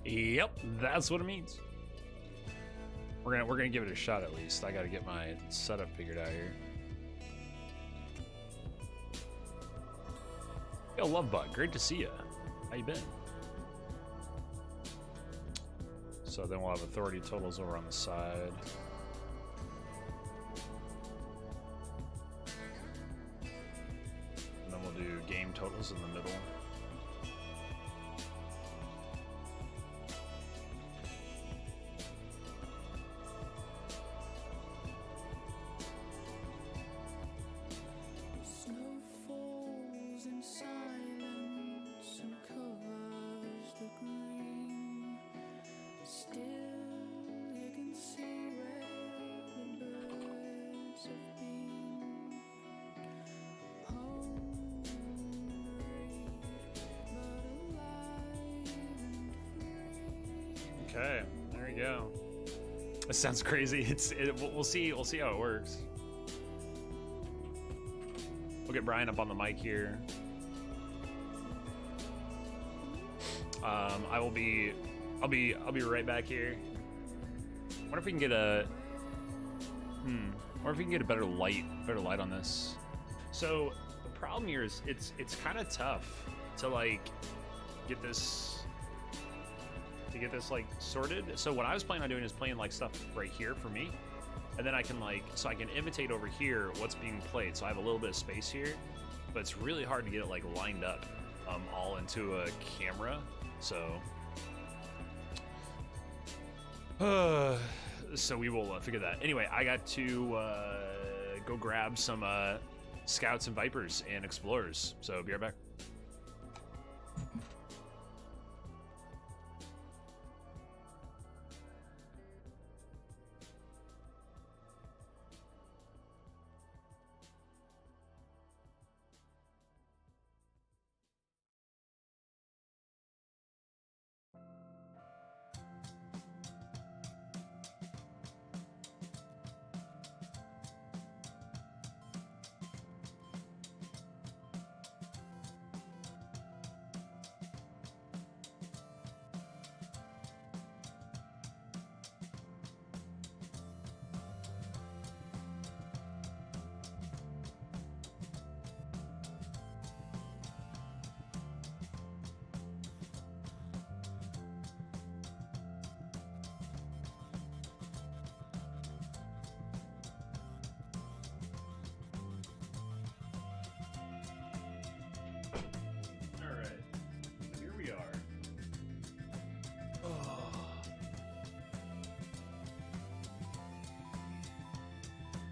Yep, that's what it means. We're gonna give it a shot at least. I gotta get my setup figured out here. Yo, Lovebug, great to see ya. How you been? So then we'll have authority totals over on the side. And then we'll do game totals in the middle. Okay, there you go. It sounds crazy. We'll see how it works. We'll get Brian up on the mic here. I'll be right back here. Wonder if we can get a wonder if we can get a better light on this. So the problem here is it's kind of tough to like get this like sorted. So what I was planning on doing is playing like stuff right here for me, and then I can imitate over here what's being played. So I have a little bit of space here, but it's really hard to get it like lined up all into a camera. So so we will figure that. Anyway, I got to go grab some scouts and vipers and explorers. So be right back.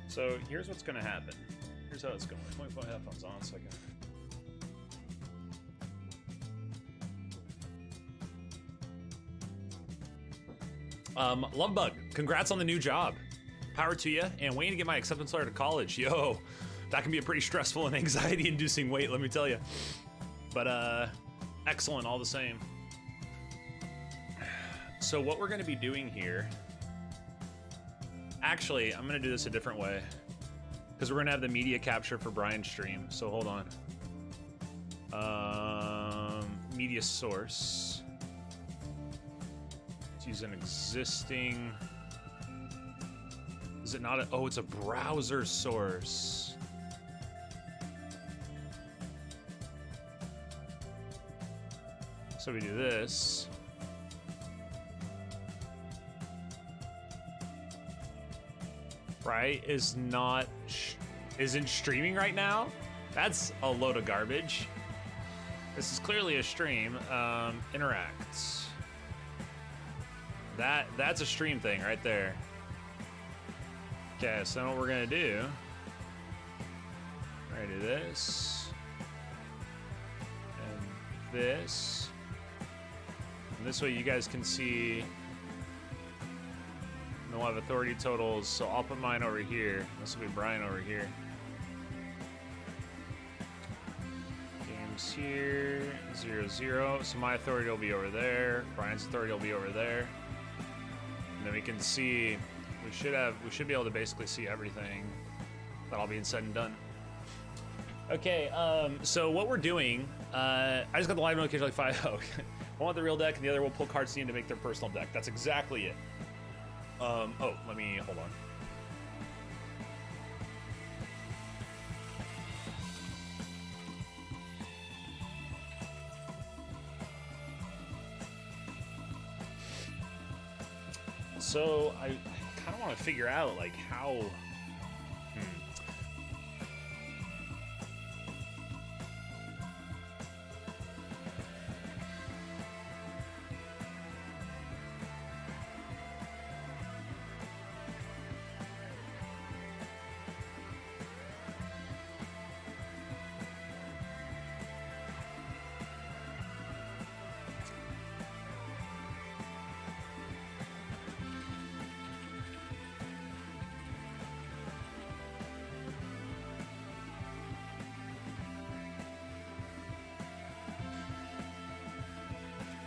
So here's what's gonna happen. Here's how it's going. Let me put my headphones on so I can. Lovebug, congrats on the new job. Power to you, and waiting to get my acceptance letter to college. Yo, that can be a pretty stressful and anxiety-inducing wait, let me tell you. But excellent all the same. So what we're gonna be doing here, actually, I'm gonna do this a different way because we're gonna have the media capture for Brian's stream. So hold on. Media source. Let's use an existing. Is it not a? Oh, it's a browser source. So we do this. Right, isn't streaming right now. That's a load of garbage. This is clearly a stream. Interact. That's a stream thing right there. Okay, so then what we're gonna do? We're gonna do this and this. And this way you guys can see. And we'll have authority totals, so I'll put mine over here. This will be Brian over here. Games here, 0-0. So my authority will be over there. Brian's authority will be over there. And then we can see, we should be able to basically see everything that all being said and done. Okay, so what we're doing, I just got the live notification like 5. One with the real deck, and the other will pull cards in to make their personal deck. That's exactly it. Oh, let me hold on. So I kind of want to figure out like how.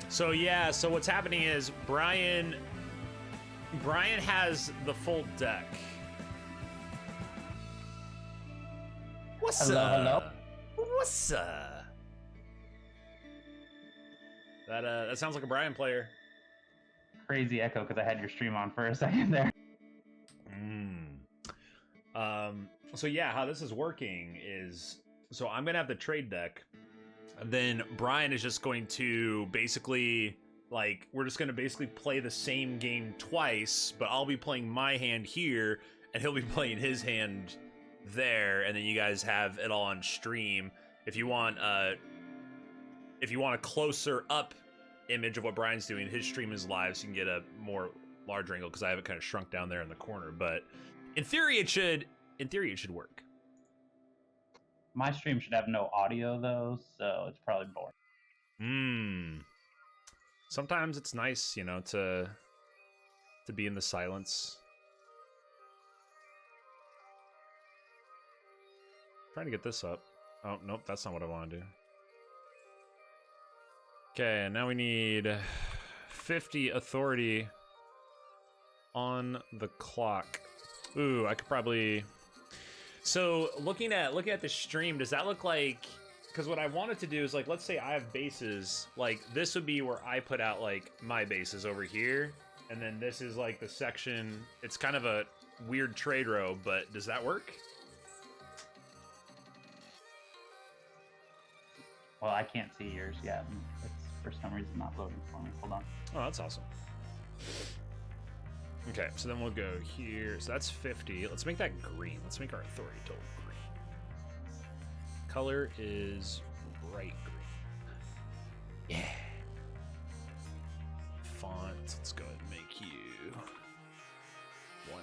So yeah, so what's happening is Brian has the full deck. What's up? What's up? That sounds like a Brian player. Crazy echo because I had your stream on for a second there. So yeah, how this is working is, so I'm gonna have the trade deck. And then Brian is just going to basically, like, we're just going to basically play the same game twice, but I'll be playing my hand here, and he'll be playing his hand there, and then you guys have it all on stream. If you want a closer up image of what Brian's doing, his stream is live, so you can get a more large angle, because I have it kind of shrunk down there in the corner. But in theory, it should work. My stream should have no audio though, so it's probably boring. Sometimes it's nice, you know, to be in the silence. Trying to get this up. Oh, nope, that's not what I want to do. Okay, now we need 50 authority on the clock. Ooh, I could probably... So looking at the stream, does that look like, because what I wanted to do is, like, let's say I have bases, like this would be where I put out like my bases over here, and then this is like the section. It's kind of a weird trade row, but does that work? Well, I can't see yours yet. It's for some reason not loading for me. Hold on. Oh, that's awesome. Okay, so then we'll go here. So that's 50. Let's make that green. Let's make our authority total green. Color is bright green. Yeah. Font. Let's go ahead and make you 1.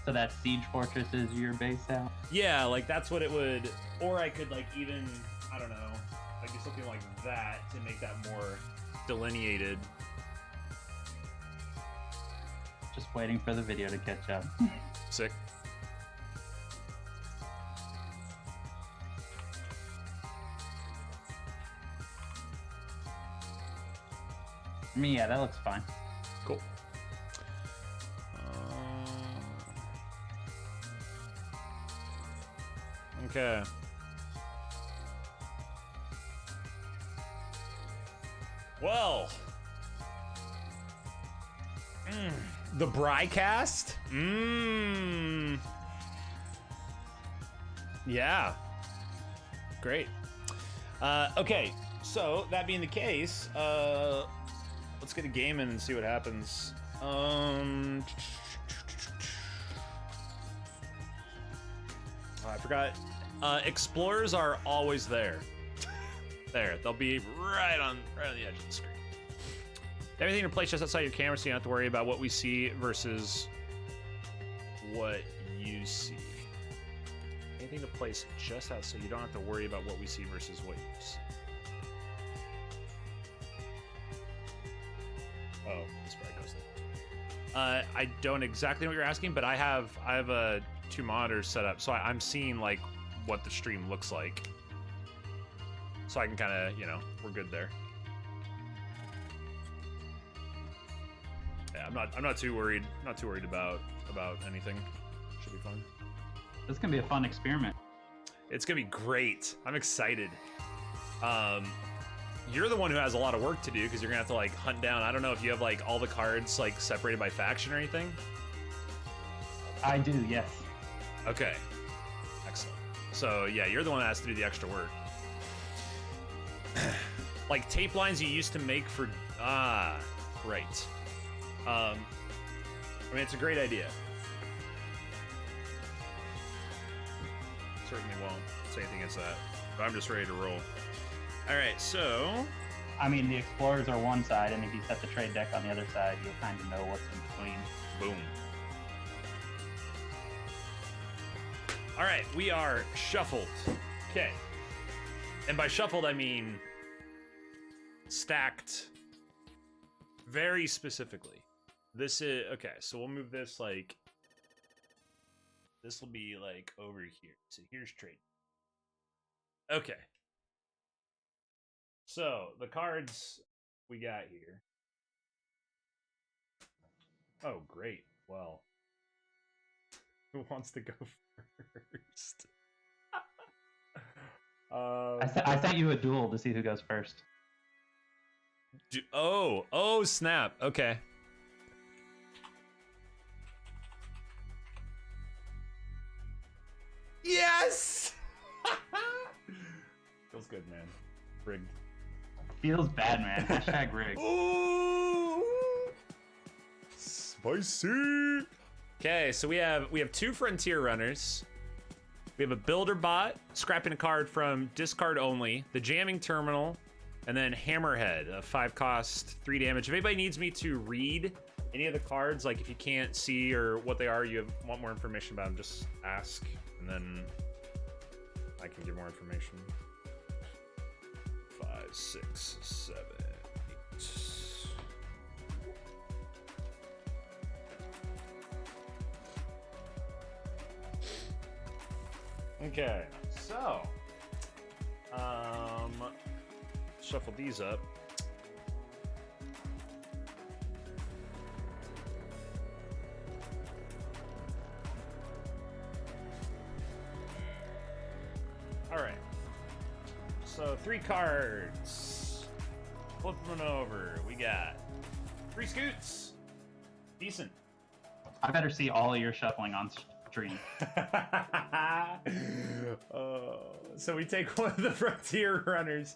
So that Siege Fortress is your base out? Yeah, like that's what it would. Or I could like even, I don't know, like do something like that to make that more delineated. Just waiting for the video to catch up. Sick. I mean, yeah, that looks fine. Cool. Okay. Well. The Brycast? Yeah. Great. Okay, so that being the case, let's get a game in and see what happens. I forgot. Explorers are always there. There, they'll be right on the edge of the screen. Everything in place just outside your camera, so you don't have to worry about what we see versus what you see. Anything to place just outside, so you don't have to worry about what we see versus what you see. Oh, this probably goes there. I don't exactly know what you're asking, but I have 2 monitors set up, so I'm seeing like what the stream looks like, so I can kind of, you know, we're good there. Yeah, I'm not too worried. Not too worried about anything. Should be fun. This is gonna be a fun experiment. It's gonna be great. I'm excited. You're the one who has a lot of work to do because you're gonna have to like hunt down. I don't know if you have like all the cards like separated by faction or anything. I do, yes. Okay, excellent. So yeah, you're the one that has to do the extra work. Like tape lines you used to make for right. I mean, it's a great idea. Certainly won't say anything against that, but I'm just ready to roll. All right, so I mean, the explorers are one side, and if you set the trade deck on the other side, you'll kind of know what's in between. boom. All right, we are shuffled. Okay, and by shuffled I mean stacked very specifically. This is okay, so we'll move this like this will be like over here. So here's trade. Okay. So the cards we got here. Oh, great. Well, who wants to go first? I sent you a duel to see who goes first. Oh, snap. Okay. Yes! Feels good, man. Rigged. Feels bad, man. Hashtag rigged. Ooh! Spicy! Okay, so we have two Frontier Runners. We have a Builder Bot, scrapping a card from discard only, the Jamming Terminal, and then Hammerhead, a 5 cost, 3 damage. If anybody needs me to read any of the cards, like if you can't see or what they are, want more information about them, just ask, and then I can give more information. 5, 6, 7, 8. Okay, so shuffle these up. All right. So 3 cards. Flip them over. We got 3 scoots. Decent. I better see all of your shuffling on stream. So we take one of the Frontier Runners.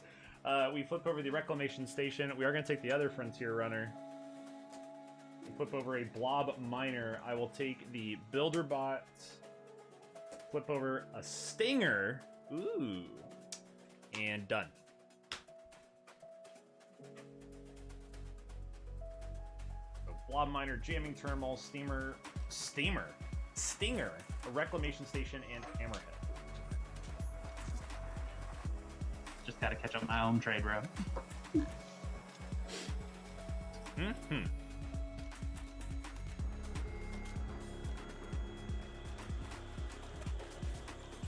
We flip over the Reclamation Station. We are going to take the other Frontier Runner. We flip over a Blob Miner. I will take the Builder Bot. Flip over a Stinger. Ooh. And done. So Blob Miner, Jamming Terminal, Stinger, a Reclamation Station, and Hammerhead. Just gotta catch up on my own trade, bro.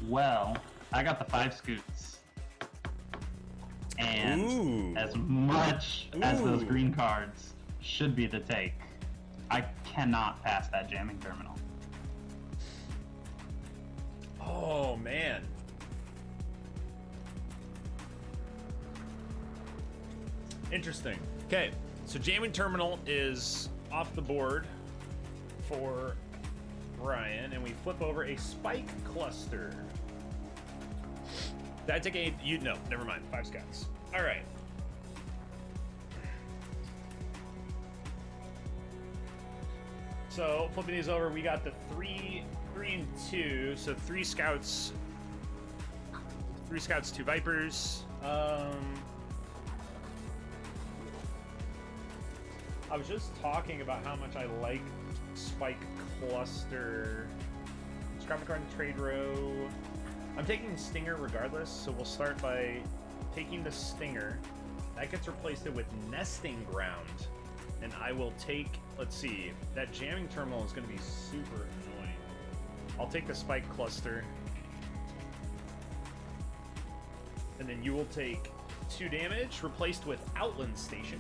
Well, I got the 5 scoots. And as much as those green cards should be the take, I cannot pass that Jamming Terminal. Oh, man. Interesting. Okay, so Jamming Terminal is off the board for Brian, and we flip over a Spike Cluster. Did I take a... No, never mind. 5 scouts. All right. So, flipping these over, we got the 3 and 2, so 3 scouts. 3 scouts, 2 Vipers. I was just talking about how much I like Spike Cluster. Scrap a card in trade row. I'm taking Stinger regardless, so we'll start by taking the Stinger. That gets replaced with Nesting Ground. And I will take, let's see, that Jamming Terminal is going to be super annoying. I'll take the Spike Cluster. And then you will take 2 damage, replaced with Outland Station.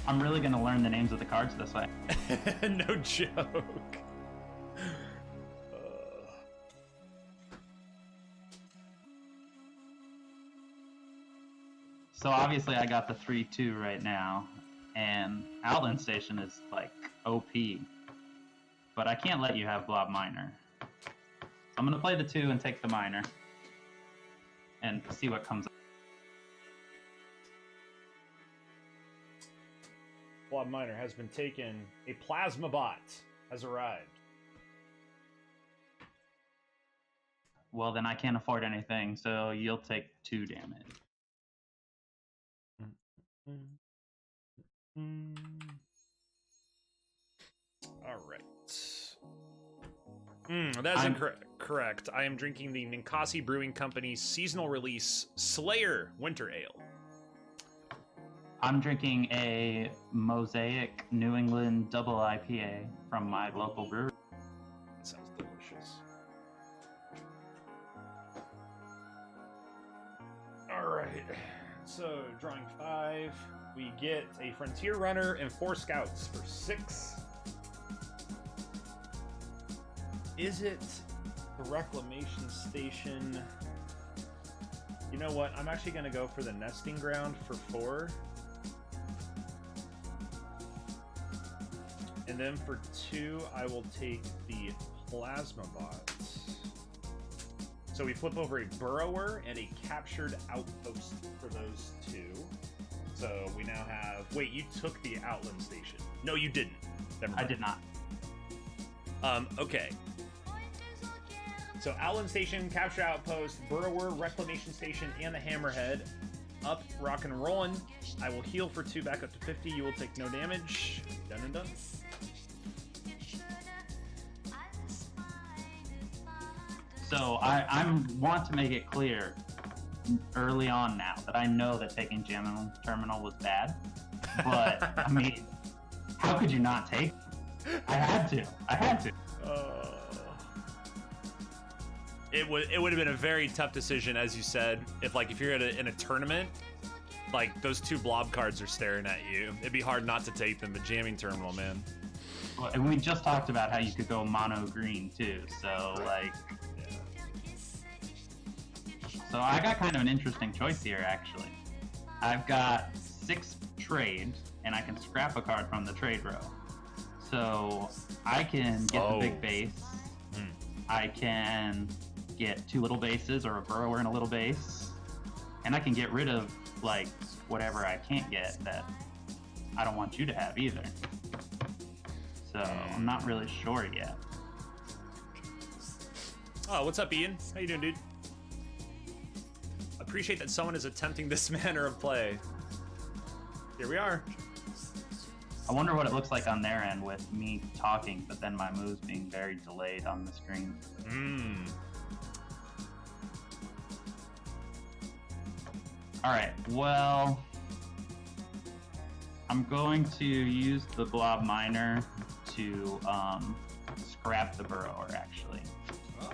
I'm really gonna learn the names of the cards this way. No joke. So obviously I got the 3-2 right now, and Outland Station is like OP. But I can't let you have Blob Miner. So I'm gonna play the 2 and take the Miner. And see what comes up. Blob Miner has been taken. A Plasma Bot has arrived. Well, then I can't afford anything, so you'll take 2 damage. All right. That is correct. I am drinking the Ninkasi Brewing Company's seasonal release Slayer Winter Ale. I'm drinking a Mosaic New England double IPA from my local brewery. That sounds delicious. All right. So, drawing 5, we get a Frontier Runner and 4 Scouts for 6. Is it the Reclamation Station? You know what? I'm actually going to go for the Nesting Ground for 4. And then for 2, I will take the Plasma Bot. So we flip over a Burrower and a Captured Outpost for those 2. So we now have... Wait, you took the Outland Station. No, you didn't. Never mind. I did not. Okay. So Outland Station, Capture Outpost, Burrower, Reclamation Station, and the Hammerhead. Up, rock and rollin'. I will heal for 2 back up to 50. You will take no damage. Done and done. So I want to make it clear early on now that I know that taking Jam Terminal was bad. But, I mean, how could you not take it? I had to. It would have been a very tough decision, as you said, if you're in a tournament, like those 2 blob cards are staring at you. It'd be hard not to take them, but jamming terminal, man. Well, and we just talked about how you could go mono green too, so like. Yeah. So I got kind of an interesting choice here, actually. I've got 6 trade, and I can scrap a card from the trade row. So I can get the big base. I can get 2 little bases or a Burrower and a little base, and I can get rid of like whatever I can't get that I don't want you to have either. So I'm not really sure yet. Oh, what's up, Ian? How you doing, dude? Appreciate that someone is attempting this manner of play. Here we are. I wonder what it looks like on their end with me talking, but then my moves being very delayed on the screen. Alright, well, I'm going to use the Blob Miner to scrap the Burrower, actually. Oh,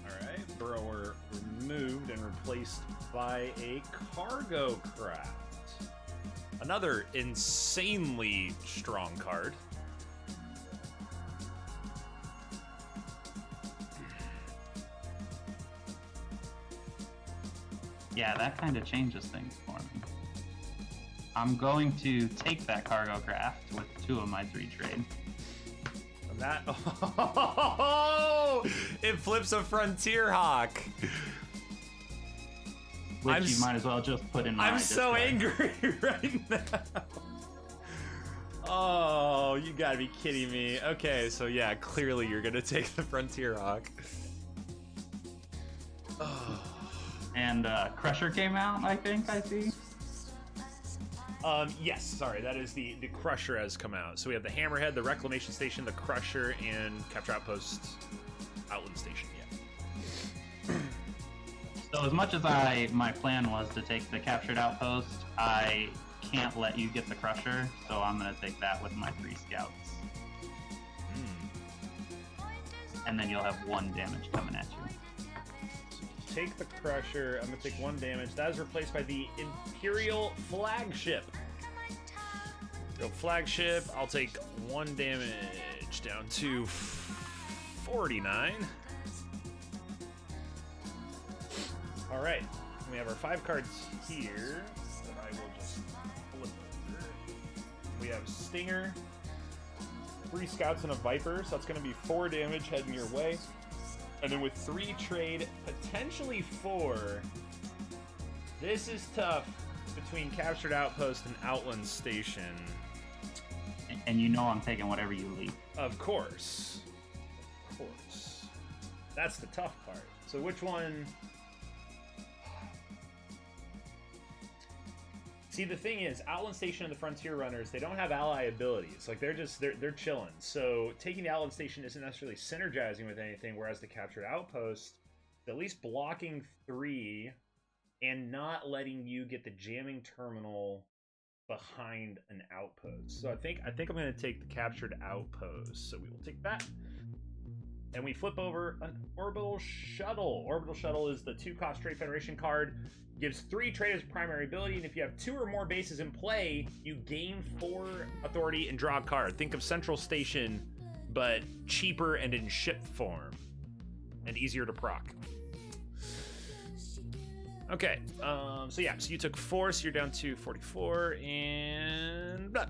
alright. Burrower removed and replaced by a Cargo Craft. Another insanely strong card. Yeah, that kind of changes things for me. I'm going to take that Cargo Craft with 2 of my 3 trade. And that... Oh! It flips a Frontier Hawk! Which you might as well just put in my I'm so angry right now. Oh, you gotta be kidding me. Okay, so yeah, clearly you're gonna take the Frontier Hawk. Oh. And Crusher came out, I think, I see. Yes, sorry, that is the Crusher has come out. So we have the Hammerhead, the Reclamation Station, the Crusher, and Capture Outpost, Outland Station, yeah. So as much as my plan was to take the Captured Outpost, I can't let you get the Crusher, so I'm going to take that with my 3 Scouts. And then you'll have 1 damage coming at you. So take the Crusher, I'm going to take 1 damage. That is replaced by the Imperial Flagship. Go Flagship, I'll take 1 damage down to 49. All right, we have our 5 cards here. will just flip over. We have Stinger, 3 Scouts and a Viper, so that's going to be 4 damage heading your way. And then with 3 trade, potentially 4. This is tough between Captured Outpost and Outland Station. And you know I'm taking whatever you leave. Of course. Of course. That's the tough part. So which one... See, the thing is, Outland Station and the Frontier Runners, they don't have ally abilities. Like, they're chilling. So taking the Outland Station isn't necessarily synergizing with anything, whereas the Captured Outpost, at least blocking 3 and not letting you get the jamming terminal behind an outpost. So I think I'm going to take the Captured Outpost. So we will take that. And we flip over an Orbital Shuttle. Orbital Shuttle is the 2-cost Trade Federation card. Gives 3 trade as primary ability, and if you have 2 or more bases in play, you gain 4 authority and draw a card. Think of Central Station, but cheaper and in ship form. And easier to proc. Okay, so yeah, so you took 4, so you're down to 44, and... Blah.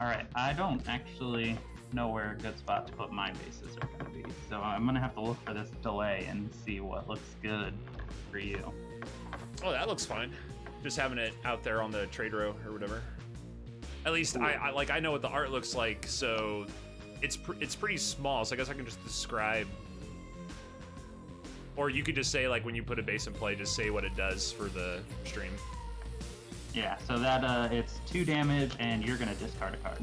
Alright, I don't actually know where a good spot to put my bases are going to be, so I'm going to have to look for this delay and see what looks good for you. Oh, that looks fine. Just having it out there on the trade row or whatever. At least I know what the art looks like, so it's pretty small, so I guess I can just describe. Or you could just say, like, when you put a base in play, just say what it does for the stream. Yeah, so that it's 2 damage, and you're gonna discard a card.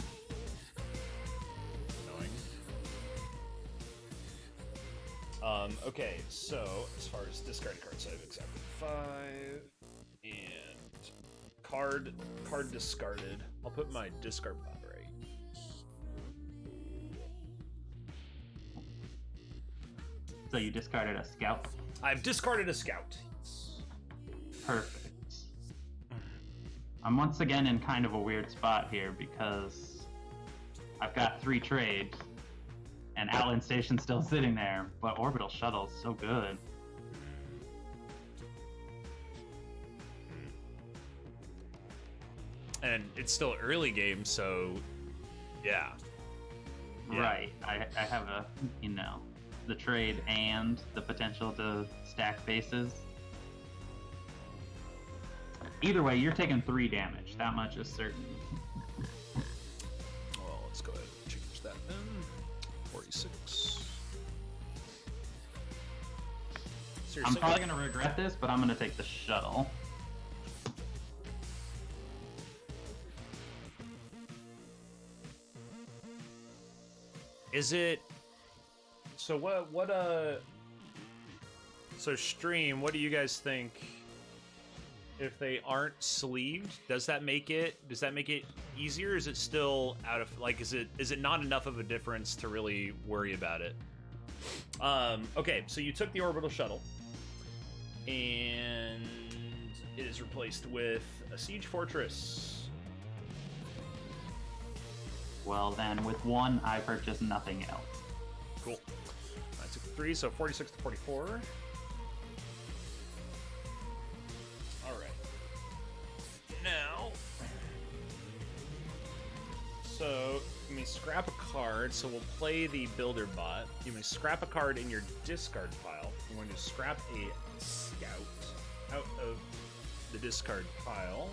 Annoying. Okay, so as far as discarded cards, I have exactly 5, and card discarded. I'll put my discard pile right. So you discarded a Scout? I've discarded a Scout. Perfect. I'm once again in kind of a weird spot here because I've got 3 trades and Outland Station's still sitting there, but Orbital Shuttle's so good. And it's still early game, so yeah. Right. I have a, you know, the trade and the potential to stack bases. Either way, you're taking 3 damage. That much is certain. Well, let's go ahead and change that then. 46. Seriously? I'm probably going to regret this, but I'm going to take the shuttle. Is it... So so stream, what do you guys think? If they aren't sleeved, does that make it easier? Is it still out of, like, is it not enough of a difference to really worry about it? Okay, so you took the Orbital Shuttle, and it is replaced with a Siege Fortress. Well, then, with 1, I purchase nothing else. Cool. I took 3, so 46 to 44. Now, so you may scrap a card, so we'll play the Builder Bot. You may scrap a card in your discard pile. I'm going to scrap a Scout out of the discard pile.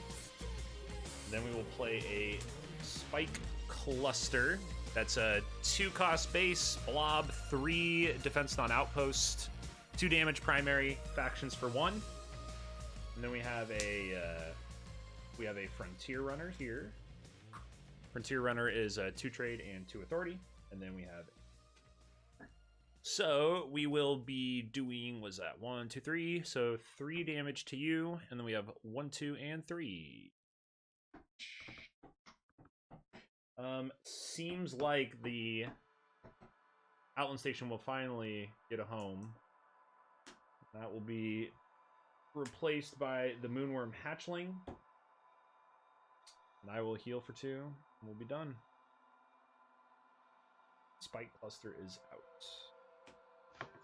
Then we will play a Spike Cluster. That's a 2-cost base, blob, 3 defense non-outpost, 2 damage primary, factions for 1. And then we have a Frontier Runner here. Frontier Runner is a 2 trade and 2 authority. And then we have... So we will be doing, was that 1, 2, 3? So 3 damage to you. And then we have 1, 2, and 3. Seems like the Outland Station will finally get a home. That will be replaced by the Moonworm Hatchling. And I will heal for 2, and we'll be done. Spike Cluster is out.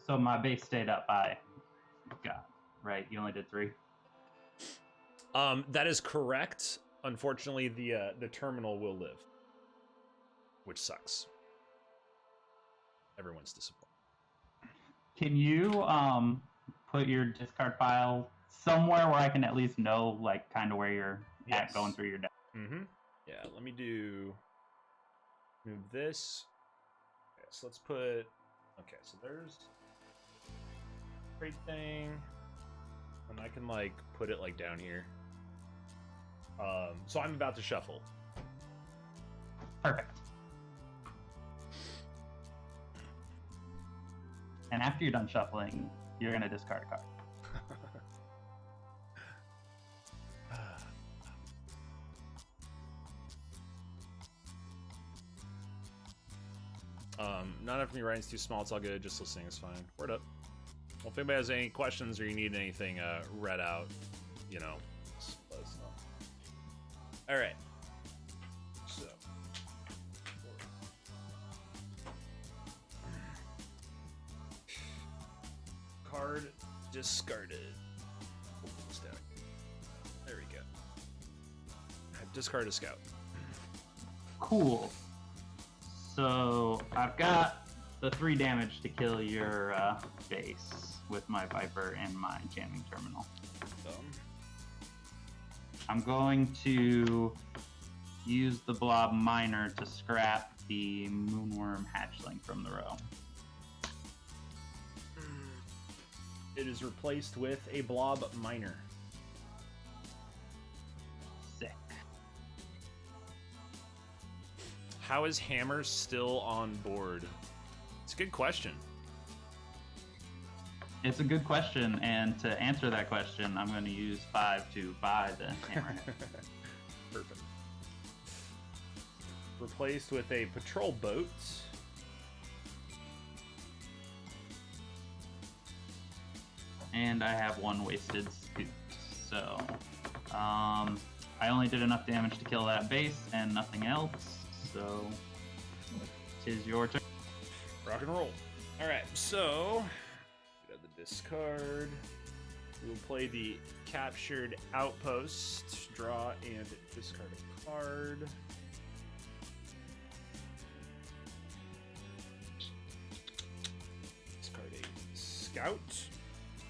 So my base stayed up by, God, right? You only did 3. That is correct. Unfortunately, the terminal will live, which sucks. Everyone's disappointed. Can you put your discard pile somewhere where I can at least know, like, kind of where you're at going through your deck? Mm-hmm. Yeah, let me move this. Okay, so let's put, okay, so there's great thing, and I can, like, put it, like, down here. So I'm about to shuffle. Perfect. And after you're done shuffling, you're going to discard a card. Not after me writing's too small, it's all good. Just listening is fine. Word up. Well, if anybody has any questions or you need anything read out, you know, just let us know. All right. So. Card discarded. There we go. I've discarded a scout. Cool. So I've got the 3 damage to kill your base with my Viper and my jamming terminal. I'm going to use the blob miner to scrap the moonworm hatchling from the row. It is replaced with a blob miner. Sick. How is Hammer still on board? It's a good question. It's a good question, and to answer that question, I'm going to use 5 to buy the Hammerhead. Perfect. Replaced with a patrol boat. And I have 1 wasted scoot. So, I only did enough damage to kill that base and nothing else. So, 'tis your turn. Rock and roll. All right, so we have the discard. We will play the captured outpost. Draw and discard a card. Discard a scout.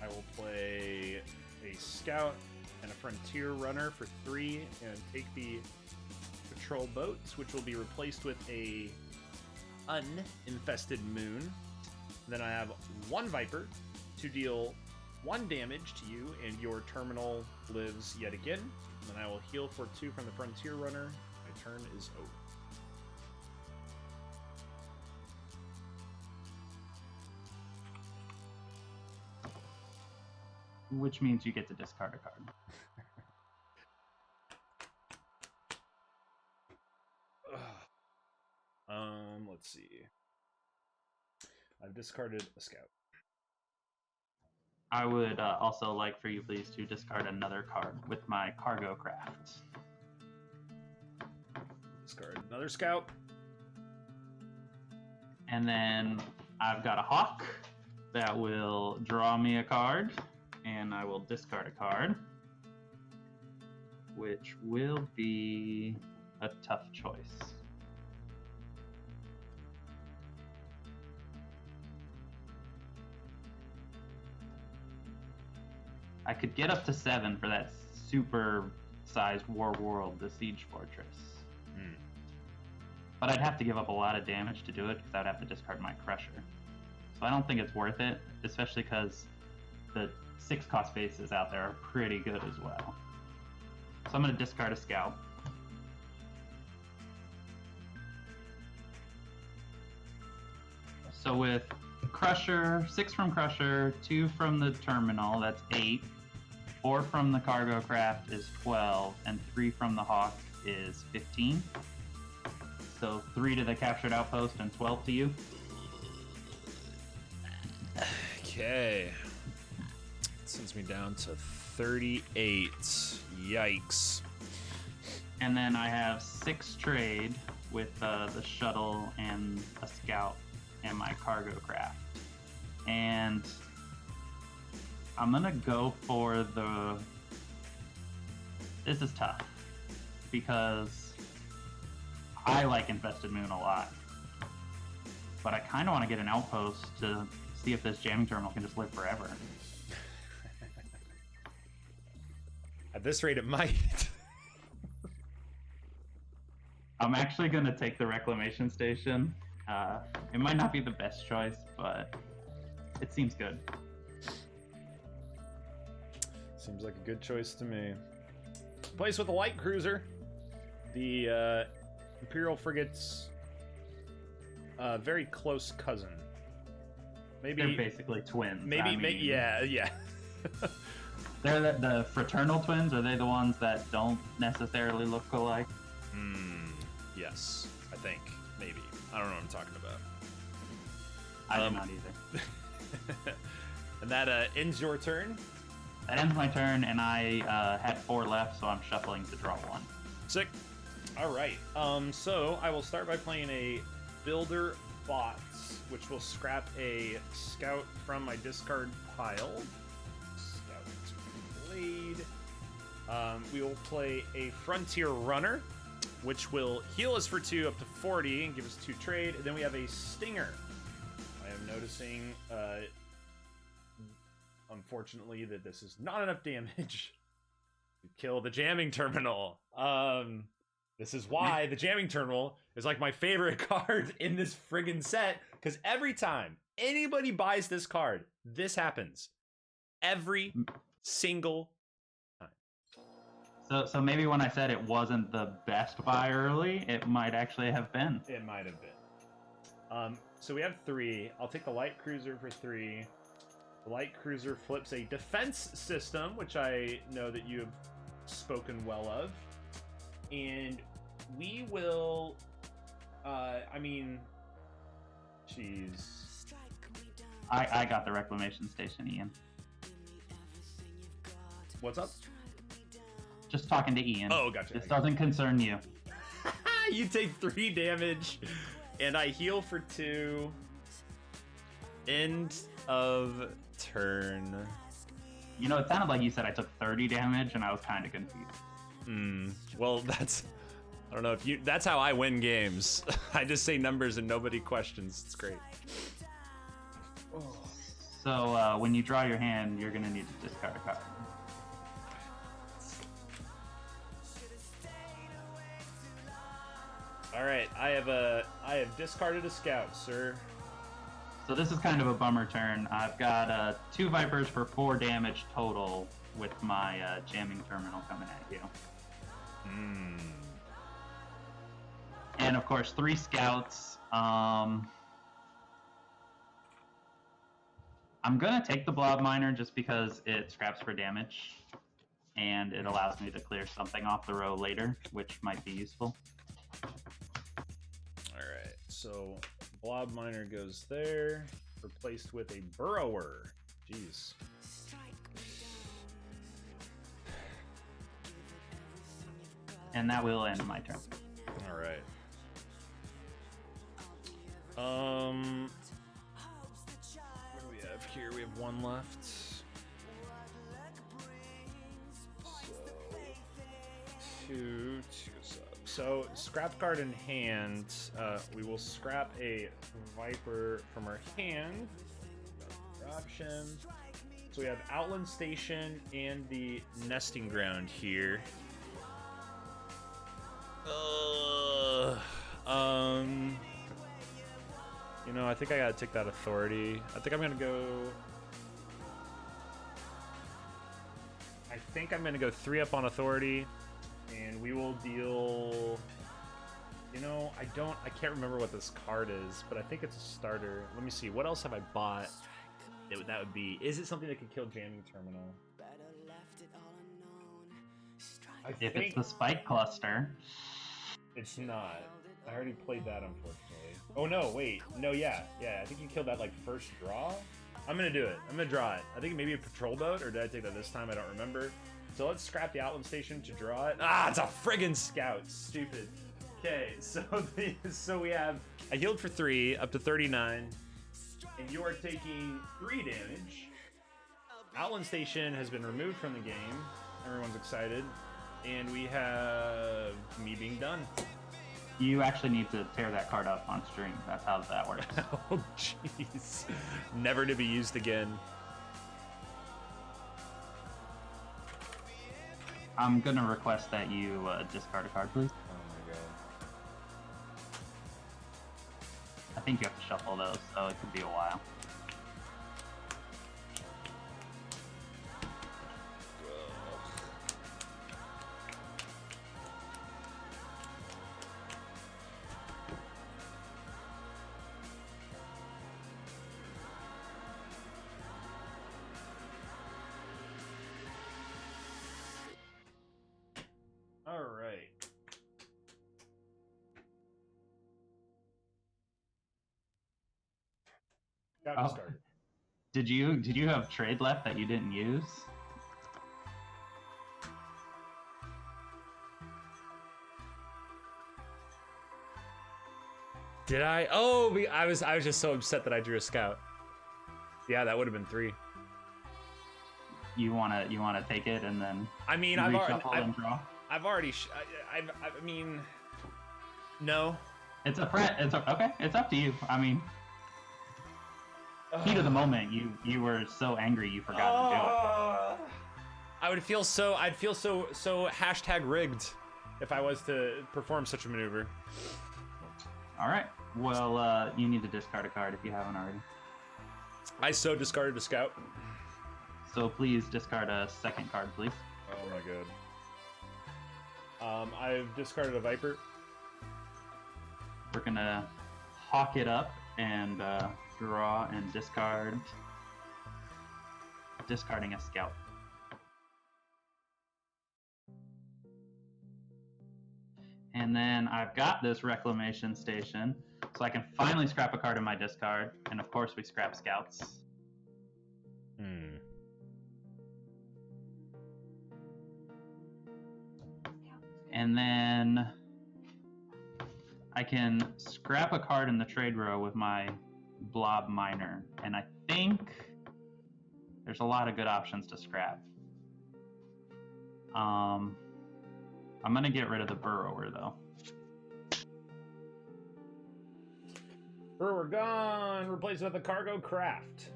I will play a scout and a frontier runner for 3 and take the patrol boats, which will be replaced with a uninfested moon. Then I have 1 Viper to deal 1 damage to you, and your terminal lives yet again. And then I will heal for 2 from the frontier runner. My turn is over. Which means you get to discard a card. Let's see. I've discarded a scout. I would also like for you, please, to discard another card with my cargo craft. Discard another scout. And then I've got a hawk that will draw me a card, and I will discard a card, which will be a tough choice. I could get up to 7 for that super-sized War World, the Siege Fortress. But I'd have to give up a lot of damage to do it because I'd have to discard my Crusher. So I don't think it's worth it, especially because the 6-cost bases out there are pretty good as well. So I'm going to discard a Scout. So with Crusher, 6 from Crusher, 2 from the Terminal, that's 8. 4 from the Cargo Craft is 12, and 3 from the Hawk is 15. So 3 to the Captured Outpost and 12 to you. Okay. It sends me down to 38. Yikes. And then I have 6 trade with the Shuttle and a Scout and my Cargo Craft. And I'm gonna go for the... This is tough, because I like Infested Moon a lot. But I kind of want to get an outpost to see if this jamming terminal can just live forever. At this rate, it might. I'm actually going to take the reclamation station. It might not be the best choice, but it seems good. Seems like a good choice to me. Place with a light cruiser. The Imperial frigate's very close cousin. Maybe they're basically twins. Maybe, I mean, yeah. They're the fraternal twins. Are they the ones that don't necessarily look alike? Yes, I think. Maybe. I don't know what I'm talking about. I do not either. And that ends your turn? That ends my turn, and I had 4 left, so I'm shuffling to draw 1. Sick. All right. So I will start by playing a Builder Bots, which will scrap a Scout from my discard pile. Scout Blade. We will play a Frontier Runner, which will heal us for 2 up to 40 and give us 2 trade. And then we have a Stinger. I am noticing, unfortunately, that this is not enough damage to kill the jamming terminal. This is why the jamming terminal is like my favorite card in this friggin' set, because every time anybody buys this card, this happens. Every single time. So maybe when I said it wasn't the best buy early, it might actually have been. It might have been. So we have 3. I'll take the light cruiser for 3. The light cruiser flips a defense system, which I know that you have spoken well of. And we will, I mean, jeez. I got the reclamation station, Ian. What's up? Just talking to Ian. Oh, gotcha. This doesn't concern you. You take 3 damage, and I heal for 2. End of turn. You know, it sounded like you said I took 30 damage, and I was kind of confused. Well, that's... I don't know if you... That's how I win games. I just say numbers and nobody questions. It's great. So, when you draw your hand, you're going to need to discard a card. All right, I have discarded a Scout, sir. So this is kind of a bummer turn. I've got 2 Vipers for 4 damage total with my jamming terminal coming at you. And of course 3 Scouts. I'm gonna take the Blob Miner just because it scraps for damage, and it allows me to clear something off the row later, which might be useful. Alright, so Blob Miner goes there, replaced with a Burrower. Jeez. And that will end my turn. Alright. What do we have here? We have 1 left. So, 2 sub. So, scrap card in hand. We will scrap a Viper from our hand. Option. So we have Outland Station and the Nesting Ground here. You know, I think I gotta take that authority. I think I'm gonna go 3 up on authority, and we will deal. You know, I can't remember what this card is, but I think it's a starter. Let me see. What else have I bought? That would be. Is it something that could kill jamming terminal? If it's the Spike Cluster. It's not. I already played that, unfortunately. Oh no, wait. No, yeah. I think you killed that like first draw. I'm gonna do it. I'm gonna draw it. I think maybe a patrol boat, or did I take that this time? I don't remember. So let's scrap the Outland Station to draw it. Ah, it's a friggin' Scout. Stupid. Okay, so we have. I healed for 3 up to 39. and you are taking 3 damage. Outland Station has been removed from the game. Everyone's excited. And we have me being done. You actually need to tear that card up on stream. That's how that works. Oh, jeez. Never to be used again. I'm going to request that you discard a card, please. Oh, my God. I think you have to shuffle those, so it could be a while. All right. Got started. Did you have trade left that you didn't use? Did I? Oh, I was just so upset that I drew a scout. Yeah, that would have been 3. You wanna take it and then? I mean, and I've draw. already. I mean, no. It's okay. It's up to you. I mean, heat of the moment. You were so angry you forgot to do it. I'd feel so hashtag rigged if I was to perform such a maneuver. All right. Well, you need to discard a card if you haven't already. I so discarded a scout. So please discard a second card, please. Oh my god. I've discarded a Viper. We're gonna hawk it up and draw and discard. Discarding a scout. And then I've got this reclamation station, so I can finally scrap a card in my discard. And of course, we scrap scouts. And then I can scrap a card in the trade row with my blob miner. And I think there's a lot of good options to scrap. I'm gonna get rid of the burrower though. Burrower gone, replaced with a cargo craft.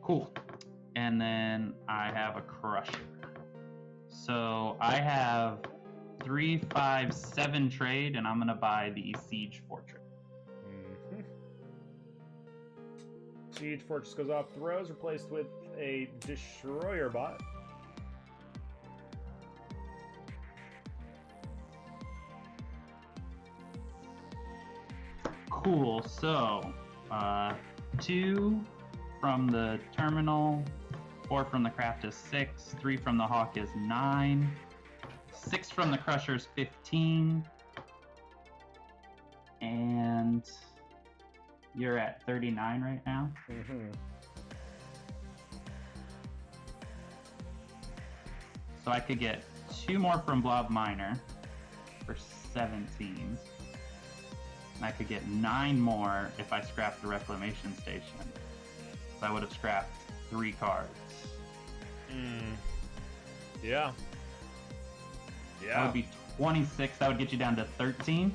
Cool. And then I have a crusher. So I have 3, 5, 7 trade, and I'm gonna buy the siege fortress. Siege Fortress goes off the rows, replaced with a Destroyer bot. Cool, so 2 from the terminal, 4 from the craft is 6, 3 from the hawk is 9, 6 from the crusher is 15, and you're at 39 right now. So I could get 2 more from Blob Miner for 17. And I could get 9 more if I scrapped the Reclamation Station. So I would have scrapped 3 cards. Yeah. That would be 26. That would get you down to 13.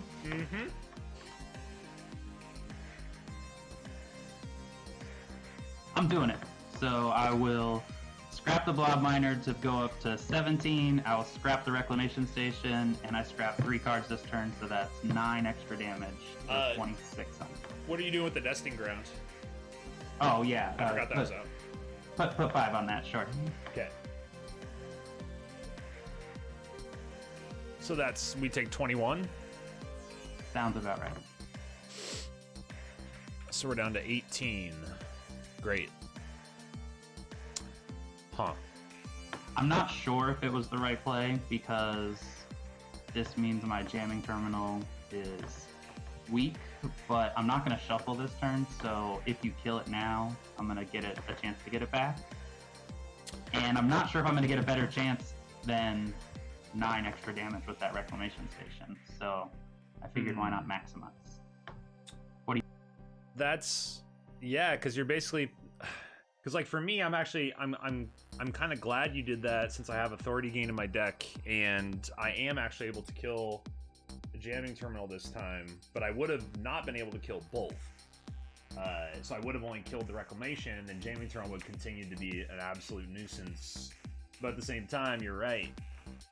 I'm doing it. So I will scrap the Blob Miner to go up to 17. I will scrap the Reclamation Station, and I scrap 3 cards this turn, so that's 9 extra damage for 26 on it. What are you doing with the Nesting Ground? Oh, yeah. I forgot that was out. Put 5 on that, sure. Okay. So that's, we take 21. Sounds about right. So we're down to 18. Great. Huh. I'm not sure if it was the right play because this means my jamming terminal is weak, but I'm not going to shuffle this turn, so if you kill it now, I'm going to get a chance to get it back. And I'm not sure if I'm going to get a better chance than 9 extra damage with that reclamation station. So I figured why not maximize. What do you? That's yeah, because you're basically, because like for me, I'm kind of glad you did that since I have authority gain in my deck, and I am actually able to kill the jamming terminal this time, but I would have not been able to kill both. So I would have only killed the reclamation, and then jamming terminal would continue to be an absolute nuisance. But at the same time, you're right.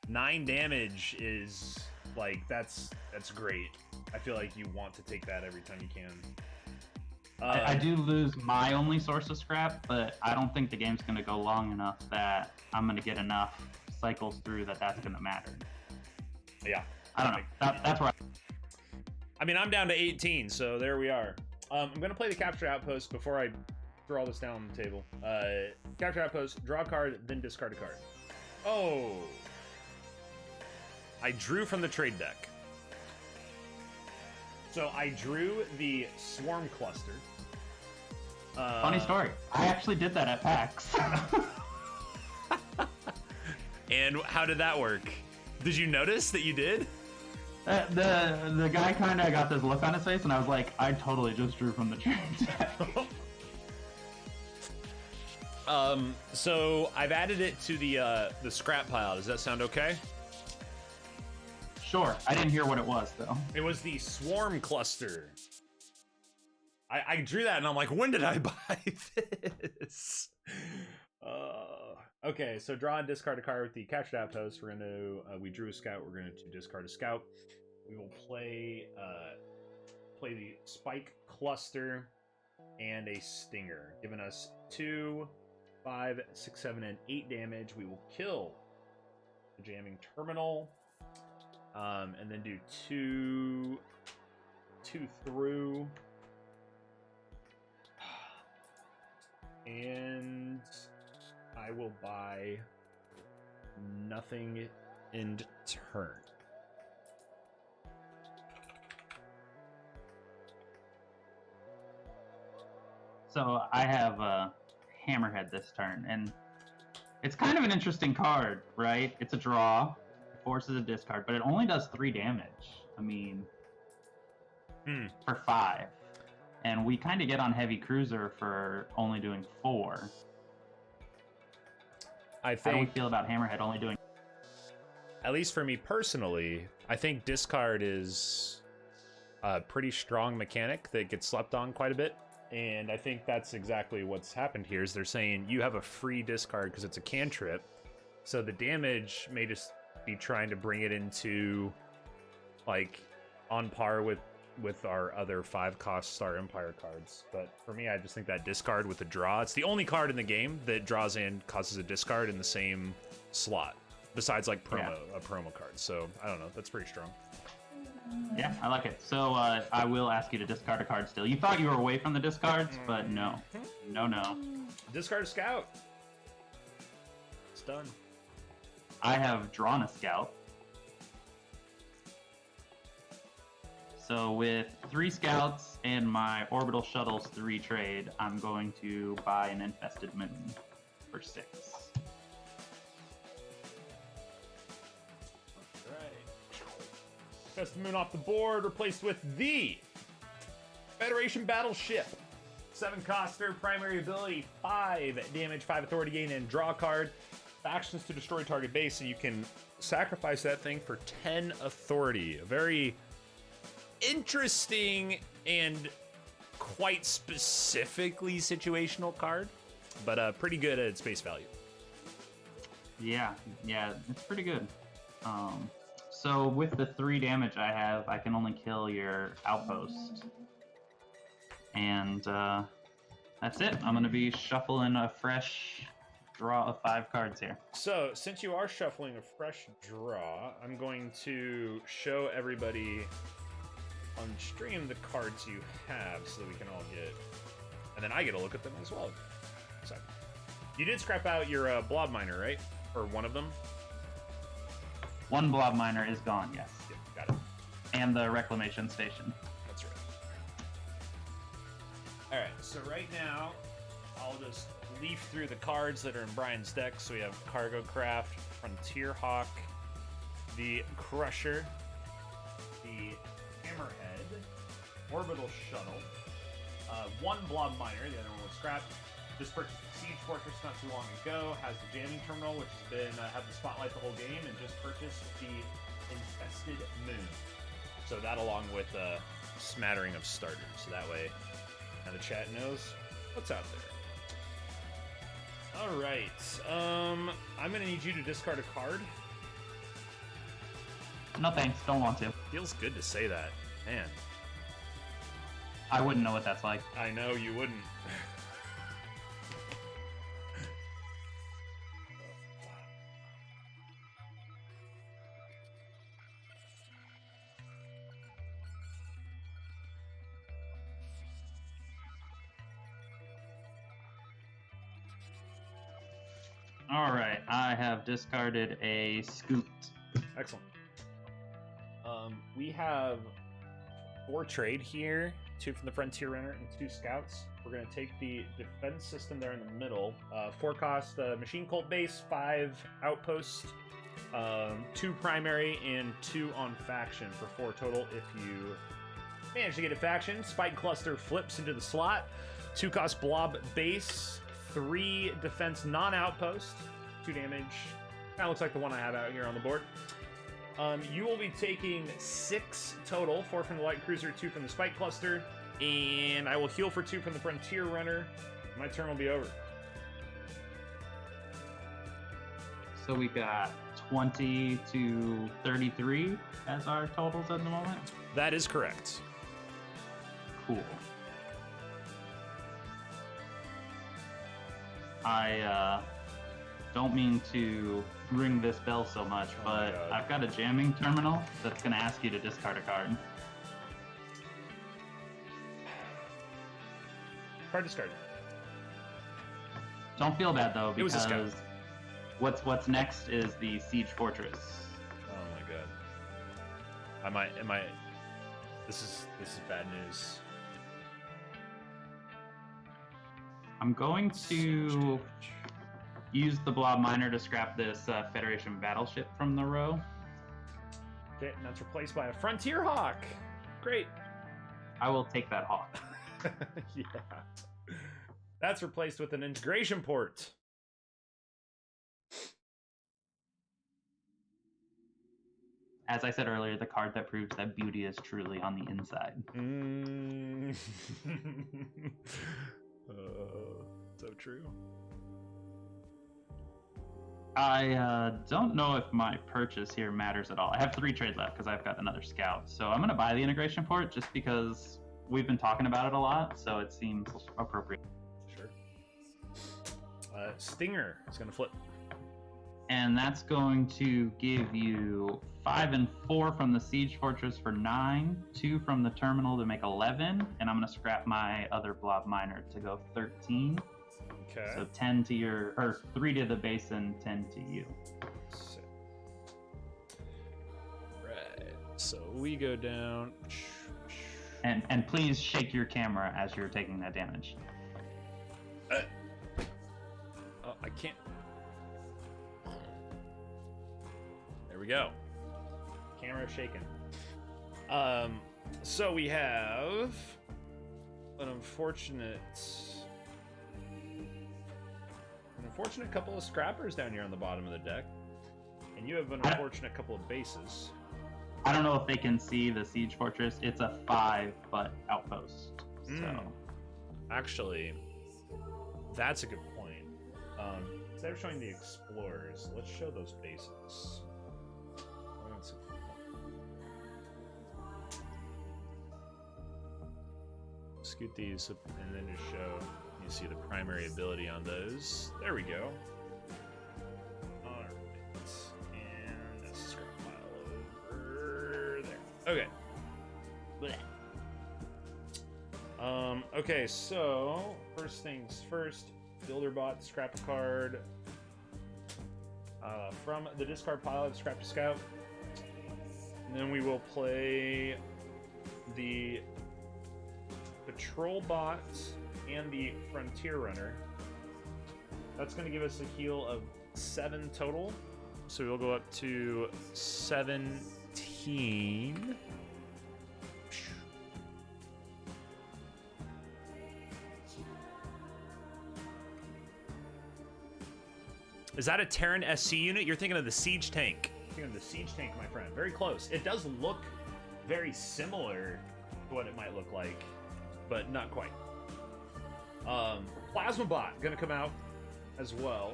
9 damage is like that's great. I feel like you want to take that every time you can. I do lose my only source of scrap, but I don't think the game's going to go long enough that I'm going to get enough cycles through that's going to matter. Yeah. I don't know. That's where I mean, I'm down to 18, so there we are. I'm going to play the Capture Outpost before I throw all this down on the table. Capture Outpost, draw a card, then discard a card. Oh. I drew from the trade deck. So I drew the Swarm Cluster. Funny story. I actually did that at PAX. And how did that work? Did you notice that you did? The guy kind of got this look on his face, and I was like, I totally just drew from the trade deck. So I've added it to the scrap pile. Does that sound okay? Sure. I didn't hear what it was, though. It was the Swarm Cluster. I drew that, and I'm like, when did I buy this? Okay, so draw and discard a card with the Captured Outpost. We're gonna we drew a scout. We're going to discard a scout. We will play the Spike Cluster and a Stinger, giving us 2, 5, 6, 7, and 8 damage. We will kill the jamming terminal, and then do two through, and I will buy nothing in turn. So I have a Hammerhead this turn, and it's kind of an interesting card, right? It's a draw, it forces a discard, but it only does 3 damage. I mean, for 5. And we kind of get on Heavy Cruiser for only doing 4. I think, how do we feel about Hammerhead only doing? At least for me personally, I think discard is a pretty strong mechanic that gets slept on quite a bit. And I think that's exactly what's happened here, is they're saying you have a free discard because it's a cantrip. So the damage may just be trying to bring it into, like, on par with our other 5-cost Star Empire cards. But for me, I just think that discard with a draw, it's the only card in the game that draws in, causes a discard in the same slot, besides like a promo card. So I don't know, that's pretty strong. Yeah, I like it. So I will ask you to discard a card still. You thought you were away from the discards, but no. No. Discard a scout. It's done. I have drawn a scout. So with 3 scouts and my orbital shuttles 3 trade, I'm going to buy an infested moon for 6. Infested moon off the board, replaced with the Federation Battleship. 7-coster, primary ability, 5 damage, 5 authority gain, and draw a card. Actions to destroy target base, and you can sacrifice that thing for 10 authority. A very interesting and quite specifically situational card, but pretty good at space value. Yeah, it's pretty good. So with the 3 damage I have, I can only kill your outpost. And that's it. I'm going to be shuffling a fresh draw of 5 cards here. So since you are shuffling a fresh draw, I'm going to show everybody on stream the cards you have so that we can all get, and then I get a look at them as well. So you did scrap out your blob miner, right? Or one of them? 1 blob miner is gone, yes. Yeah, got it. And the reclamation station. That's right. Alright, so right now, I'll just leaf through the cards that are in Brian's deck. So we have Cargo Craft, Frontier Hawk, the Crusher, the Hammerhead, Orbital Shuttle, one Blob Miner, the other one was scrapped. Just purchased the Siege Fortress not too long ago, has the jamming terminal, which has been had the spotlight the whole game, and just purchased the Infested Moon. So that along with a smattering of starters, so that way now the chat knows what's out there. All right, I'm gonna need you to discard a card. No thanks, don't want to. Feels good to say that, man. I wouldn't know what that's like. I know you wouldn't. All right, I have discarded a Scoot. Excellent. We have 4 trade here, 2 from the Frontier Runner and 2 Scouts. We're going to take the defense system there in the middle. 4 cost Machine Cult base, 5 outposts, 2 primary, and 2 on faction for 4 total. If you manage to get a faction, Spike Cluster flips into the slot. 2 cost Blob base, 3 defense non-outpost, 2 damage. That looks like the one I have out here on the board. You will be taking 6 total, 4 from the Light Cruiser, 2 from the Spike Cluster, and I will heal for 2 from the Frontier Runner. My turn will be over. So we got 20 to 33 as our totals at the moment? That is correct. Cool. I don't mean to ring this bell so much, but I've got a jamming terminal that's going to ask you to discard a card. Card discarded. Don't feel bad though, It was a because scout. what's next is the Siege Fortress. Oh my god. Am I this is bad news. I'm going to use the Blob Miner to scrap this Federation battleship from the row. Okay, and that's replaced by a Frontier Hawk. Great. I will take that hawk. Yeah. That's replaced with an integration port. As I said earlier, the card that proves that beauty is truly on the inside. So true. I don't know if my purchase here matters at all. I have 3 trades left because I've got another scout. So I'm going to buy the integration port just because we've been talking about it a lot, so it seems appropriate. Sure. Stinger is going to flip. And that's going to give you 5 and 4 from the Siege Fortress for 9, 2 from the Terminal to make 11, and I'm going to scrap my other Blob Miner to go 13. Okay. So 10 to your, or 3 to the base and 10 to you. Right. So we go down. And please shake your camera as you're taking that damage. Oh, I can't. There we go. Camera shaking. So we have an unfortunate couple of scrappers down here on the bottom of the deck, and you have an unfortunate couple of bases. I don't know if they can see the Siege Fortress. It's a 5, but outpost. So Actually, that's a good point. Instead of showing the explorers, let's show those bases. That's a good point. Scoot these up and then just show. You see the primary ability on those. There we go. Alright. And let's scrap file over there. Okay. Blech. Okay, so first things first, Builderbot, scrap a card. From the discard pile, I've scrapped a scout. And then we will play the Patrol Bot and the Frontier Runner. That's going to give us a heal of 7 total. so we'll go up to 17. Is that a Terran SC unit? You're thinking of the siege tank. You're thinking of the siege tank, my friend. Very close. It does look very similar to what it might look like, but not quite. Plasma bot gonna come out as well.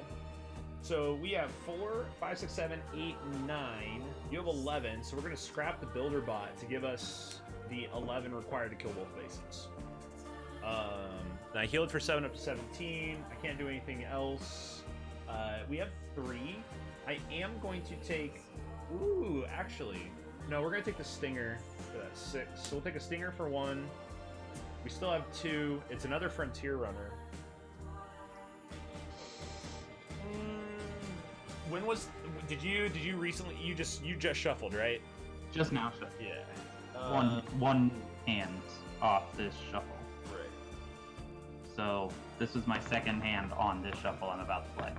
So we have 4, 5, 6, 7, 8, 9. You have 11, so we're gonna scrap the builder bot to give us the 11 required to kill both bases. I healed for 7 up to 17. I can't do anything else. We have 3. I am going to take... Ooh, actually... No, we're going to take the Stinger for that 6. So we'll take a Stinger for 1. We still have 2. It's another Frontier Runner. When was... Did you recently... You just shuffled, right? Just now shuffled. Yeah. One hand off this shuffle. Right. So this was my second hand on this shuffle I'm about to play.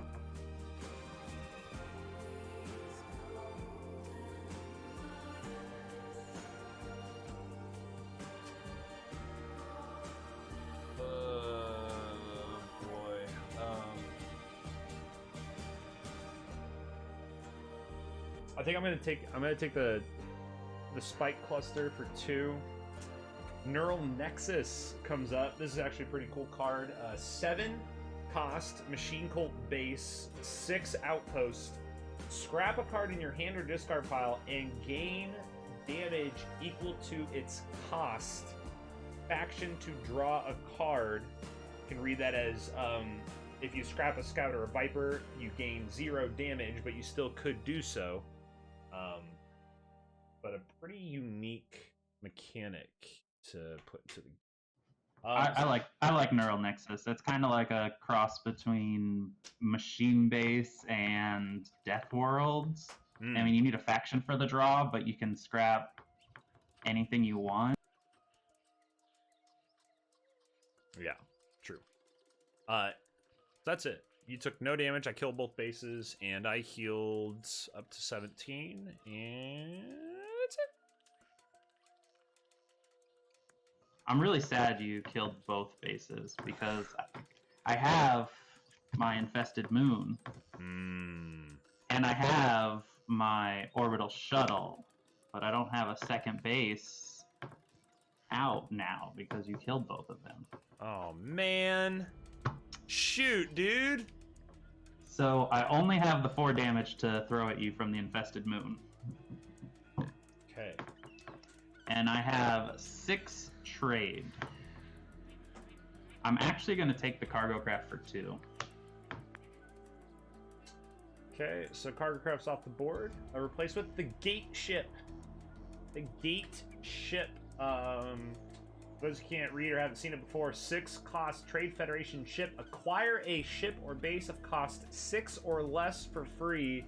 I think I'm gonna take the spike cluster for 2. Neural Nexus comes up. This is actually a pretty cool card. 7 cost, Machine Cult base, 6 outpost. Scrap a card in your hand or discard pile and gain damage equal to its cost. Faction to draw a card. You can read that as if you scrap a scout or a viper, you gain 0 damage, but you still could do so. But a pretty unique mechanic to put into the. I like Neural Nexus. It's kind of like a cross between Machine Base and Death Worlds. I mean, you need a faction for the draw, but you can scrap anything you want. Yeah, true. That's it. You took no damage. I killed both bases, and I healed up to 17, and that's it. I'm really sad you killed both bases because I have my Infested Moon, and I have my Orbital Shuttle, but I don't have a second base out now because you killed both of them. Oh, man. Shoot, dude. So I only have the 4 damage to throw at you from the Infested Moon. Okay. And I have 6 trade. I'm actually going to take the cargo craft for 2. Okay, so cargo craft's off the board. I replaced with the gate ship. The gate ship. Those who can't read or haven't seen it before, 6 cost Trade Federation ship. Acquire a ship or base of cost 6 or less for free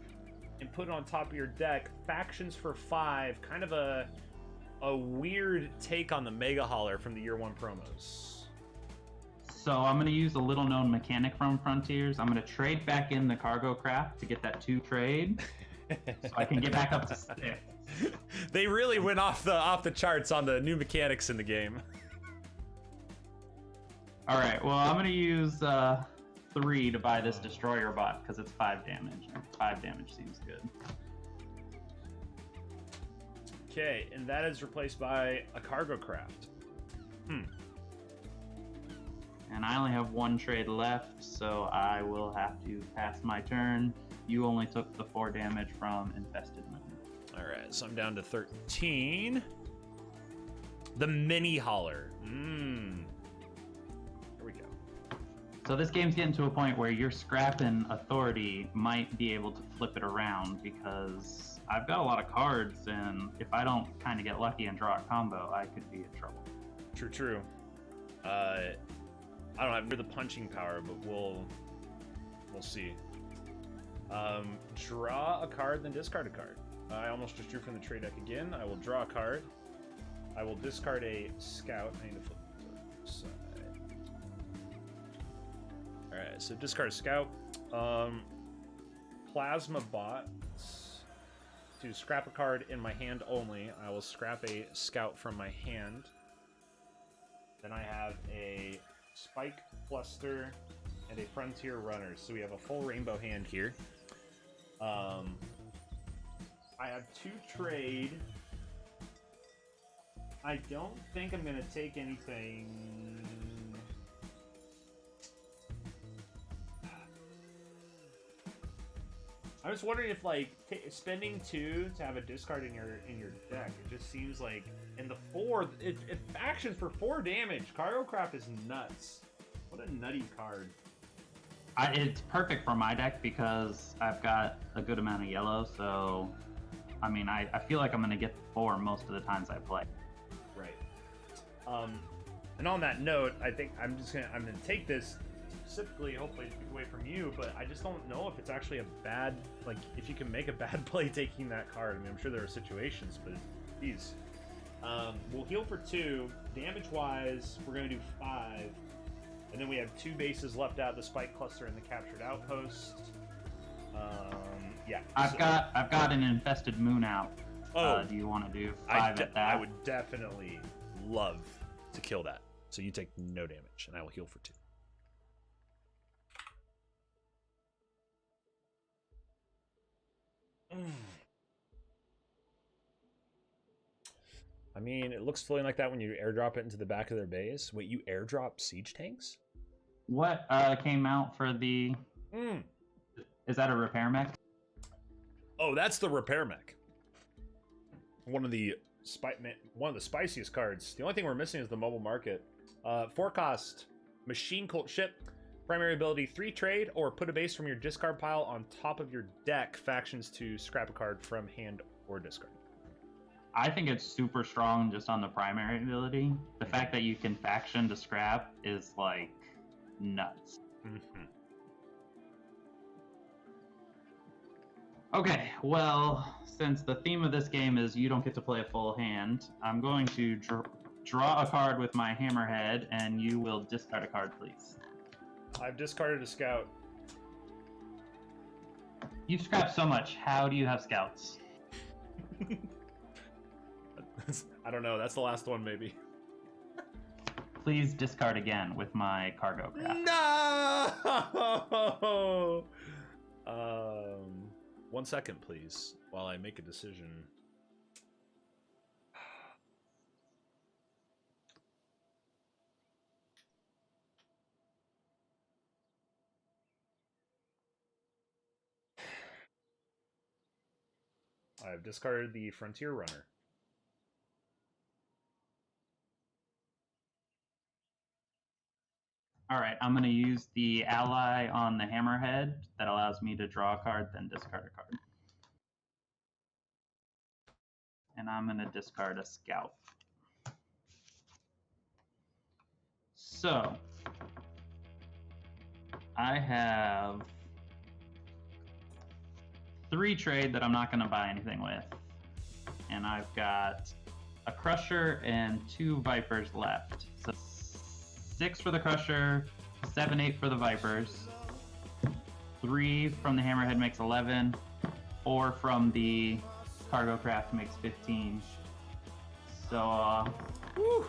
and put it on top of your deck. Factions for 5. Kind of a weird take on the Mega Hauler from the Year 1 promos. So I'm going to use a little known mechanic from Frontiers. I'm going to trade back in the cargo craft to get that 2 trade so I can get back up to 6. They really went off the charts on the new mechanics in the game. All right, well, I'm going to use 3 to buy this Destroyer bot because it's 5 damage. 5 damage seems good. Okay, and that is replaced by a cargo craft. And I only have 1 trade left, so I will have to pass my turn. You only took the 4 damage from Infested Moon. All right, so I'm down to 13. The Mini Hauler. Here we go. So this game's getting to a point where your scrapping authority might be able to flip it around because I've got a lot of cards, and if I don't kind of get lucky and draw a combo, I could be in trouble. True. I don't have the punching power, but we'll see. Draw a card, then discard a card. I almost just drew from the trade deck again. I will draw a card. I will discard a scout. I need to flip the side. Alright, so discard a scout. plasma bot to scrap a card in my hand only. I will scrap a scout from my hand. Then I have a spike cluster and a frontier runner. So we have a full rainbow hand here. I have 2 trade. I don't think I'm gonna take anything. I was wondering if like spending 2 to have a discard in your deck. It just seems like in the 4, it actions for 4 damage. Cargo Craft is nuts. What a nutty card. It's perfect for my deck because I've got a good amount of yellow. So, I mean, I feel like I'm gonna get the 4 most of the times I play. Right. And on that note, I think I'm gonna take this specifically, hopefully, to take away from you, but I just don't know if it's actually a bad, like, if you can make a bad play taking that card. I mean, I'm sure there are situations, but geez. We'll heal for 2. Damage-wise, we're gonna do 5, and then we have 2 bases left out: the Spike Cluster and the Captured Outpost. Yeah. I've got an Infested Moon out. Oh, do you want to do 5 at that? I would definitely love to kill that. So you take no damage, and I will heal for 2. I mean, it looks floating like that when you airdrop it into the back of their base. Wait, you airdrop siege tanks? What came out for the... Is that a repair mech? Oh, that's the repair mech. One of the spiciest cards. The only thing we're missing is the mobile market. 4 cost, Machine Cult Ship. Primary ability, 3 trade, or put a base from your discard pile on top of your deck. Factions to scrap a card from hand or discard. I think it's super strong just on the primary ability. The fact that you can faction to scrap is like nuts. Mm-hmm. Okay, well, since the theme of this game is you don't get to play a full hand, I'm going to draw a card with my hammerhead, and you will discard a card, please. I've discarded a scout. You've scrapped so much. How do you have scouts? I don't know. That's the last one, maybe. Please discard again with my cargo craft. No! 1 second, please, while I make a decision. I've discarded the Frontier Runner. All right, I'm going to use the ally on the hammerhead that allows me to draw a card, then discard a card. And I'm going to discard a scout. So, I have 3 trade that I'm not going to buy anything with. And I've got a Crusher and 2 Vipers left. So 6 for the Crusher, 7, 8 for the Vipers. 3 from the Hammerhead makes 11. 4 from the Cargo Craft makes 15. So, Woo.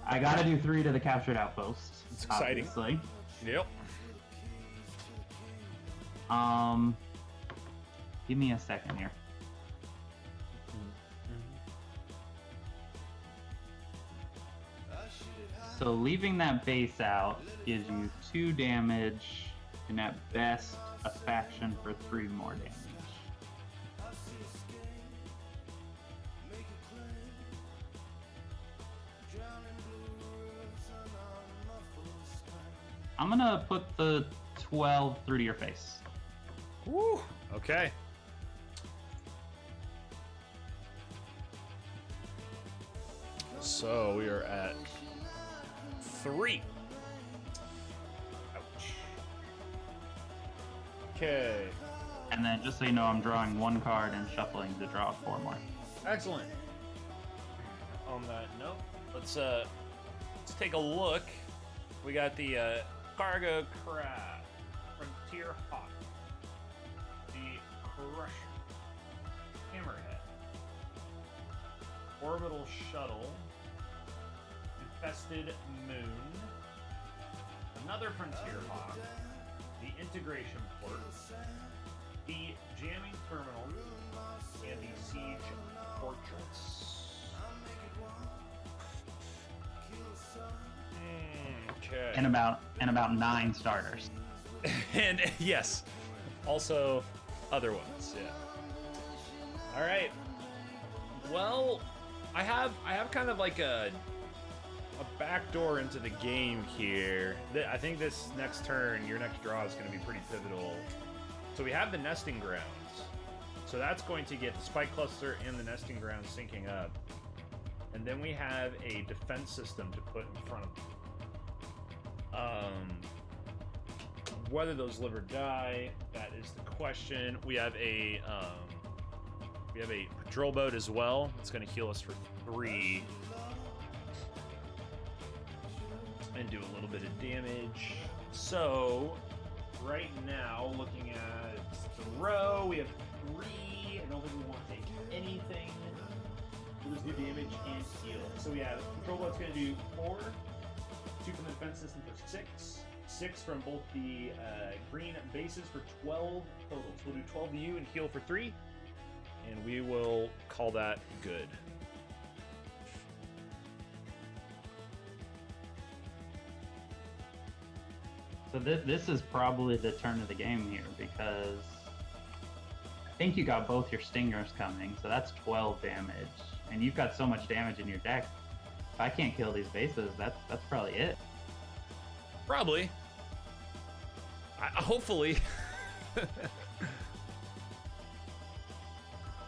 I gotta do 3 to the Captured Outpost. It's exciting. Obviously. Yep. Give me a second here. So leaving that base out gives you 2 damage, and at best a faction for 3 more damage. I'm gonna put the 12 through to your face. Woo. Okay. So we are at 3. Ouch. Okay. And then just so you know, I'm drawing 1 card and shuffling to draw 4 more. Excellent. On that note, let's take a look. We got the Cargo Craft Frontier Hawk. Crusher. Hammerhead. Orbital Shuttle. Infested Moon. Another Frontier Hawk. The Integration Port. The Jamming Terminal. And the Siege Fortress. Okay. And about 9 starters. And yes, also other ones. Yeah. All right. Well, I have kind of like a back door into the game here. I think this next turn, your next draw is going to be pretty pivotal. So we have the nesting grounds. So that's going to get the spike cluster and the nesting grounds syncing up. And then we have a defense system to put in front of them. Whether those live or die, that is the question. We have a patrol boat as well. It's going to heal us for 3 and do a little bit of damage. So right now, looking at the row, we have 3. I don't think we want to take anything. Lose good damage and heal. So we have patrol boat's going to do 4. 2 from the defense system for 6. 6 from both the green bases for 12 total. So we'll do 12 to you and heal for 3. And we will call that good. So this is probably the turn of the game here, because I think you got both your stingers coming, so that's 12 damage. And you've got so much damage in your deck. If I can't kill these bases, that's probably it. Probably. Hopefully.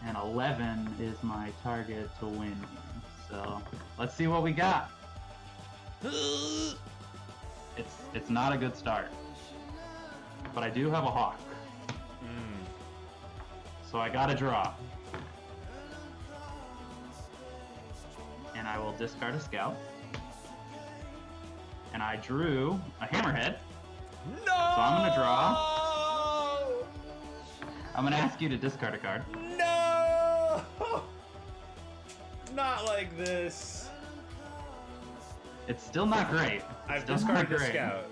And 11 is my target to win here. So let's see what we got. It's not a good start. But I do have a hawk. So I gotta draw. And I will discard a scout. And I drew a hammerhead. No! So I'm gonna draw. I'm gonna ask you to discard a card. No! Not like this. It's still not great. I've discarded the scout.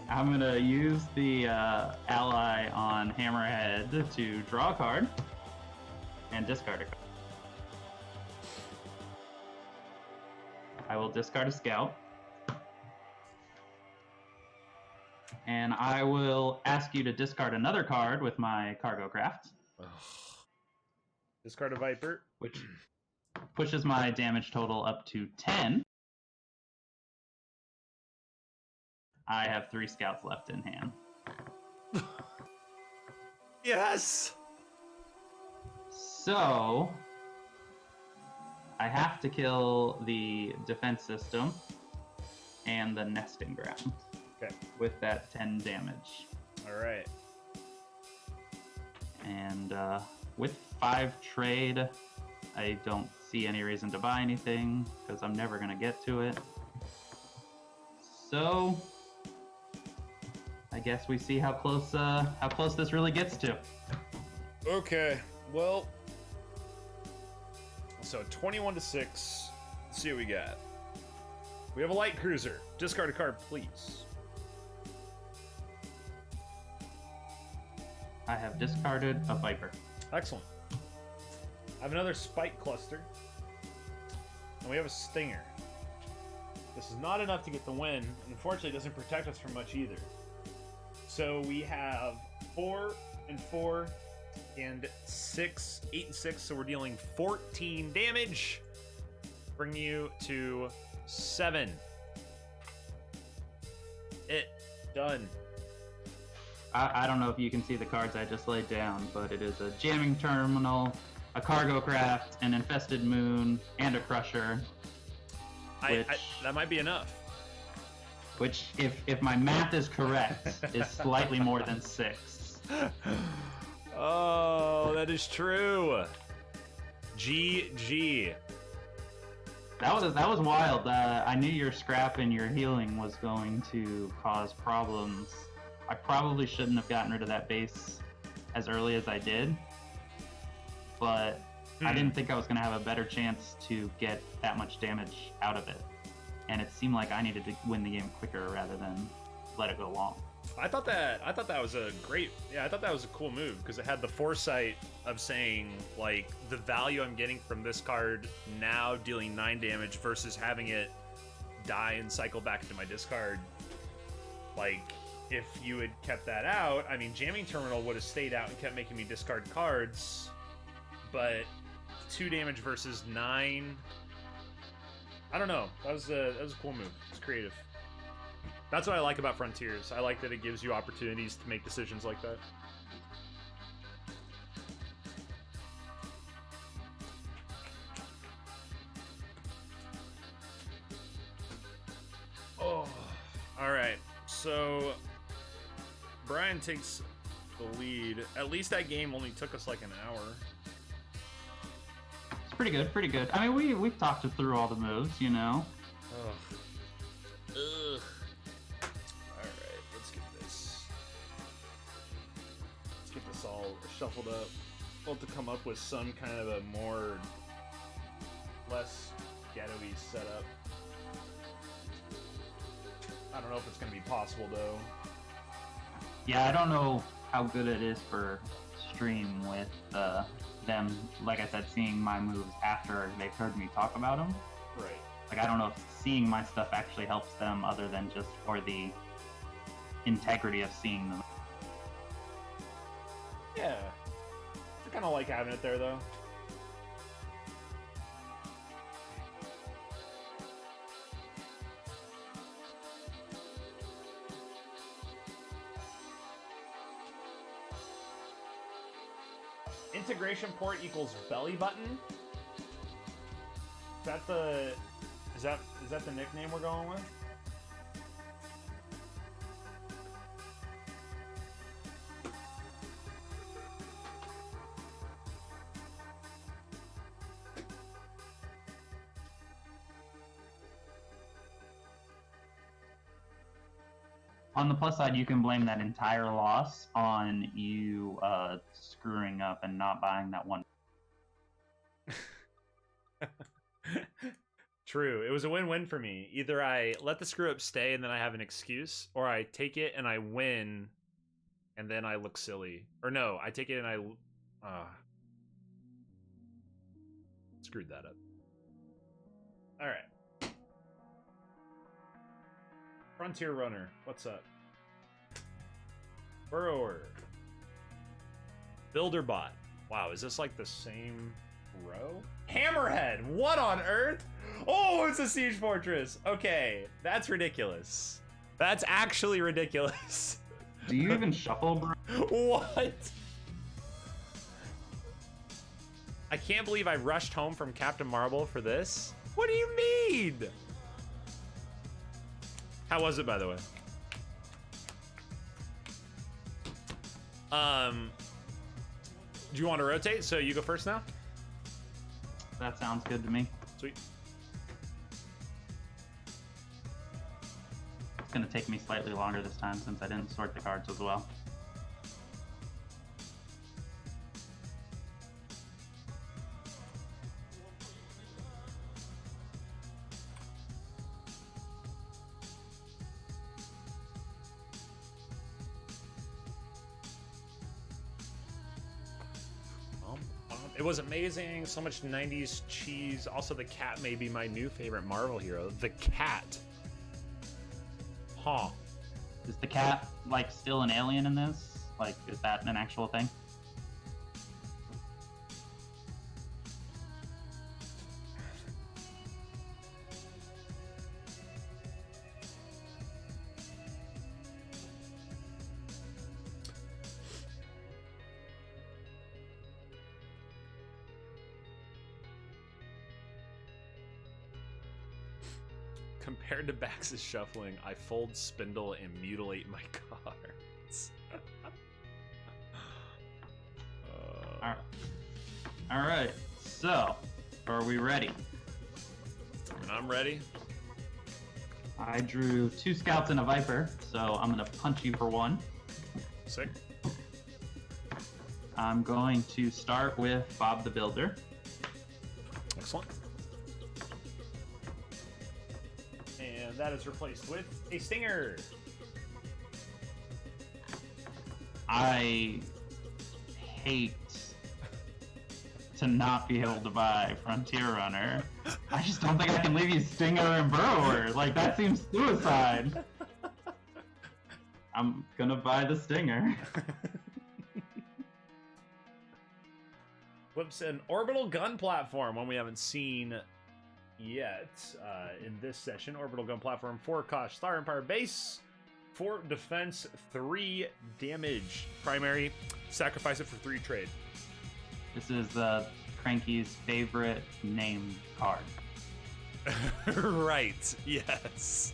I'm gonna use the ally on Hammerhead to draw a card and discard a card. I will discard a scout. And I will ask you to discard another card with my cargo craft. Discard a Viper. Which pushes my damage total up to 10. I have 3 scouts left in hand. Yes! So I have to kill the defense system and the nesting ground. Okay. With that 10 damage. Alright. And with 5 trade, I don't see any reason to buy anything because I'm never going to get to it. So I guess we see how close this really gets to. Okay. Well, so 21 to 6. Let's see what we got. We have a light cruiser. Discard a card, please. I have discarded a Viper. Excellent. I have another spike cluster. And we have a stinger. This is not enough to get the win. And unfortunately, it doesn't protect us from much either. So we have 4 and 4 and 6, 8 and 6. So we're dealing 14 damage. Bring you to 7. Done. I don't know if you can see the cards I just laid down, but it is a jamming terminal, a cargo craft, an infested moon, and a crusher. That might be enough. Which, if my math is correct, is slightly more than 6. Oh, that is true. GG. That was wild. I knew your scrap and your healing was going to cause problems. I probably shouldn't have gotten rid of that base as early as I did, but I didn't think I was going to have a better chance to get that much damage out of it. And it seemed like I needed to win the game quicker rather than let it go long. I thought that was a great, I thought that was a cool move because it had the foresight of saying, like, the value I'm getting from this card now dealing 9 damage versus having it die and cycle back into my discard. Like, if you had kept that out, I mean, Jamming Terminal would have stayed out and kept making me discard cards, but 2 damage versus 9, I don't know. That was a cool move. It's creative. That's what I like about Frontiers. I like that it gives you opportunities to make decisions like that. Oh, all right. So Brian takes the lead. At least that game only took us like an hour. It's pretty good, pretty good. I mean, we've talked it through all the moves, you know. Ugh. Ugh. All right, let's get this. Let's get this all shuffled up. We'll have to come up with some kind of a more, less ghetto-y setup. I don't know if it's going to be possible, though. Yeah, I don't know how good it is for stream with them, like I said, seeing my moves after they've heard me talk about them. Right. Like, I don't know if seeing my stuff actually helps them other than just for the integrity of seeing them. Yeah. I kind of like having it there, though. Integration port equals belly button. Is that the nickname we're going with? On the plus side, you can blame that entire loss on you screwing up and not buying that one. True. It was a win-win for me. Either I let the screw up stay and then I have an excuse, or I take it and I win and then I look silly. Or no, I take it and I screwed that up. All right. Frontier Runner, what's up? Burrower. Builderbot. Wow, is this like the same row? Hammerhead, what on earth? Oh, it's a siege fortress. Okay, that's ridiculous. That's actually ridiculous. Do you even shuffle, bro? What? I can't believe I rushed home from Captain Marble for this. What do you mean? How was it, by the way? Do you want to rotate? So you go first now? That sounds good to me. Sweet. It's going to take me slightly longer this time since I didn't sort the cards as well. It was amazing. So much 90s cheese. Also, the cat may be my new favorite Marvel hero. The cat. Huh. Is the cat, like, still an alien in this? Like, is that an actual thing? Compared to Bax's shuffling, I fold, spindle, and mutilate my cards. All right. So, are we ready? I'm ready. I drew 2 scouts and a viper, so I'm gonna punch you for 1. Sick. I'm going to start with Bob the Builder. Excellent. And that is replaced with a Stinger. I hate to not be able to buy Frontier Runner. I just don't think I can leave you Stinger and Burrower. Like, that seems suicide. I'm gonna buy the Stinger. Flips an orbital gun platform, one we haven't seen yet in this session. Orbital gun platform, 4 cost, Star Empire base, 4 defense, 3 damage. Primary, sacrifice it for 3 trade. This is Cranky's favorite name card. Right, yes.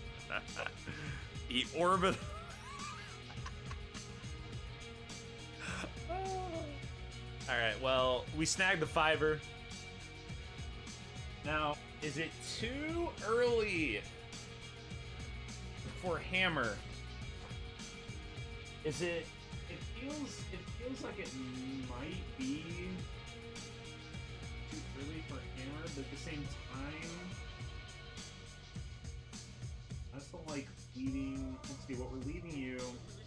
The orbital. All right, well, we snagged the 5er. Now, is it too early for Hammer? Is it? It feels like it might be too early for Hammer, but at the same time, I still like leaving. Let's see what we're leaving you.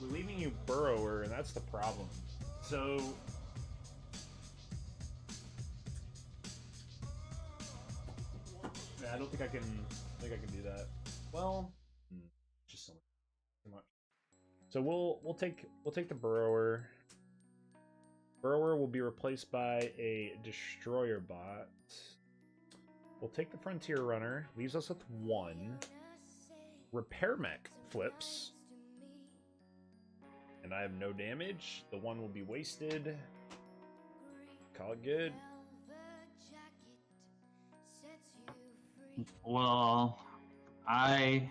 We're leaving you Burrower, and that's the problem. So. I don't think I can. Do that. Well, just so much, too much. So we'll take the Burrower. Burrower will be replaced by a Destroyer bot. We'll take the Frontier Runner. Leaves us with 1. Repair Mech flips, and I have no damage. The 1 will be wasted. Call it good. Well, I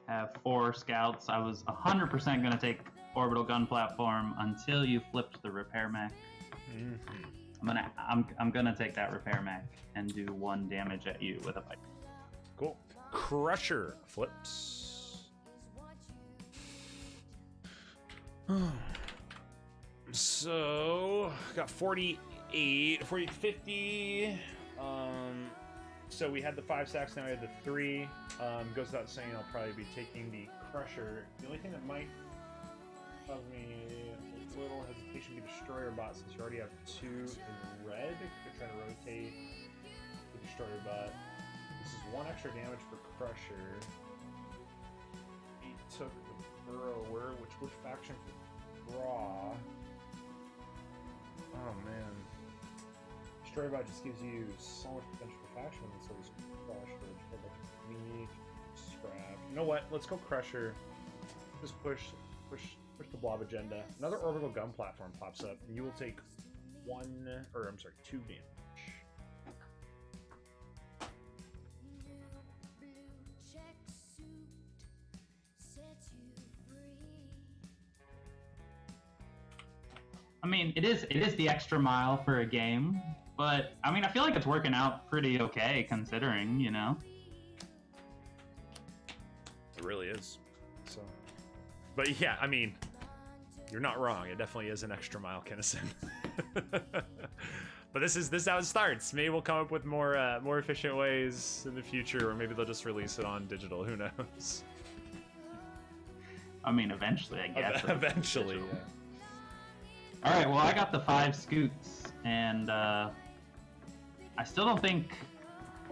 have 4 scouts. I was 100% going to take orbital gun platform until you flipped the repair mech. Mm-hmm. I'm gonna take that repair mech and do 1 damage at you with a pipe. Cool. Crusher flips. So got 48, 50. So we had the 5 stacks, now we had the 3. Goes without saying, I'll probably be taking the Crusher. The only thing that might cause me a little hesitation would be Destroyer bot, since you already have 2 in red. Could try to rotate the Destroyer bot. This is 1 extra damage for Crusher. He took the Burrower, which faction for draw? Oh man. Destroyer bot just gives you so much potential for faction, and so does Crusher. Me, scrap. You know what? Let's go Crusher. Just push the blob agenda. Another orbital gun platform pops up, and you will take 2 damage. I mean, it is the extra mile for a game, but I mean, I feel like it's working out pretty okay considering, you know. It really is. So, but yeah, I mean, you're not wrong. It definitely is an extra mile, Kinnison. But this is how it starts. Maybe we'll come up with more efficient ways in the future, or maybe they'll just release it on digital. Who knows? I mean, eventually, I guess. Eventually. Yeah. All right. Well, I got the 5 scoots, and I still don't think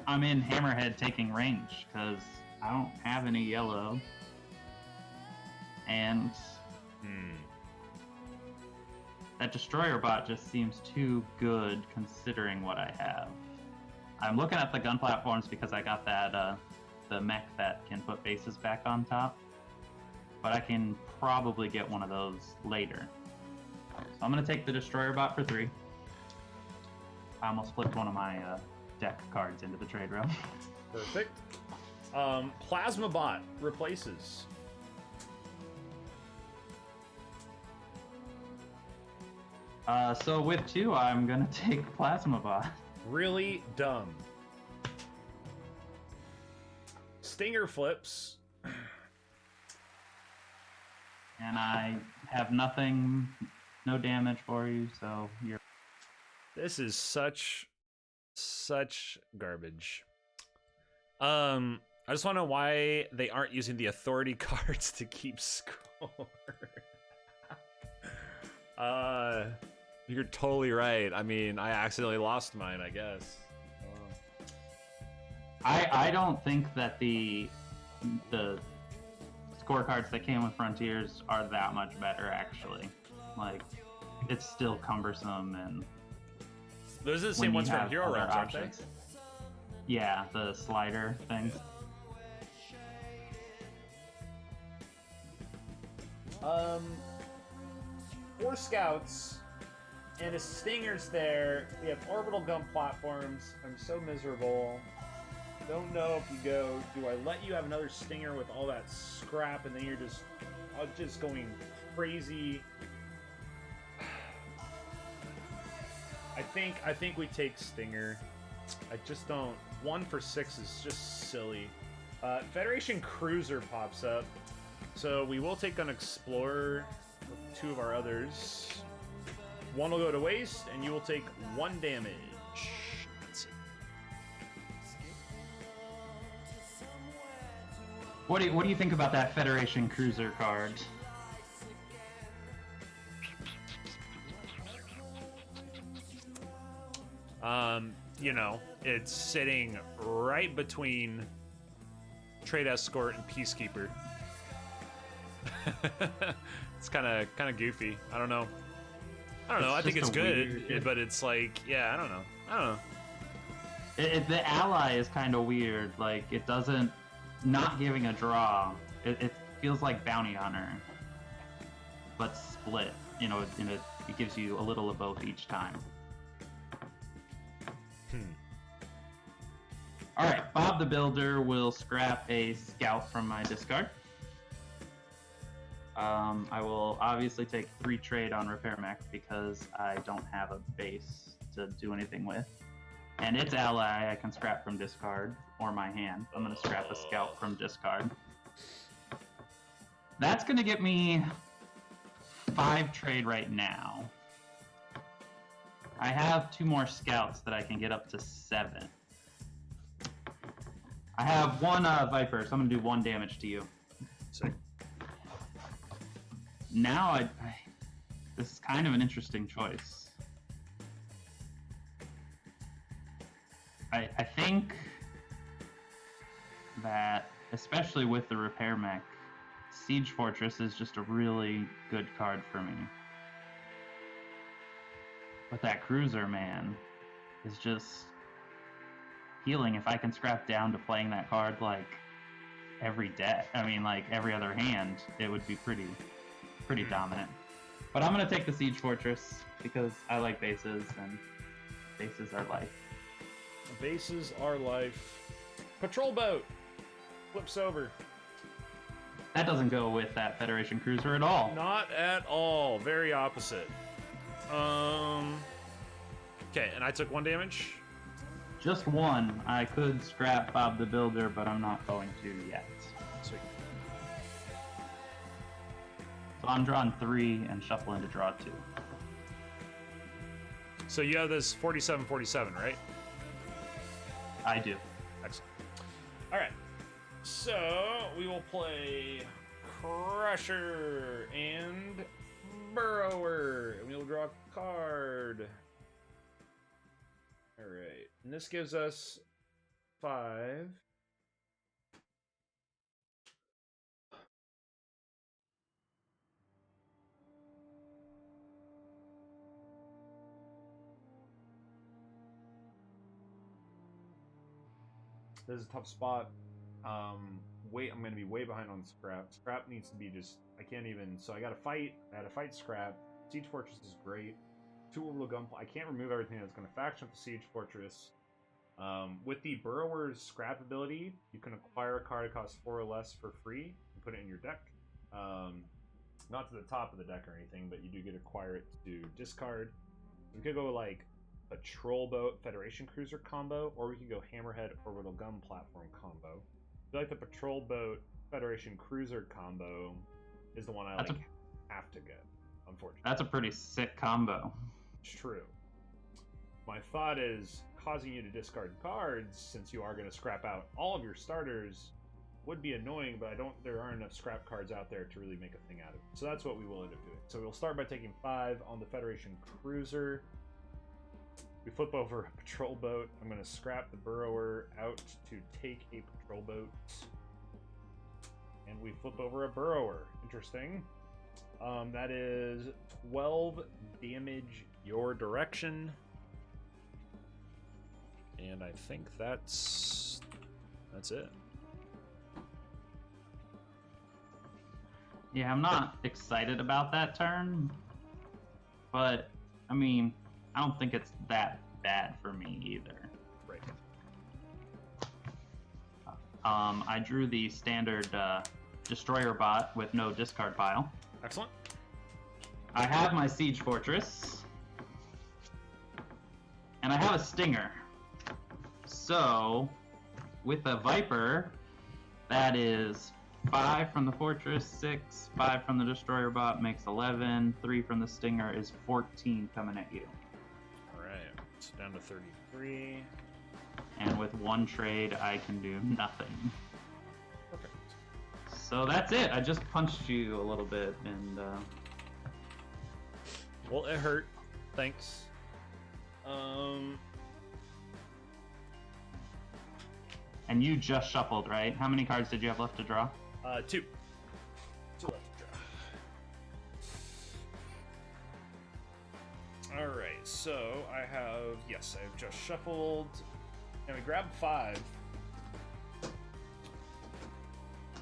I'm in Hammerhead taking range because I don't have any yellow, and that Destroyer bot just seems too good considering what I have. I'm looking at the gun platforms because I got that the mech that can put bases back on top, but I can probably get one of those later. So I'm going to take the Destroyer bot for 3. I almost flipped one of my deck cards into the trade row. Perfect. Plasma bot replaces. So with 2, I'm going to take Plasma bot. Really dumb. Stinger flips. And I have nothing no damage for you, so you're... This is such garbage. I just want to know why they aren't using the authority cards to keep score. You're totally right. I mean, I accidentally lost mine, I guess. I don't think that the scorecards that came with Frontiers are that much better, actually. Like, it's still cumbersome, and those are the same ones from Hero Realms, aren't they? Yeah, the slider things. Yeah. 4 scouts and a stinger's there. We have orbital gun platforms. I'm so miserable. Don't know if you go, do I let you have another stinger with all that scrap and then you're just going crazy? I think we take stinger. I just don't. 1 for 6 is just silly. Federation Cruiser pops up. So we will take an Explorer with 2 of our others. 1 will go to waste, and you will take 1 damage. That's it. What do you think about that Federation Cruiser card? You know, it's sitting right between Trade Escort and Peacekeeper. It's kind of goofy. I don't know. I think it's good, but it's like, yeah, I don't know. The ally is kind of weird. Like, it doesn't, not giving a draw. It feels like Bounty Hunter, but split. You know, it gives you a little of both each time. All right, Bob the Builder will scrap a scout from my discard. I will obviously take 3 trade on Repair Mech because I don't have a base to do anything with. And its ally I can scrap from discard or my hand. I'm going to scrap a scout from discard. That's going to get me 5 trade right now. I have 2 more scouts that I can get up to 7. I have 1 Viper, so I'm going to do 1 damage to you. Sick. Now, this is kind of an interesting choice. I think that, especially with the Repair Mech, Siege Fortress is just a really good card for me. But that Cruiser, man, is just healing. If I can scrap down to playing that card like every deck, I mean like every other hand, it would be pretty dominant. But I'm going to take the Siege Fortress because I like bases, and bases are life. Bases are life. Patrol boat flips over. That doesn't go with that Federation Cruiser at all. Not at all. Very opposite. Okay, and I took 1 damage. Just 1. I could scrap Bob the Builder, but I'm not going to yet. Sweet. So I'm drawing 3 and shuffling to draw 2. So you have this 47-47, right? I do. Excellent. All right. So we will play Crusher and Burrower, and we'll draw a card. All right, and this gives us 5. This is a tough spot. I'm going to be way behind on Scrap. Scrap needs to be just, I can't even, so I got to fight. I had to fight Scrap. Siege Fortress is great. 2 orbital gun. I can't remove everything that's going to faction with the Siege Fortress. With the Burrower's Scrap ability, you can acquire a card that costs 4 or less for free and put it in your deck. Not to the top of the deck or anything, but you do get to acquire it to discard. We could go like Patrol Boat Federation Cruiser combo, or we could go Hammerhead Orbital Gun Platform combo. I feel like the Patrol Boat Federation Cruiser combo is the one I have to get. unfortunately. That's a pretty sick combo. It's true. My thought is causing you to discard cards, since you are going to scrap out all of your starters, would be annoying, but there aren't enough scrap cards out there to really make a thing out of it. So that's what we will end up doing. So we'll start by taking 5 on the Federation Cruiser. We flip over a patrol boat. I'm going to scrap the Burrower out to take a patrol boat. And we flip over a Burrower. Interesting. That is 12 damage your direction. And I think that's it. Yeah, I'm not excited about that turn, but I mean, I don't think it's that bad for me either. Right. I drew the standard destroyer bot with no discard pile. Excellent. I have my siege fortress, and I have a stinger. So, with a viper, that is 5 from the fortress, 6, 5 from the destroyer bot makes 11, 3 from the stinger is 14 coming at you. Alright, so down to 33. And with one trade, I can do nothing. Perfect. So that's it. I just punched you a little bit, and well, it hurt. Thanks. And you just shuffled, right? How many cards did you have left to draw? 2. 2 left to draw. Alright, so I've just shuffled, and we grabbed 5.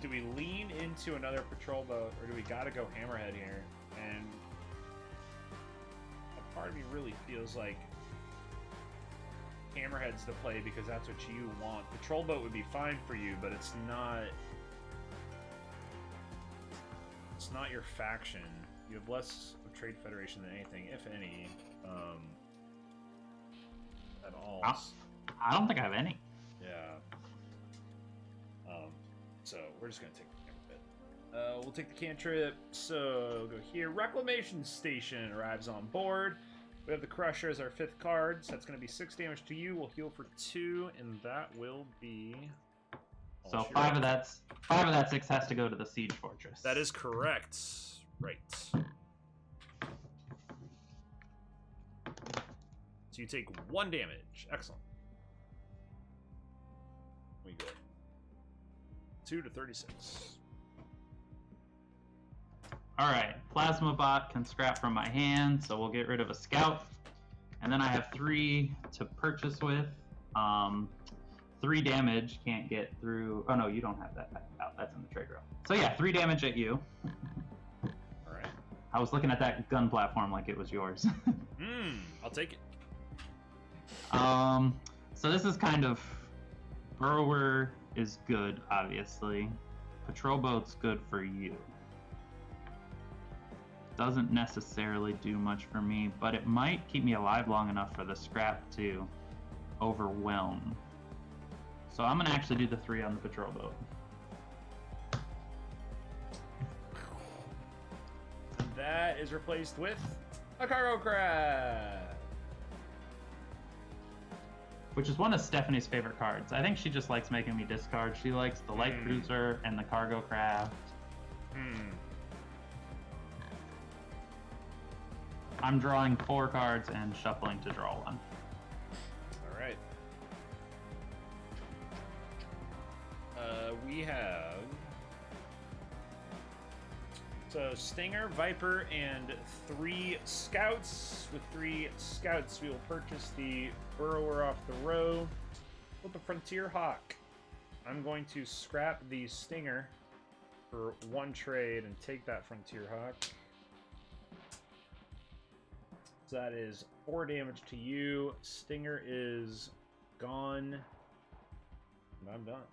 Do we lean into another patrol boat, or do we gotta go hammerhead here? And a part of me really feels like hammerhead's the play because that's what you want. Patrol boat would be fine for you, but it's not your faction. You have less of Trade Federation than anything, if any, at all. I don't think I have any. Yeah. So we're just gonna take the cantrip. We'll take the cantrip. So go here. Reclamation Station arrives on board. We have the Crusher as our 5th card. So that's gonna be 6 damage to you. We'll heal for 2, and that will be. So 5 of that 6 has to go to the siege fortress. That is correct. Right. So you take 1 damage. Excellent. We go 2 to 36. All right, Plasma Bot can scrap from my hand, so we'll get rid of a scout, and then I have 3 to purchase with. 3 damage, can't get through. Oh no, you don't have that out. That's in the trade row. So yeah, 3 damage at you. All right. I was looking at that gun platform like it was yours. I'll take it. So this is kind of, Burrower is good, obviously. Patrol boat's good for you. Doesn't necessarily do much for me, but it might keep me alive long enough for the scrap to overwhelm. So I'm gonna actually do the 3 on the patrol boat. That is replaced with a cargo crab. Which is one of Stephanie's favorite cards. I think she just likes making me discard. She likes the light cruiser and the cargo craft. I'm drawing 4 cards and shuffling to draw 1. All right. We have so Stinger, Viper, and 3 scouts. With 3 scouts, we will purchase the Burrower off the row. Flip a Frontier Hawk. I'm going to scrap the Stinger for 1 trade and take that Frontier Hawk. So that is 4 damage to you. Stinger is gone. And I'm done.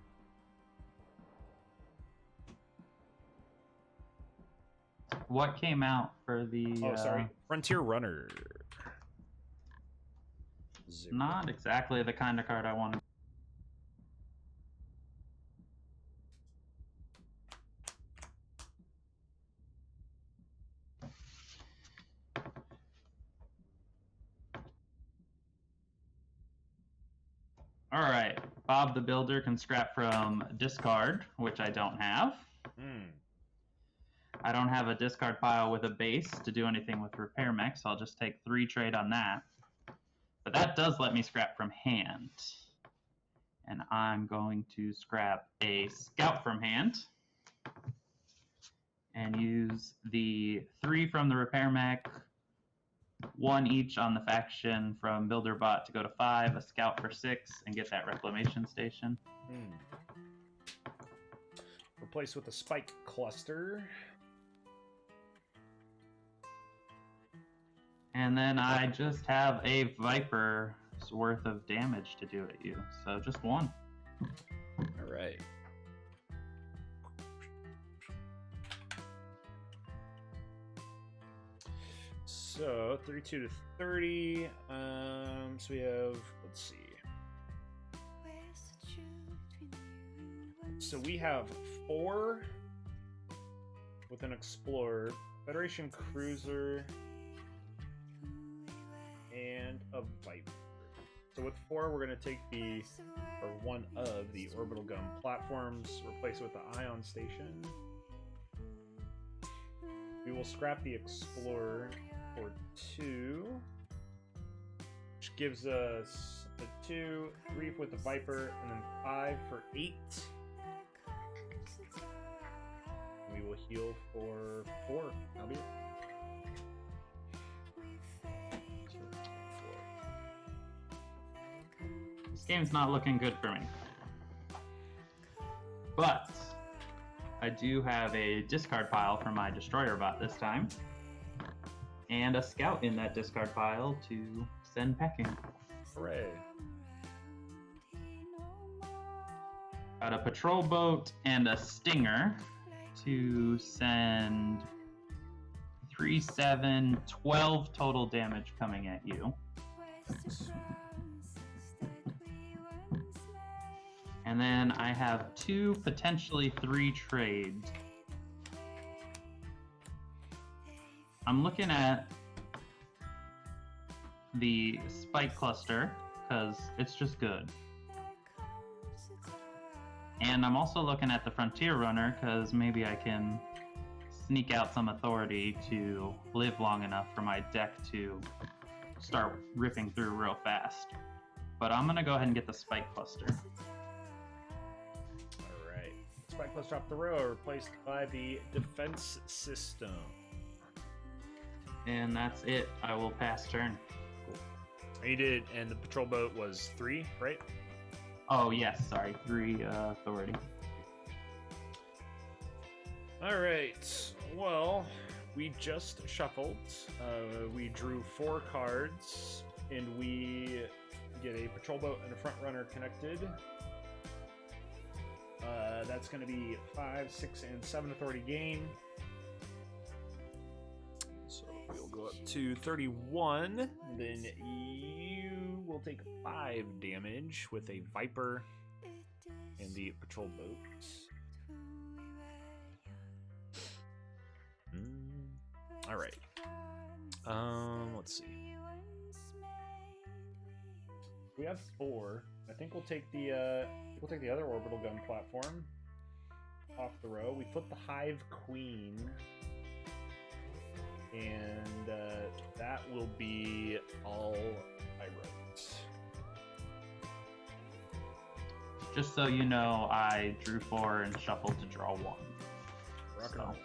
What came out for the... Oh, sorry. Frontier Runner. 0. Not exactly the kind of card I wanted. All right. Bob the Builder can scrap from discard, which I don't have. I don't have a discard pile with a base to do anything with repair mech, so I'll just take 3 trade on that. But that does let me scrap from hand. And I'm going to scrap a scout from hand and use the 3 from the repair mech, 1 each on the faction from Builder Bot to go to 5, a scout for 6, and get that reclamation station. Replace with a spike cluster. And then I just have a Viper's worth of damage to do at you, so just 1. All right. So 32 to 30. So we have, let's see. So we have 4 with an Explorer, Federation Cruiser, and a Viper. So with 4, we're going to take one of the orbital gun platforms, replace it with the ion station. We will scrap the Explorer for 2, which gives us a 2, 3 with the Viper, and then 5 for 8. We will heal for 4. That'll be it. This game's not looking good for me. But I do have a discard pile for my Destroyer Bot this time. And a scout in that discard pile to send pecking. Hooray. Got a patrol boat and a stinger to send 3, 7, 12 total damage coming at you. And then I have 2, potentially 3 trades. I'm looking at the spike cluster because it's just good. And I'm also looking at the frontier runner because maybe I can sneak out some authority to live long enough for my deck to start ripping through real fast. But I'm gonna go ahead and get the spike cluster. Alright. Spike cluster off the row, replaced by the defense system. And that's it. I will pass turn. Cool. You did, and the patrol boat was 3, right? Oh, yes, sorry. 3 authority. Alright. Well, we just shuffled. We drew 4 cards, and we get a patrol boat and a front runner connected. That's going to be 5, 6, and 7 authority gain. So we'll go up to 31. Then you will take 5 damage with a Viper and the patrol boat. All right. Let's see. We have 4. I think we'll take the other orbital gun platform off the row. We flip the Hive Queen, and that will be all I wrote. Just so you know, I drew 4 and shuffled to draw 1. Rock and roll.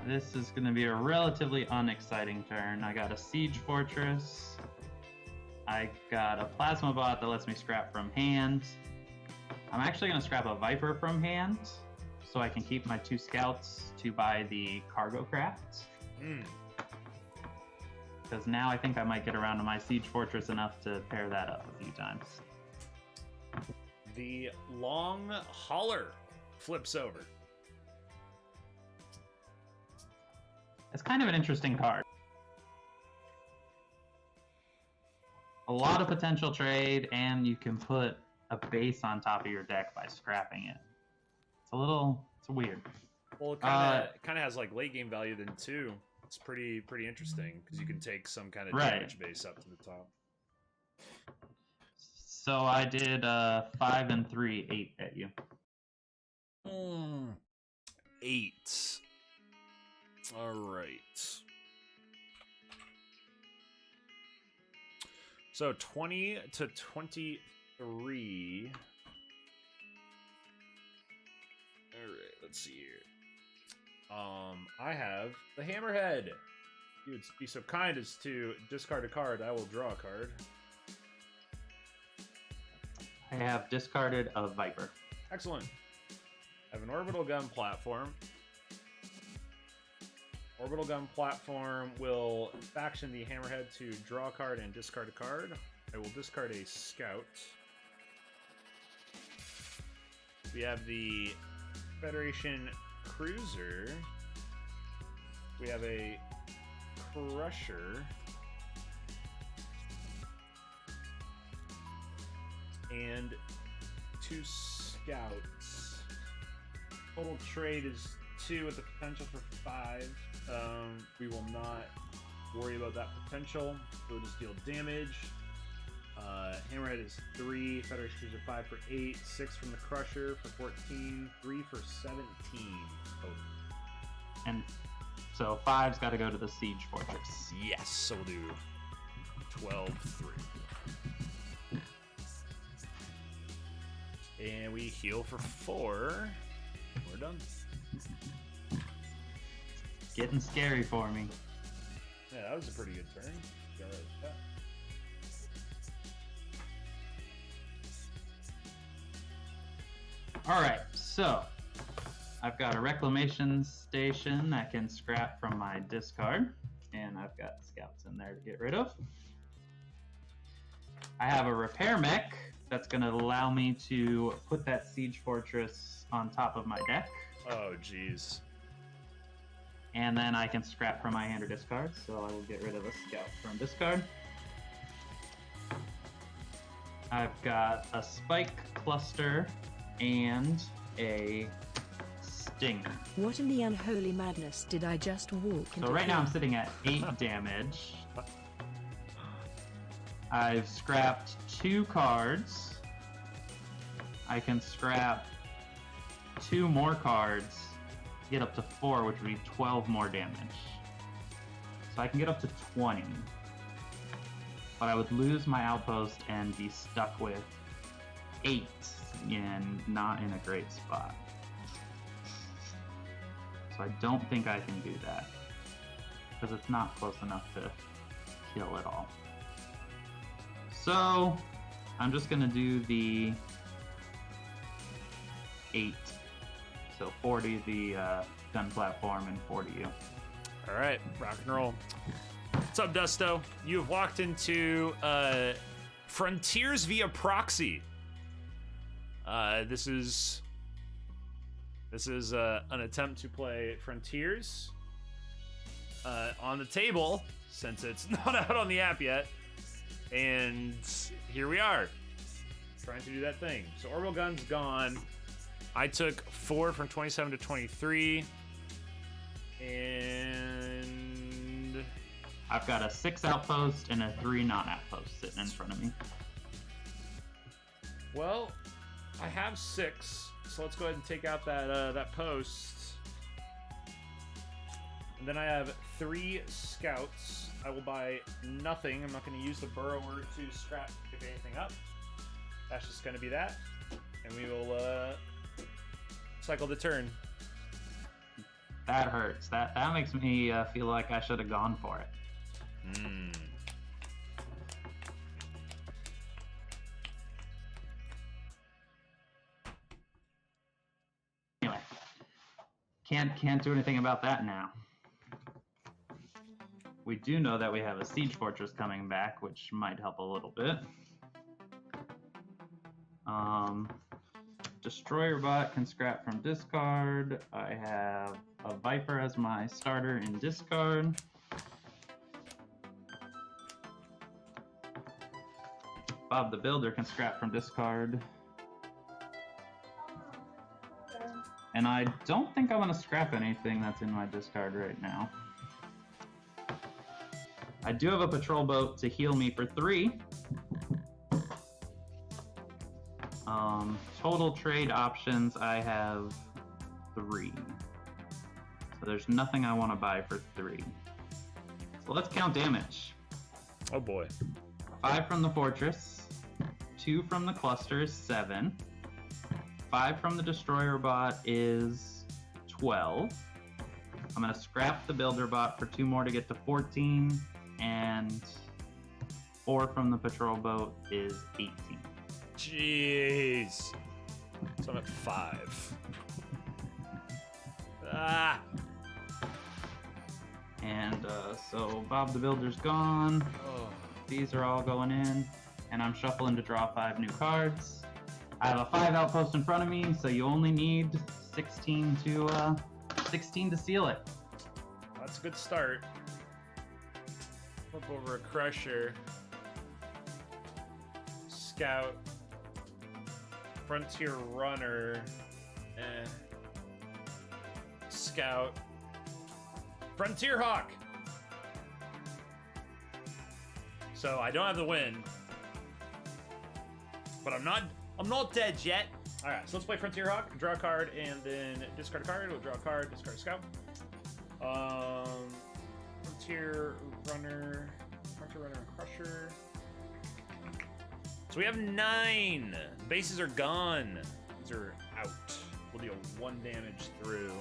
This is going to be a relatively unexciting turn. I got a Siege Fortress. I got a Plasma Bot that lets me scrap from hand. I'm actually going to scrap a Viper from hand so I can keep my 2 scouts to buy the cargo craft. Because now I think I might get around to my Siege Fortress enough to pair that up a few times. The Long Hauler flips over. It's kind of an interesting card. A lot of potential trade, and you can put a base on top of your deck by scrapping it. It's weird. Well, it kind of has like late game value then too. It's pretty interesting because you can take some kind of Right. damage base up to the top. So I did 5 and 3, 8 at you. 8. All right. So 20 to 23. All right, let's see here. I have the Hammerhead. If you would be so kind as to discard a card, I will draw a card. I have discarded a Viper. Excellent. I have an orbital gun platform. Orbital gun platform will faction the Hammerhead to draw a card and discard a card. I will discard a scout. We have the Federation Cruiser. We have a Crusher. And 2 scouts. Total trade is 2 with the potential for 5. We will not worry about that potential. We'll just deal damage. Hammerhead is 3. Federation Cruiser 5 for 8. 6 from the Crusher for 14. 3 for 17 total. And so 5's got to go to the Siege Fortress. Yes, so we'll do 12-3. And we heal for 4. We're done. Getting scary for me. Yeah, that was a pretty good turn. Go right with that. All right, so I've got a reclamation station I can scrap from my discard, and I've got scouts in there to get rid of. I have a repair mech that's going to allow me to put that siege fortress on top of my deck. Oh, jeez. And then I can scrap from my hand or discard, so I will get rid of a scout from discard. I've got a spike cluster and a stinger. What in the unholy madness did I just walk into? So right now I'm sitting at 8 damage. I've scrapped 2 cards. I can scrap 2 more cards to get up to 4, which would be 12 more damage. So I can get up to 20. But I would lose my outpost and be stuck with 8 and not in a great spot. So I don't think I can do that because it's not close enough to kill at all. So I'm just gonna do the 8. So 40 the gun platform and 40 you. All right, rock and roll. What's up, Dusto? You have walked into Frontiers via proxy. This is an attempt to play Frontiers on the table since it's not out on the app yet. And here we are, trying to do that thing. So orbital gun's gone. I took 4 from 27 to 23. And I've got a 6 outpost and a 3 non-outpost sitting in front of me. well, I have 6, so let's go ahead and take out that that post. And then I have 3 scouts. I will buy nothing. I'm not going to use the burrower to scrap pick anything up. That's just going to be that. And we will cycle the turn. That hurts. That makes me feel like I should have gone for it. Anyway, can't do anything about that now. We do know that we have a siege fortress coming back, which might help a little bit. Destroyer bot can scrap from discard. I have a Viper as my starter in discard. Bob the Builder can scrap from discard. And I don't think I want to scrap anything that's in my discard right now. I do have a patrol boat to heal me for 3. Total trade options, I have 3. So there's nothing I want to buy for 3. So let's count damage. Oh boy. 5 from the fortress, 2 from the cluster is 7, 5 from the destroyer bot is 12. I'm going to scrap the builder bot for 2 more to get to 14, and 4 from the patrol boat is 18. Jeez. So I'm at 5. Ah. And so Bob the Builder's gone. Oh. These are all going in, and I'm shuffling to draw 5 new cards. I have a 5 outpost in front of me, so you only need 16 to seal it. That's a good start. Flip over a crusher. Scout. Frontier runner. Scout. Frontier hawk. So I don't have the win, but I'm not dead yet. All right, so let's play Frontier Hawk. Draw a card and then discard a card. We'll draw a card, discard a scout. Frontier runner, and crusher. So we have 9. Bases are gone. These are out. We'll deal 1 damage through.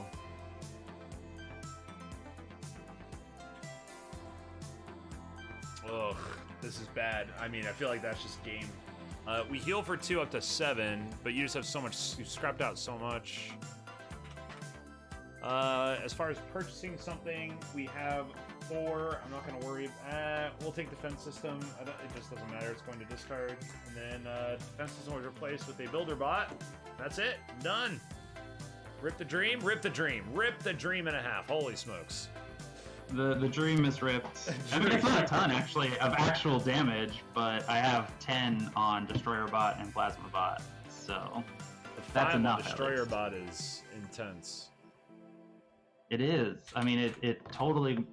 Ugh, this is bad. I mean, I feel like that's just game. We heal for 2 up to 7, but you just have so much. You've scrapped out so much. As far as purchasing something, we have 4. I'm not going to worry. We'll take defense system. It just doesn't matter. It's going to discard. And then defense system was replaced with a builder bot. That's it. Done. Rip the dream. Rip the dream. Rip the dream in a half. Holy smokes. The dream is ripped. I mean, it's not a ton, actually, of actual damage, but I have 10 on Destroyer Bot and Plasma Bot, so that's enough. Destroyer Bot is intense. It is. I mean, it totally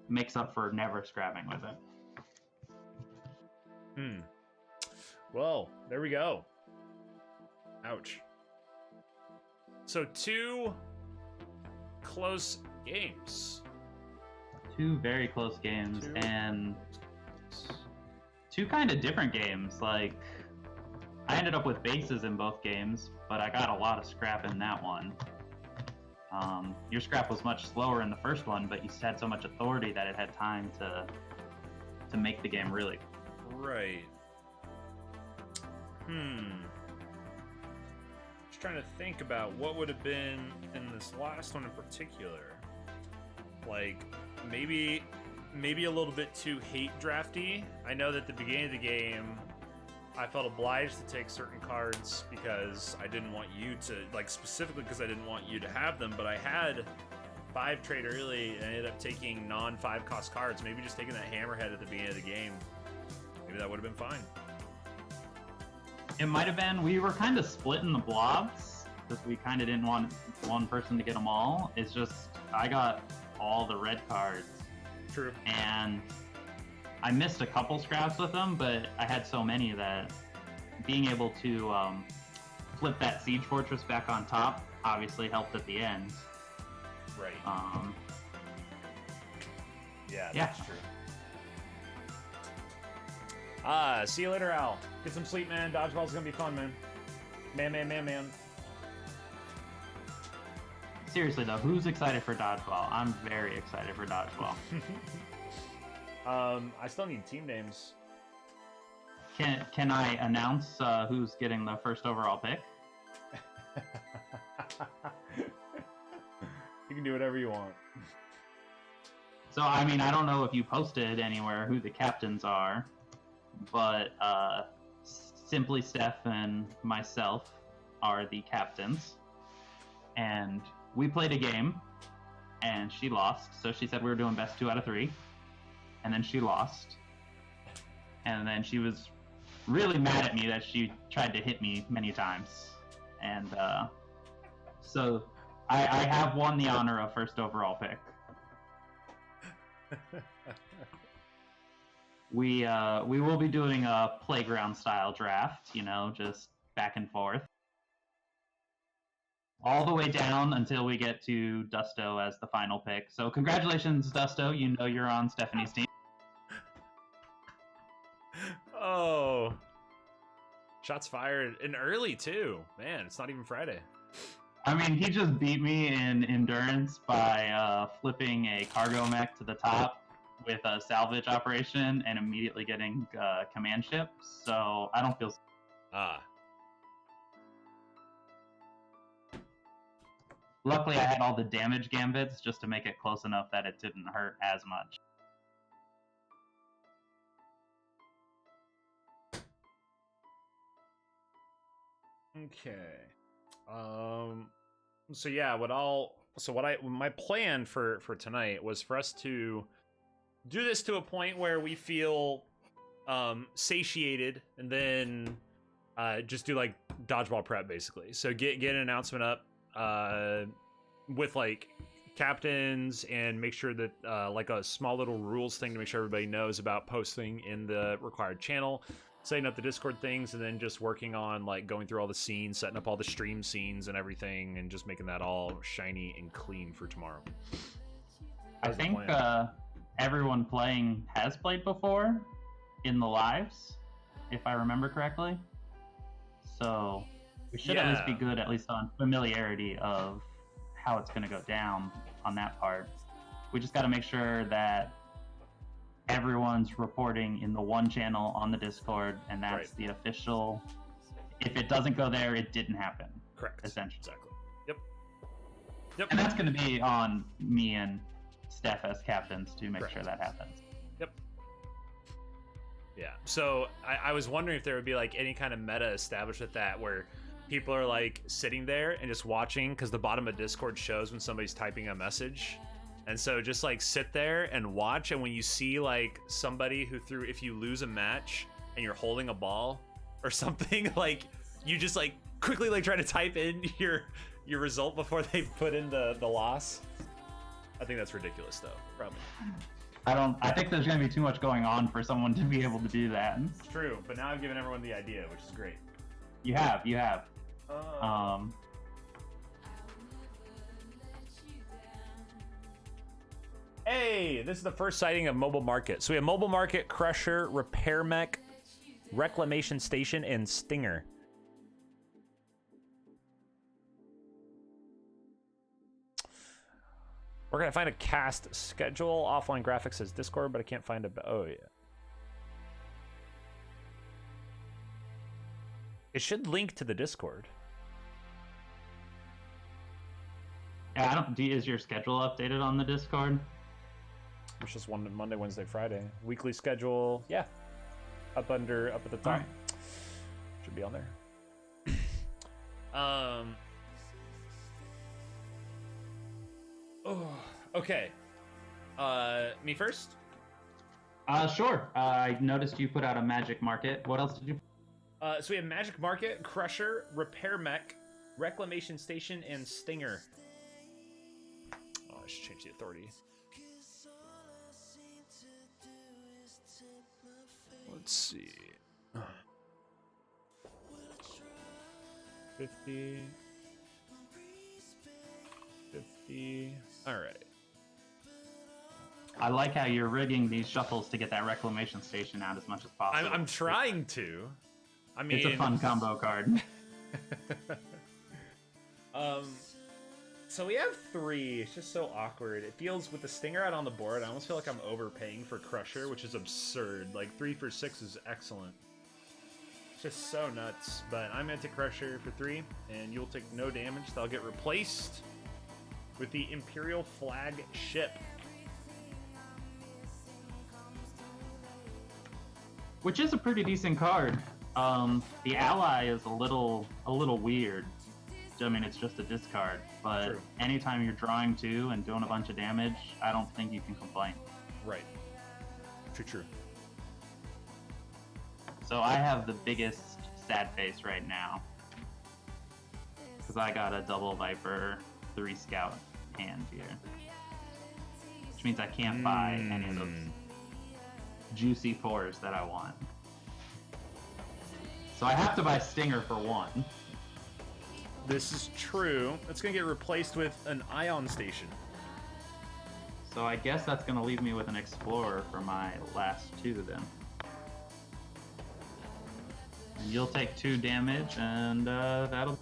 makes up for never scrapping with it. Well, there we go. Ouch. So 2 close games. 2 very close games, and 2 kind of different games. Like, I ended up with bases in both games, but I got a lot of scrap in that one. Your scrap was much slower in the first one, but you had so much authority that it had time to make the game really. Right. Just trying to think about what would have been in this last one in particular. Like, maybe a little bit too hate drafty. I know that at the beginning of the game, I felt obliged to take certain cards because I didn't want you to, like, specifically because I didn't want you to have them, but I had 5 trade early and ended up taking non-5 cost cards. Maybe just taking that hammerhead at the beginning of the game. Maybe that would have been fine. It might have been. We were kind of splitting the blobs because we kind of didn't want one person to get them all. It's just, I got all the red cards. True. And I missed a couple scraps with them, but I had so many that being able to flip that siege fortress back on top obviously helped at the end. Right. Yeah, that's true. See you later, Al. Get some sleep, man. Dodgeball's gonna be fun, man. Man. Seriously though, who's excited for Dodgeball? I'm very excited for Dodgeball. I still need team names. Can I announce who's getting the first overall pick? You can do whatever you want. So, I mean, I don't know if you posted anywhere who the captains are, but Simply Steph and myself are the captains. And we played a game, and she lost. So she said we were doing best 2 out of 3. And then she lost. And then she was really mad at me that she tried to hit me many times. And so I have won the honor of first overall pick. We will be doing a playground style draft, you know, just back and forth. All the way down until we get to Dusto as the final pick. So congratulations, Dusto. You know you're on Stephanie's team. Oh. Shots fired. And early, too. Man, it's not even Friday. I mean, he just beat me in endurance by flipping a cargo mech to the top with a salvage operation and immediately getting command ship. So I don't feel... Ah. Luckily, I had all the damage gambits just to make it close enough that it didn't hurt as much. Okay. So yeah, my plan for tonight was for us to do this to a point where we feel satiated, and then just do like dodgeball prep basically. So get an announcement up with like captains, and make sure that like a small little rules thing to make sure everybody knows about posting in the required channel, setting up the Discord things, and then just working on like going through all the scenes, setting up all the stream scenes and everything, and just making that all shiny and clean for tomorrow. I think everyone playing has played before in the lives, if I remember correctly. So we should at least be good, at least on familiarity of how it's going to go down on that part. We just got to make sure that everyone's reporting in the one channel on the Discord, and that's the official. If it doesn't go there, it didn't happen. Correct. Essentially. Exactly. Yep. And that's going to be on me and Steph as captains to make sure that happens. Yep. Yeah. So I was wondering if there would be like any kind of meta established with that, where people are like sitting there and just watching, because the bottom of Discord shows when somebody's typing a message. And so just like sit there and watch, and when you see like somebody who threw, if you lose a match and you're holding a ball or something, like you just like quickly like try to type in your result before they put in the loss. I think that's ridiculous though, probably. I think there's gonna be too much going on for someone to be able to do that. It's true, but now I've given everyone the idea, which is great. You have. Hey, this is the first sighting of Mobile Market. So we have Mobile Market, Crusher, Repair Mech, Reclamation Station, and Stinger. We're gonna find a cast schedule. Offline graphics says Discord, but I can't find a. Oh yeah. It should link to the Discord. Yeah, is your schedule updated on the Discord? It's just one Monday, Wednesday, Friday. Weekly schedule, yeah. Up at the top. Right. Should be on there. Oh, okay. Me first? Sure. I noticed you put out a Magic Market. What else did you? So we have Magic Market, Crusher, Repair Mech, Reclamation Station, and Stinger. Oh, I should change the authority. Let's see. 50. 50. All right. I like how you're rigging these shuffles to get that Reclamation Station out as much as possible. I'm trying to. I mean, it's a fun combo card. So we have 3. It's just so awkward. It feels, with the Stinger out on the board, I almost feel like I'm overpaying for Crusher, which is absurd. Like 3 for 6 is excellent. It's just so nuts. But I'm gonna take Crusher for 3, and you'll take no damage. That'll get replaced with the Imperial Flag ship. Which is a pretty decent card. The ally is a little weird. I mean, it's just a discard, but True. Anytime you're drawing 2 and doing a bunch of damage, I don't think you can complain. Right. True. So I have the biggest sad face right now, because I got a double Viper 3 Scout hand here. means I can't buy any of those juicy 4s that I want. So I have to buy Stinger for 1. This is true. It's gonna get replaced with an Ion Station. So I guess that's gonna leave me with an Explorer for my last 2 then. And you'll take 2 damage, and that'll...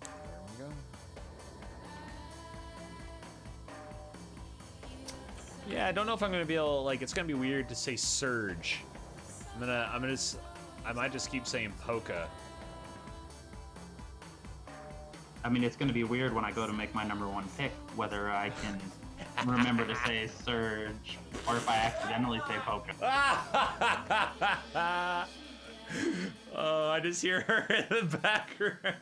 There we go. Yeah, I don't know if I'm gonna be able, like, it's gonna be weird to say Surge. I might just keep saying Polka. I mean, it's gonna be weird when I go to make my number 1 pick, whether I can remember to say Surge, or if I accidentally say Polka. Oh, I just hear her in the background.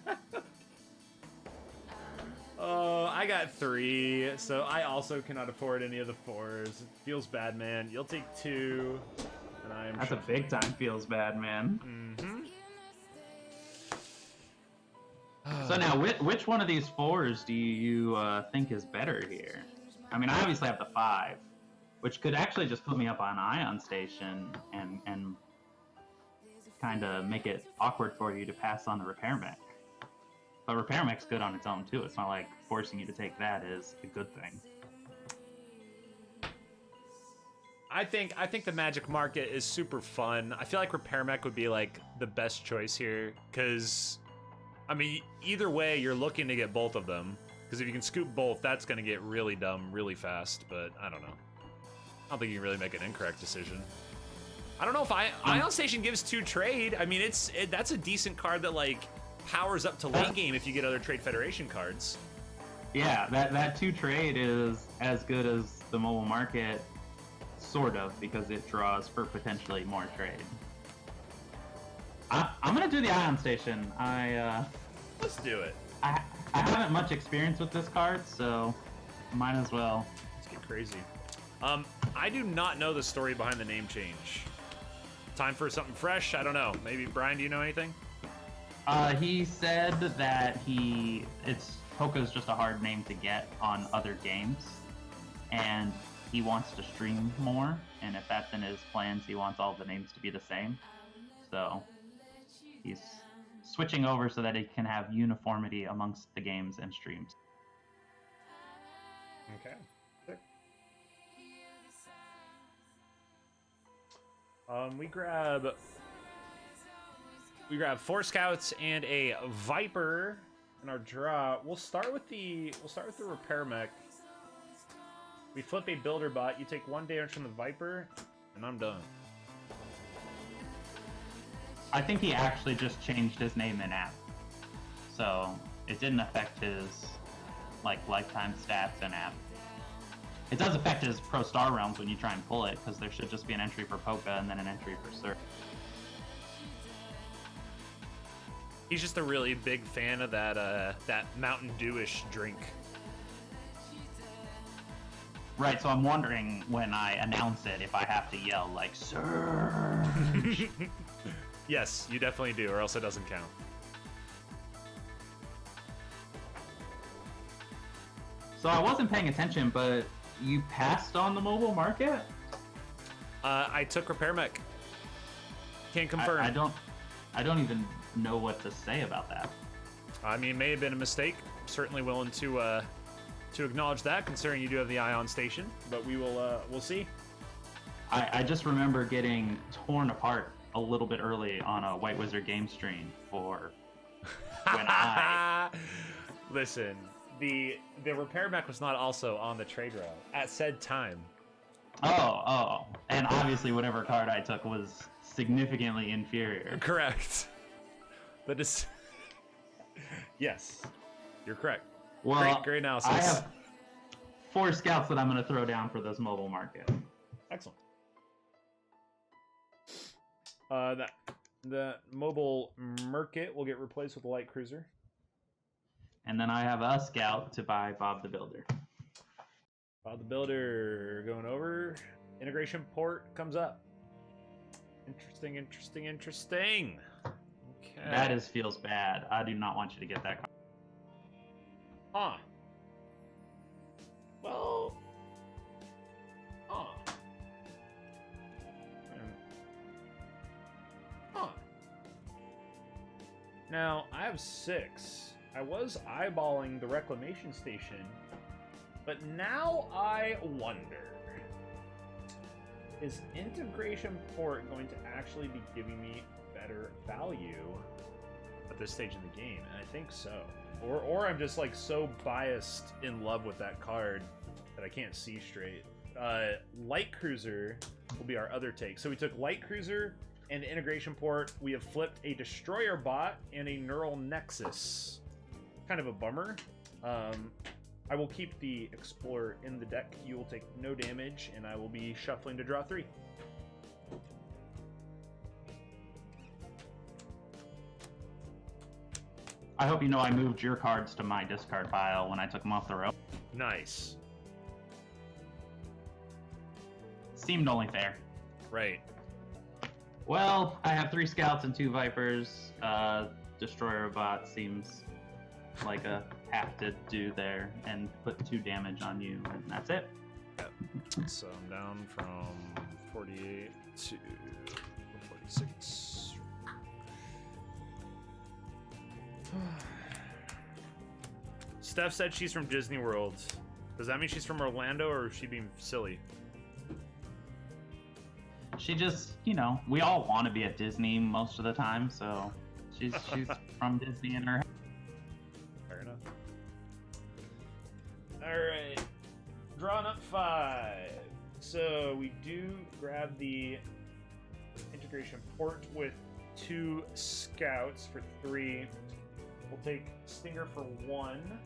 Oh, I got 3, so I also cannot afford any of the 4s. It feels bad, man. You'll take 2, and I am. That's a big time feels bad, man. Mm-hmm. So now, which one of these 4s do you think is better here? I mean, I obviously have the 5, which could actually just put me up on Ion Station and kind of make it awkward for you to pass on the Repair Mech. But Repair Mech's good on its own too. It's not like forcing you to take that is a good thing. I think the Magic Market is super fun. I feel like Repair Mech would be like the best choice here, because I mean, either way, you're looking to get both of them. Because if you can scoop both, that's going to get really dumb really fast. But I don't know. I don't think you can really make an incorrect decision. I don't know if Ion Station gives 2 trade. I mean, that's a decent card that like powers up to late game if you get other Trade Federation cards. Yeah, that 2 trade is as good as the mobile market, sort of, because it draws for potentially more trade. I'm gonna do the Ion Station. Let's do it. I haven't much experience with this card, so might as well. Let's get crazy. I do not know the story behind the name change. Time for something fresh? I don't know. Maybe Brian, do you know anything? He said that Polka's just a hard name to get on other games, and he wants to stream more, and if that's in his plans, he wants all the names to be the same. So he's switching over so that it can have uniformity amongst the games and streams. Okay. We grab 4 scouts and a Viper in our draw. We'll start with the Repair Mech. We flip a Builder Bot. You take 1 damage from the Viper, and I'm done. I think he actually just changed his name in app, so it didn't affect his lifetime stats in app. It does affect his Pro Star Realms when you try and pull it, because there should just be an entry for Polka and then an entry for Sir. He's just a really big fan of that Mountain Dew-ish drink. Right, so I'm wondering when I announce it if I have to yell like Sir. Yes, you definitely do, or else it doesn't count. So I wasn't paying attention, but you passed on the mobile market? I took Repair Mech. Can't confirm. I don't even know what to say about that. I mean, it may have been a mistake. Certainly willing to acknowledge that, considering you do have the Ion Station. But we'll see. I just remember getting torn apart a little bit early on a White Wizard game stream for when I... Listen, the Repair Mech was not also on the trade route at said time. Oh, and obviously whatever card I took was significantly inferior. Correct. That is... Yes, you're correct. Well, great analysis. I have 4 scouts that I'm going to throw down for this mobile market. Excellent. The mobile market will get replaced with a light cruiser. And then I have a scout to buy Bob the Builder. Bob the Builder going over. Integration port comes up. Interesting. Okay. That feels bad. I do not want you to get that card. Huh. Well, Now, I have 6. I was eyeballing the reclamation station, but now I wonder, is integration port going to actually be giving me better value at this stage in the game? And I think so. Or I'm just like so biased in love with that card that I can't see straight. Light Cruiser will be our other take. So we took Light Cruiser and integration port. We have flipped a Destroyer Bot and a Neural Nexus. Kind of a bummer. I will keep the Explorer in the deck. You will take no damage, and I will be shuffling to draw 3. I hope you know I moved your cards to my discard pile when I took them off the row. Nice. Seemed only fair. Right. Well, I have 3 scouts and 2 vipers. Destroyer Bot seems like a have to do there, and put 2 damage on you, and that's it. Yep. So I'm down from 48 to 46. Steph said she's from Disney World. Does that mean she's from Orlando, or is she being silly? She just, you know, we all want to be at Disney most of the time, so she's from Disney in her. Fair enough. Alright. Drawing up 5. So we do grab the integration port with 2 scouts for 3. We'll take Stinger for 1.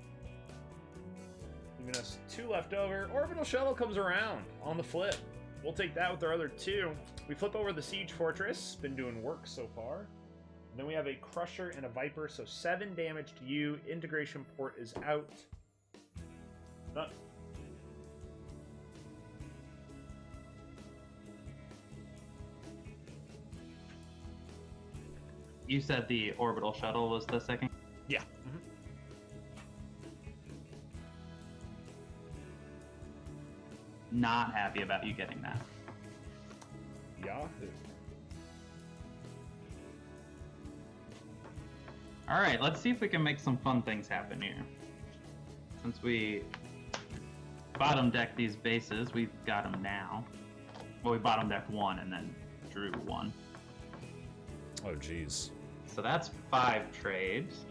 Leaving us 2 left over. Orbital Shuttle comes around on the flip. We'll take that with our other 2. We flip over the Siege Fortress. Been doing work so far. And then we have a Crusher and a Viper, so 7 damage to you. Integration port is out. Done. You said the orbital shuttle was the second? Yeah. Not happy about you getting that. Yahoo. Alright, let's see if we can make some fun things happen here. Since we bottom decked these bases, we've got them now. Well, we bottom decked 1 and then drew 1. Oh, jeez. So that's 5 trades.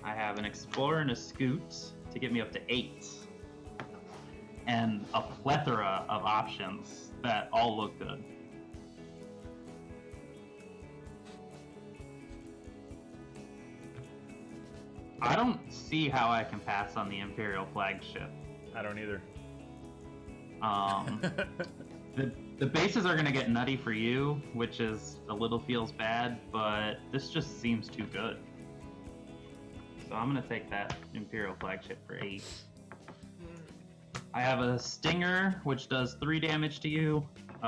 I have an Explorer and a Scoot to get me up to 8. And a plethora of options that all look good. I don't see how I can pass on the Imperial flagship. I don't either. The bases are going to get nutty for you, which is a little feels bad, but this just seems too good. So I'm going to take that Imperial flagship for 8. I have a Stinger, which does 3 damage to you.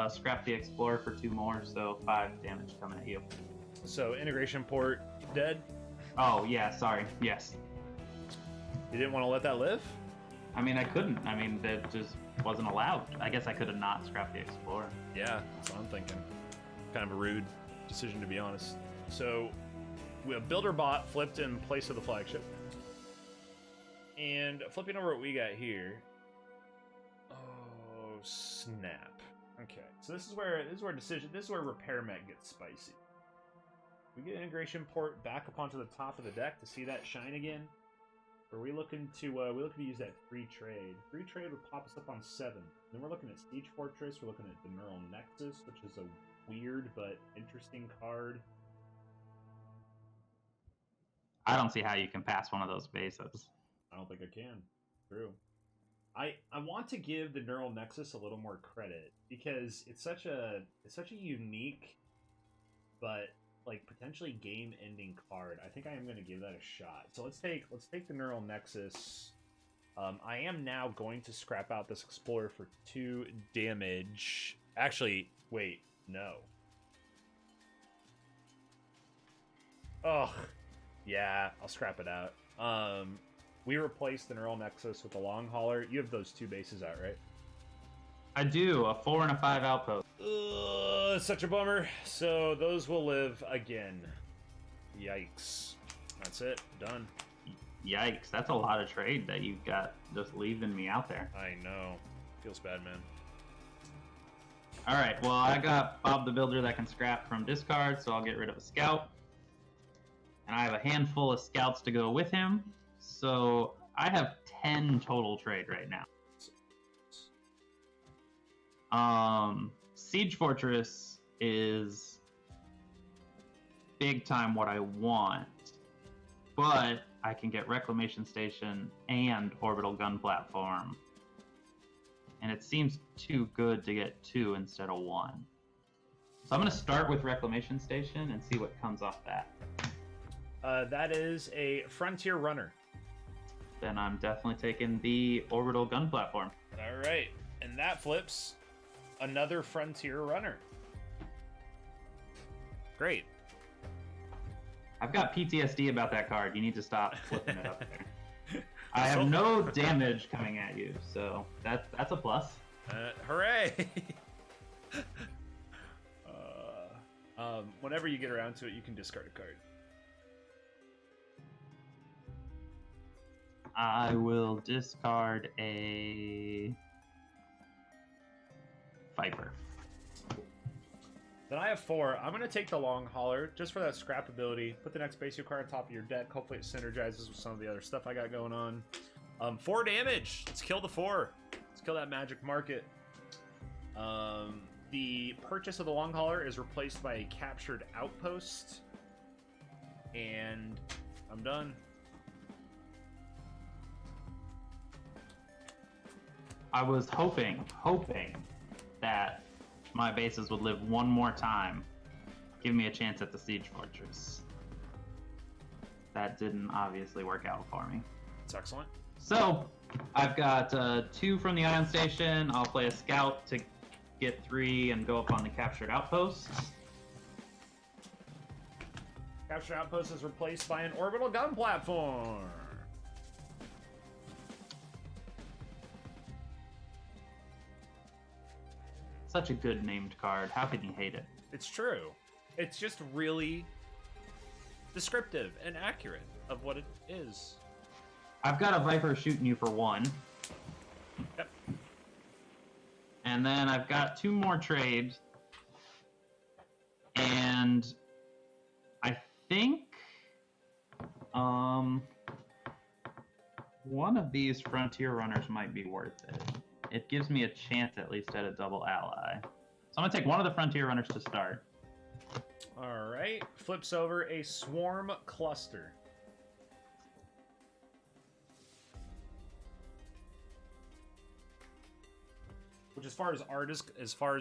Scrap the Explorer for 2 more, so 5 damage coming at you. So integration port dead? Oh, yeah, sorry. Yes. You didn't want to let that live? I mean, I couldn't. I mean, that just wasn't allowed. I guess I could have not scrapped the Explorer. Yeah, that's what I'm thinking. Kind of a rude decision, to be honest. So, we have Builder Bot flipped in place of the flagship. And flipping over what we got here. Oh, snap. Okay, so this is where Repair Mech gets spicy. We get integration port back up onto the top of the deck to see that shine again. Or are we looking to use that free trade? Free trade would pop us up on 7. Then we're looking at Siege Fortress. We're looking at the Neural Nexus, which is a weird but interesting card. I don't see how you can pass one of those bases. I don't think I can. True. I want to give the Neural Nexus a little more credit because it's such a unique but like potentially game-ending card. I think I am going to give that a shot. So let's take the Neural Nexus. I am now going to scrap out this Explorer for 2 damage. Actually, wait, no. Oh, yeah, I'll scrap it out. We replaced the Neural Nexus with a Long Hauler. You have those 2 bases out, right? I do, a 4 and a 5 outpost. Such a bummer. So those will live again. Yikes. That's it. Done. Yikes, that's a lot of trade that you've got just leaving me out there. I know. Feels bad, man. All right, well, I got Bob the Builder that can scrap from discard, so I'll get rid of a scout. And I have a handful of scouts to go with him, so I have 10 total trade right now. Siege Fortress is big time what I want, but I can get Reclamation Station and Orbital Gun Platform. And it seems too good to get 2 instead of 1. So I'm going to start with Reclamation Station and see what comes off that. That is a Frontier Runner. Then I'm definitely taking the Orbital Gun Platform. All right. And that flips another Frontier Runner. Great. I've got PTSD about that card. You need to stop flipping it up there. I have no damage coming at you, so that's a plus. Hooray! Whenever you get around to it, you can discard a card. I will discard a Viper. Then I have 4. I'm going to take the Long Hauler just for that scrap ability. Put the next base you card on top of your deck. Hopefully it synergizes with some of the other stuff I got going on. 4 damage. Let's kill the 4. Let's kill that magic market. The purchase of the Long Hauler is replaced by a captured outpost. And I'm done. I was hoping that my bases would live one more time, give me a chance at the Siege Fortress. That didn't obviously work out for me. That's excellent. So, I've got 2 from the Ion Station. I'll play a Scout to get 3 and go up on the Captured Outpost. Captured Outpost is replaced by an Orbital Gun Platform. Such a good named card. How can you hate it? It's true. It's just really descriptive and accurate of what it is. I've got a Viper shooting you for 1. Yep. And then I've got 2 more trades. And I think one of these Frontier Runners might be worth it. It gives me a chance at least at a double ally. So I'm going to take one of the Frontier Runners to start. All right. Flips over a Swarm Cluster. Which, as far as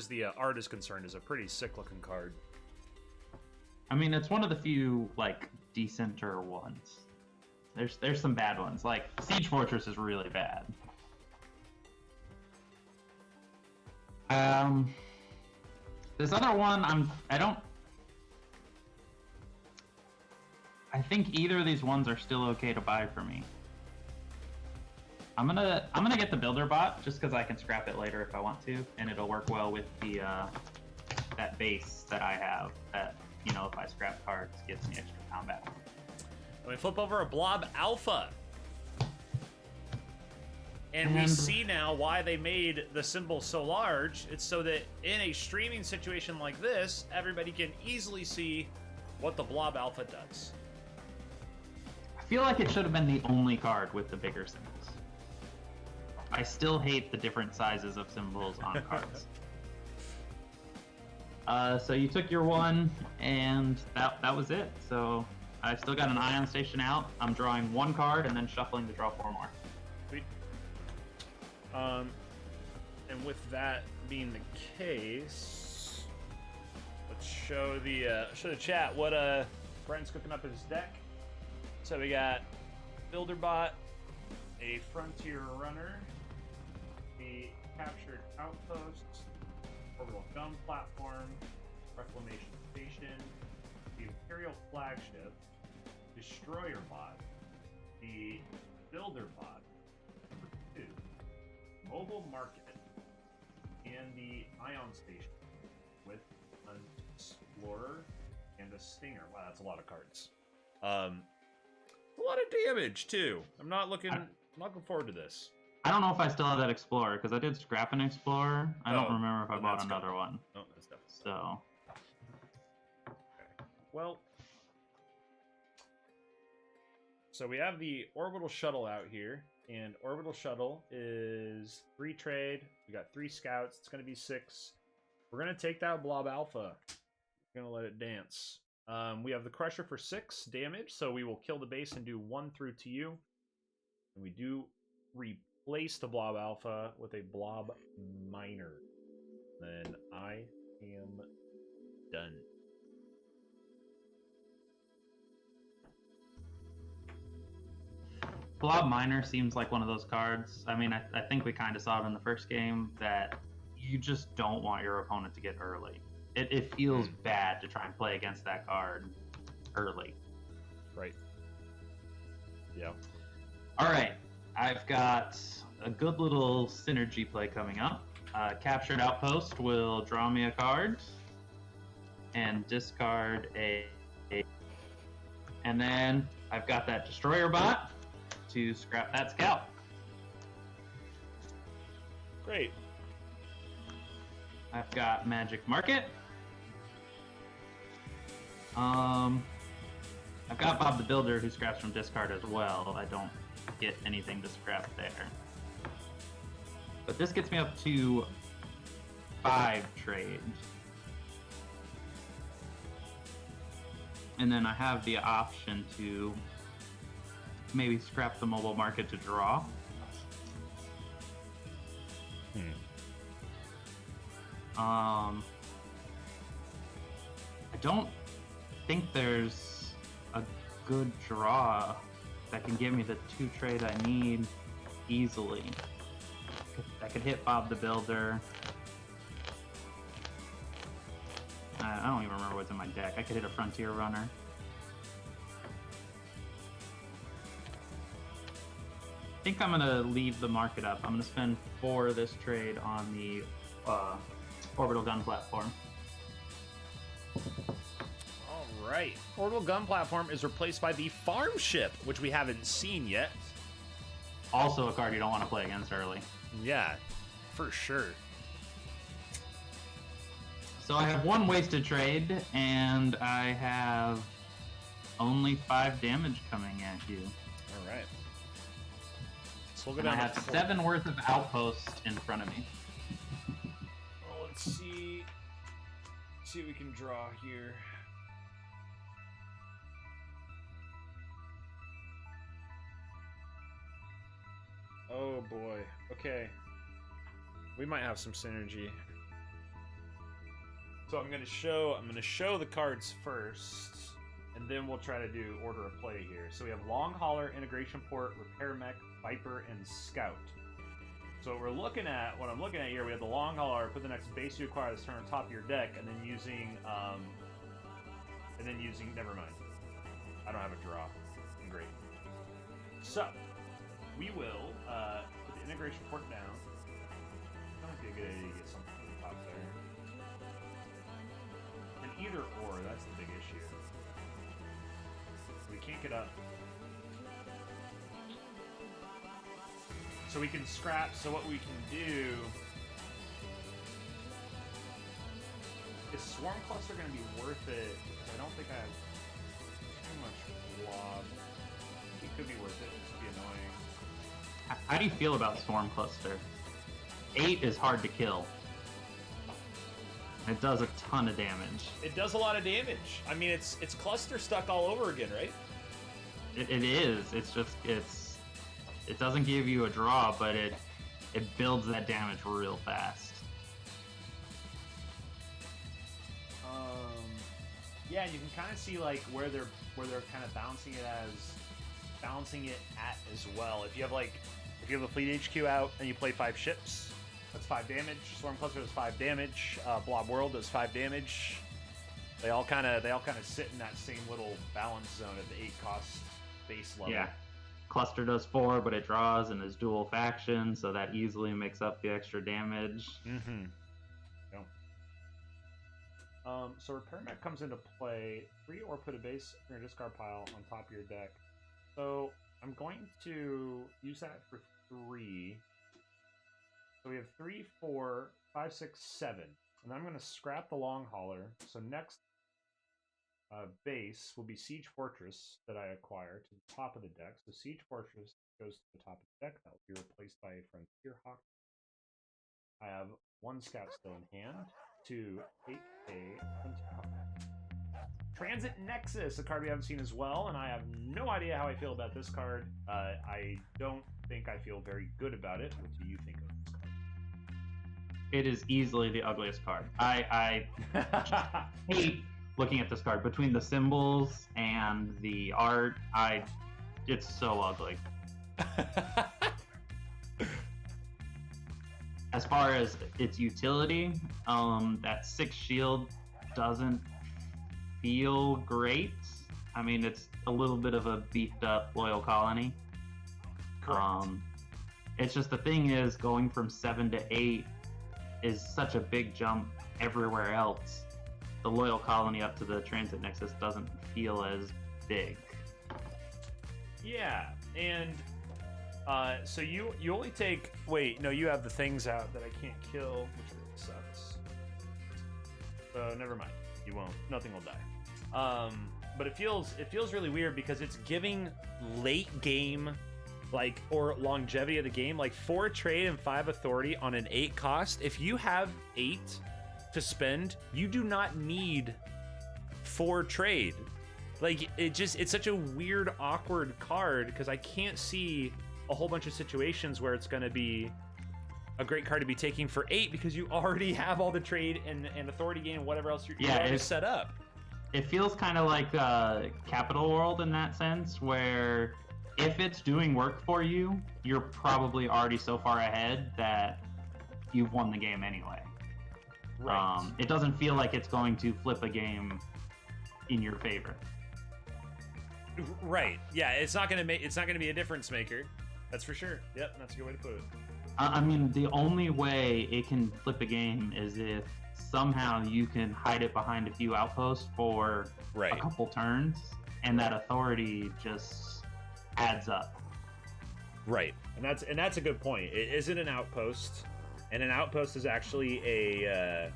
the art is concerned, is a pretty sick-looking card. I mean, it's one of the few, like, decenter ones. There's some bad ones. Like, Siege Fortress is really bad. This other one, I think either of these ones are still okay to buy for me. I'm gonna get the Builder Bot just because I can scrap it later if I want to, and it'll work well with the that base that I have. That, you know, if I scrap cards, gives me extra combat. And we flip over a Blob Alpha. And we see now why they made the symbol so large. It's so that in a streaming situation like this, everybody can easily see what the Blob Alpha does. I feel like it should have been the only card with the bigger symbols. I still hate the different sizes of symbols on cards. So you took your 1, and that was it. So I've still got an Ion Station out. I'm drawing 1 card and then shuffling to draw 4 more. Sweet. And with that being the case, let's show the chat what Brent's cooking up his deck. So we got Builderbot, a Frontier Runner, the Captured Outpost, Orbital Gun Platform, Reclamation Station, the Imperial Flagship, Destroyer Bot, the Builder Bot, number 2, Mobile Market, and the Ion Station with an Explorer and a Stinger. Wow, that's a lot of cards. A lot of damage too. I'm not looking forward to this. I don't know if I still have that Explorer, because I did scrap an Explorer. I don't remember if I bought another one. Oh, that's definitely. So. Okay. Well. So we have the orbital shuttle out here, and orbital shuttle is 3 trade. We got 3 scouts. It's going to be 6. We're going to take that Blob Alpha. We're going to let it dance. We have the Crusher for 6 damage, so we will kill the base and do 1 through to you. And we do replace the Blob Alpha with a Blob Miner. Then I am done. Blob Miner seems like one of those cards. I mean, I think we kind of saw it in the first game that you just don't want your opponent to get early. It feels bad to try and play against that card early. Right. Yeah. All right. I've got a good little synergy play coming up. Captured Outpost will draw me a card and discard a. And then I've got that Destroyer Bot to scrap that Scout. Great. I've got Magic Market. I've got Bob the Builder who scraps from discard as well. I don't get anything to scrap there. But this gets me up to 5 trade. And then I have the option to maybe scrap the mobile market to draw. I don't think there's a good draw that can give me the 2 trade I need easily. I could hit Bob the Builder. I don't even remember what's in my deck. I could hit a Frontier Runner. I think I'm going to leave the market up. I'm going to spend 4 of this trade on the orbital gun platform. All right. Orbital gun platform is replaced by the farm ship, which we haven't seen yet. Also a card you don't want to play against early. Yeah, for sure. So I have 1 wasted trade, and I have only 5 damage coming at you. All right. So we'll go And I down have to 7 worth of outposts in front of me. Oh, let's see. See what we can draw here. Oh boy. Okay. We might have some synergy. So I'm gonna show the cards first, and then we'll try to do order of play here. So we have Long Hauler, Integration Port, Repair Mech, Viper, and Scout. So what I'm looking at here, we have the Long Hauler, put the next base you acquire this turn on top of your deck, and then using, never mind. I don't have a draw. Great. So, we will put the Integration Port down. That might be a good idea to get something from the top there. And either or, that's the big issue. We can't get up. So we can scrap, so what we can do... Is Swarm Cluster going to be worth it? Because I don't think I have too much blob. It could be worth it, it could be annoying. How do you feel about Swarm Cluster? 8 is hard to kill. It does a ton of damage. It does a lot of damage. I mean, it's cluster stuck all over again, right? It is. It's just it doesn't give you a draw, but it builds that damage real fast. Yeah, you can kind of see like where they're kind of balancing it at as well. If you have a fleet HQ out and you play 5 ships, that's 5 damage. Storm Cluster does 5 damage. Blob World does 5 damage. They all kind of sit in that same little balance zone at the 8 cost base level. Yeah. Cluster does 4, but it draws and is dual faction, so that easily makes up the extra damage. Mm-hmm. Yep. So Repair Mech comes into play. 3 or put a base in your discard pile on top of your deck. So I'm going to use that for 3. So we have 3, 4, 5, 6, 7. And I'm going to scrap the Long Hauler. So next base will be Siege Fortress that I acquire to the top of the deck. So Siege Fortress goes to the top of the deck. That will be replaced by a Frontier Hawk. I have 1 Scout still in hand. 2, 8, a Frontier Hawk. Transit Nexus, a card we haven't seen as well, and I have no idea how I feel about this card. I don't think I feel very good about it. What do you think of this card? It is easily the ugliest card. I hate looking at this card. Between the symbols and the art, it's so ugly. As far as its utility, that 6 shield doesn't feel great. I mean, it's a little bit of a beefed up Loyal Colony. Correct. It's just the thing is, going from 7 to 8 is such a big jump everywhere else. The Loyal Colony up to the Transit Nexus doesn't feel as big. Yeah, and so you only take... Wait, no, you have the things out that I can't kill, which really sucks. So never mind. You won't. Nothing will die. But it feels really weird because it's giving late game, like, or longevity of the game, like 4 trade and 5 authority on an 8 cost. If you have 8 to spend, you do not need 4 trade. Like, it's such a weird, awkward card because I can't see a whole bunch of situations where it's going to be a great card to be taking for 8 because you already have all the trade and authority gain and whatever else you're already set up. It feels kind of like Capital World in that sense, where if it's doing work for you, you're probably already so far ahead that you've won the game anyway. Right. It doesn't feel like it's going to flip a game in your favor. Right. Yeah, it's not gonna be a difference maker. That's for sure. Yep, that's a good way to put it. I mean, the only way it can flip a game is if somehow you can hide it behind a few outposts for a couple turns, and that authority just adds up. Right, and that's a good point. It isn't an outpost, and an outpost is actually a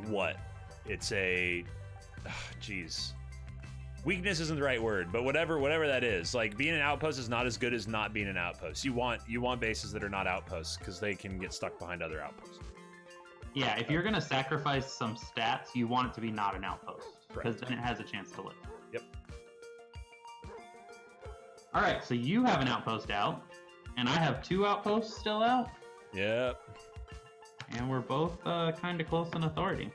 what? It's a jeez. Weakness isn't the right word, but whatever that is, like being an outpost is not as good as not being an outpost. You want bases that are not outposts because they can get stuck behind other outposts. Yeah, if you're gonna sacrifice some stats, you want it to be not an outpost because then it has a chance to live. Yep. All right, so you have an outpost out, and I have 2 outposts still out. Yep. And we're both kind of close in authority.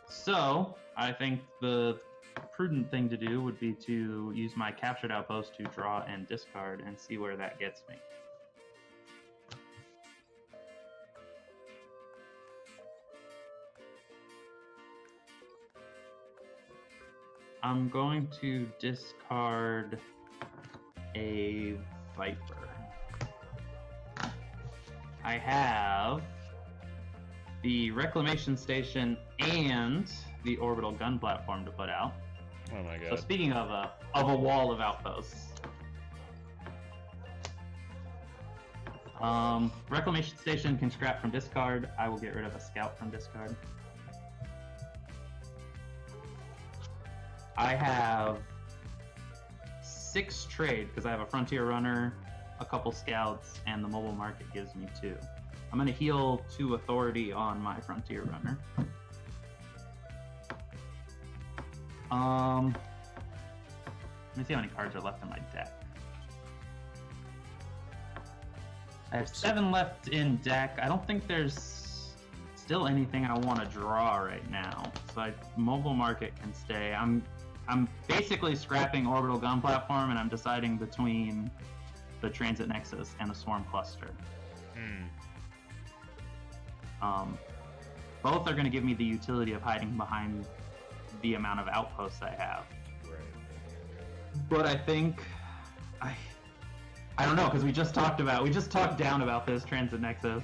So I think the prudent thing to do would be to use my captured outpost to draw and discard and see where that gets me. I'm going to discard a Viper. I have the Reclamation Station and the Orbital Gun Platform to put out. Oh my god. So speaking of a wall of outposts, Reclamation Station can scrap from discard. I will get rid of a Scout from discard. I have 6 trade because I have a Frontier Runner, a couple Scouts, and the Mobile Market gives me 2. I'm going to heal 2 authority on my Frontier Runner. Let me see how many cards are left in my deck. I have 7 left in deck. I don't think there's still anything I want to draw right now. So Mobile Market can stay. I'm basically scrapping Orbital Gun Platform, and I'm deciding between the Transit Nexus and the Swarm Cluster. Both are going to give me the utility of hiding behind the amount of outposts I have. Right. But I think I don't know, because we just talked down about this Transit Nexus.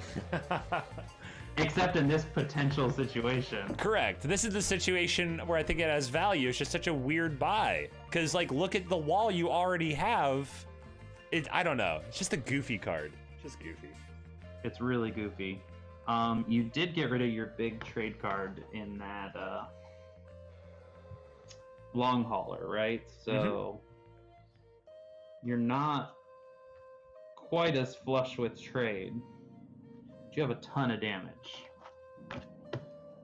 Except in this potential situation. Correct. This is the situation where I think it has value. It's just such a weird buy. Because, like, look at the wall you already have. I don't know. It's just a goofy card. Just goofy. It's really goofy. You did get rid of your big trade card in that long hauler, right? So you're not quite as flush with trade. But you have a ton of damage.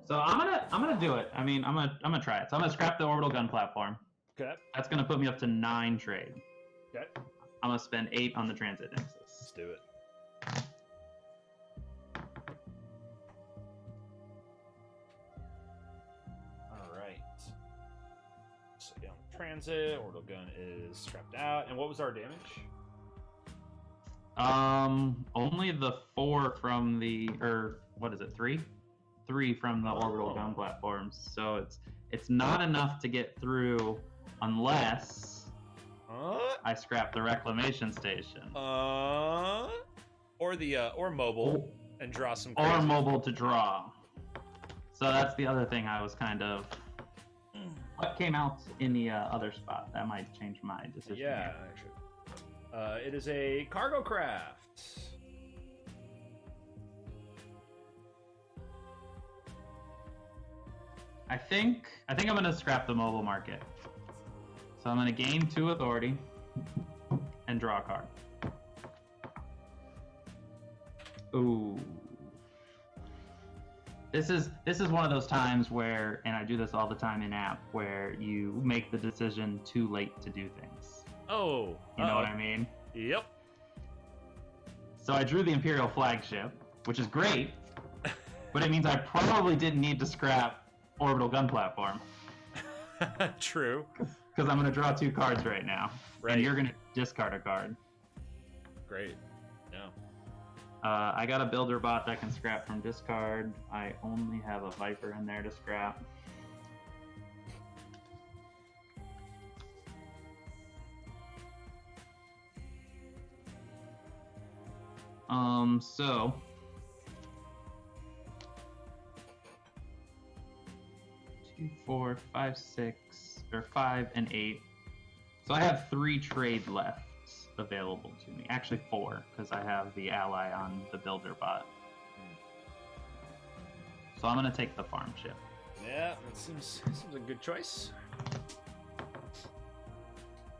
So I'm gonna do it. I mean, I'm gonna try it. So I'm gonna scrap the orbital gun platform. Okay. That's gonna put me up to 9 trade. Okay. I'm gonna spend 8 on the transit nexus. Let's do it. All right. So yeah, on the transit, orbital gun is strapped out. And what was our damage? Only the 4 from the, or what is it, 3? 3 from the orbital gun platforms. So it's not enough to get through unless I scrap the reclamation station. Or mobile and draw some Or crazy. mobile to draw. So that's the other thing I was kind of. What came out in the other spot? That might change my decision. Yeah, actually. It is a cargo craft. I think I'm gonna scrap the mobile market. So I'm gonna gain 2 authority and draw a card. Ooh. This is one of those times where, and I do this all the time in app, where you make the decision too late to do things. Oh. You know what I mean? Yep. So I drew the Imperial flagship, which is great, but it means I probably didn't need to scrap orbital gun platform. True. Because I'm going to draw 2 cards right now. Right. And you're going to discard a card. Great. Yeah. I got a builder bot that can scrap from discard. I only have a Viper in there to scrap. So 2, 4, 5, 6, or 5 and 8. So I have 3 trade left available to me. Actually 4, because I have the ally on the builder bot. So I'm gonna take the farm ship. Yeah, that seems a good choice.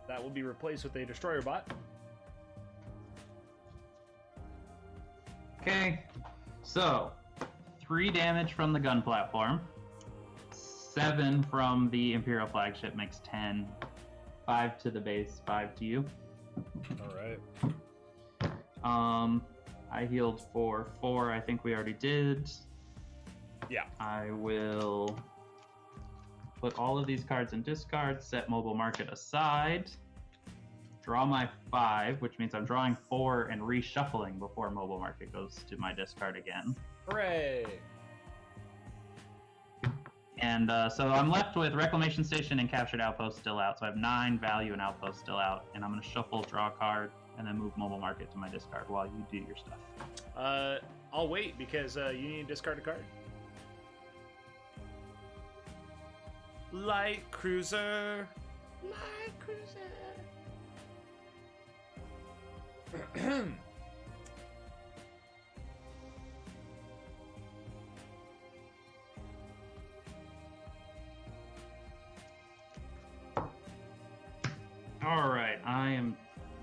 That will be replaced with a destroyer bot. Okay, so 3 damage from the gun platform, 7 from the Imperial flagship makes 10, 5 to the base, 5 to you. All right. I healed for 4, I think we already did. Yeah. I will put all of these cards in discard, set mobile market aside, draw my 5, which means I'm drawing 4 and reshuffling before mobile market goes to my discard again. Hooray! And so I'm left with Reclamation Station and Captured Outpost still out. So I have 9 value and Outpost still out. And I'm going to shuffle, draw a card, and then move mobile market to my discard while you do your stuff. I'll wait because you need to discard a card. Light cruiser. Light cruiser. All right, I am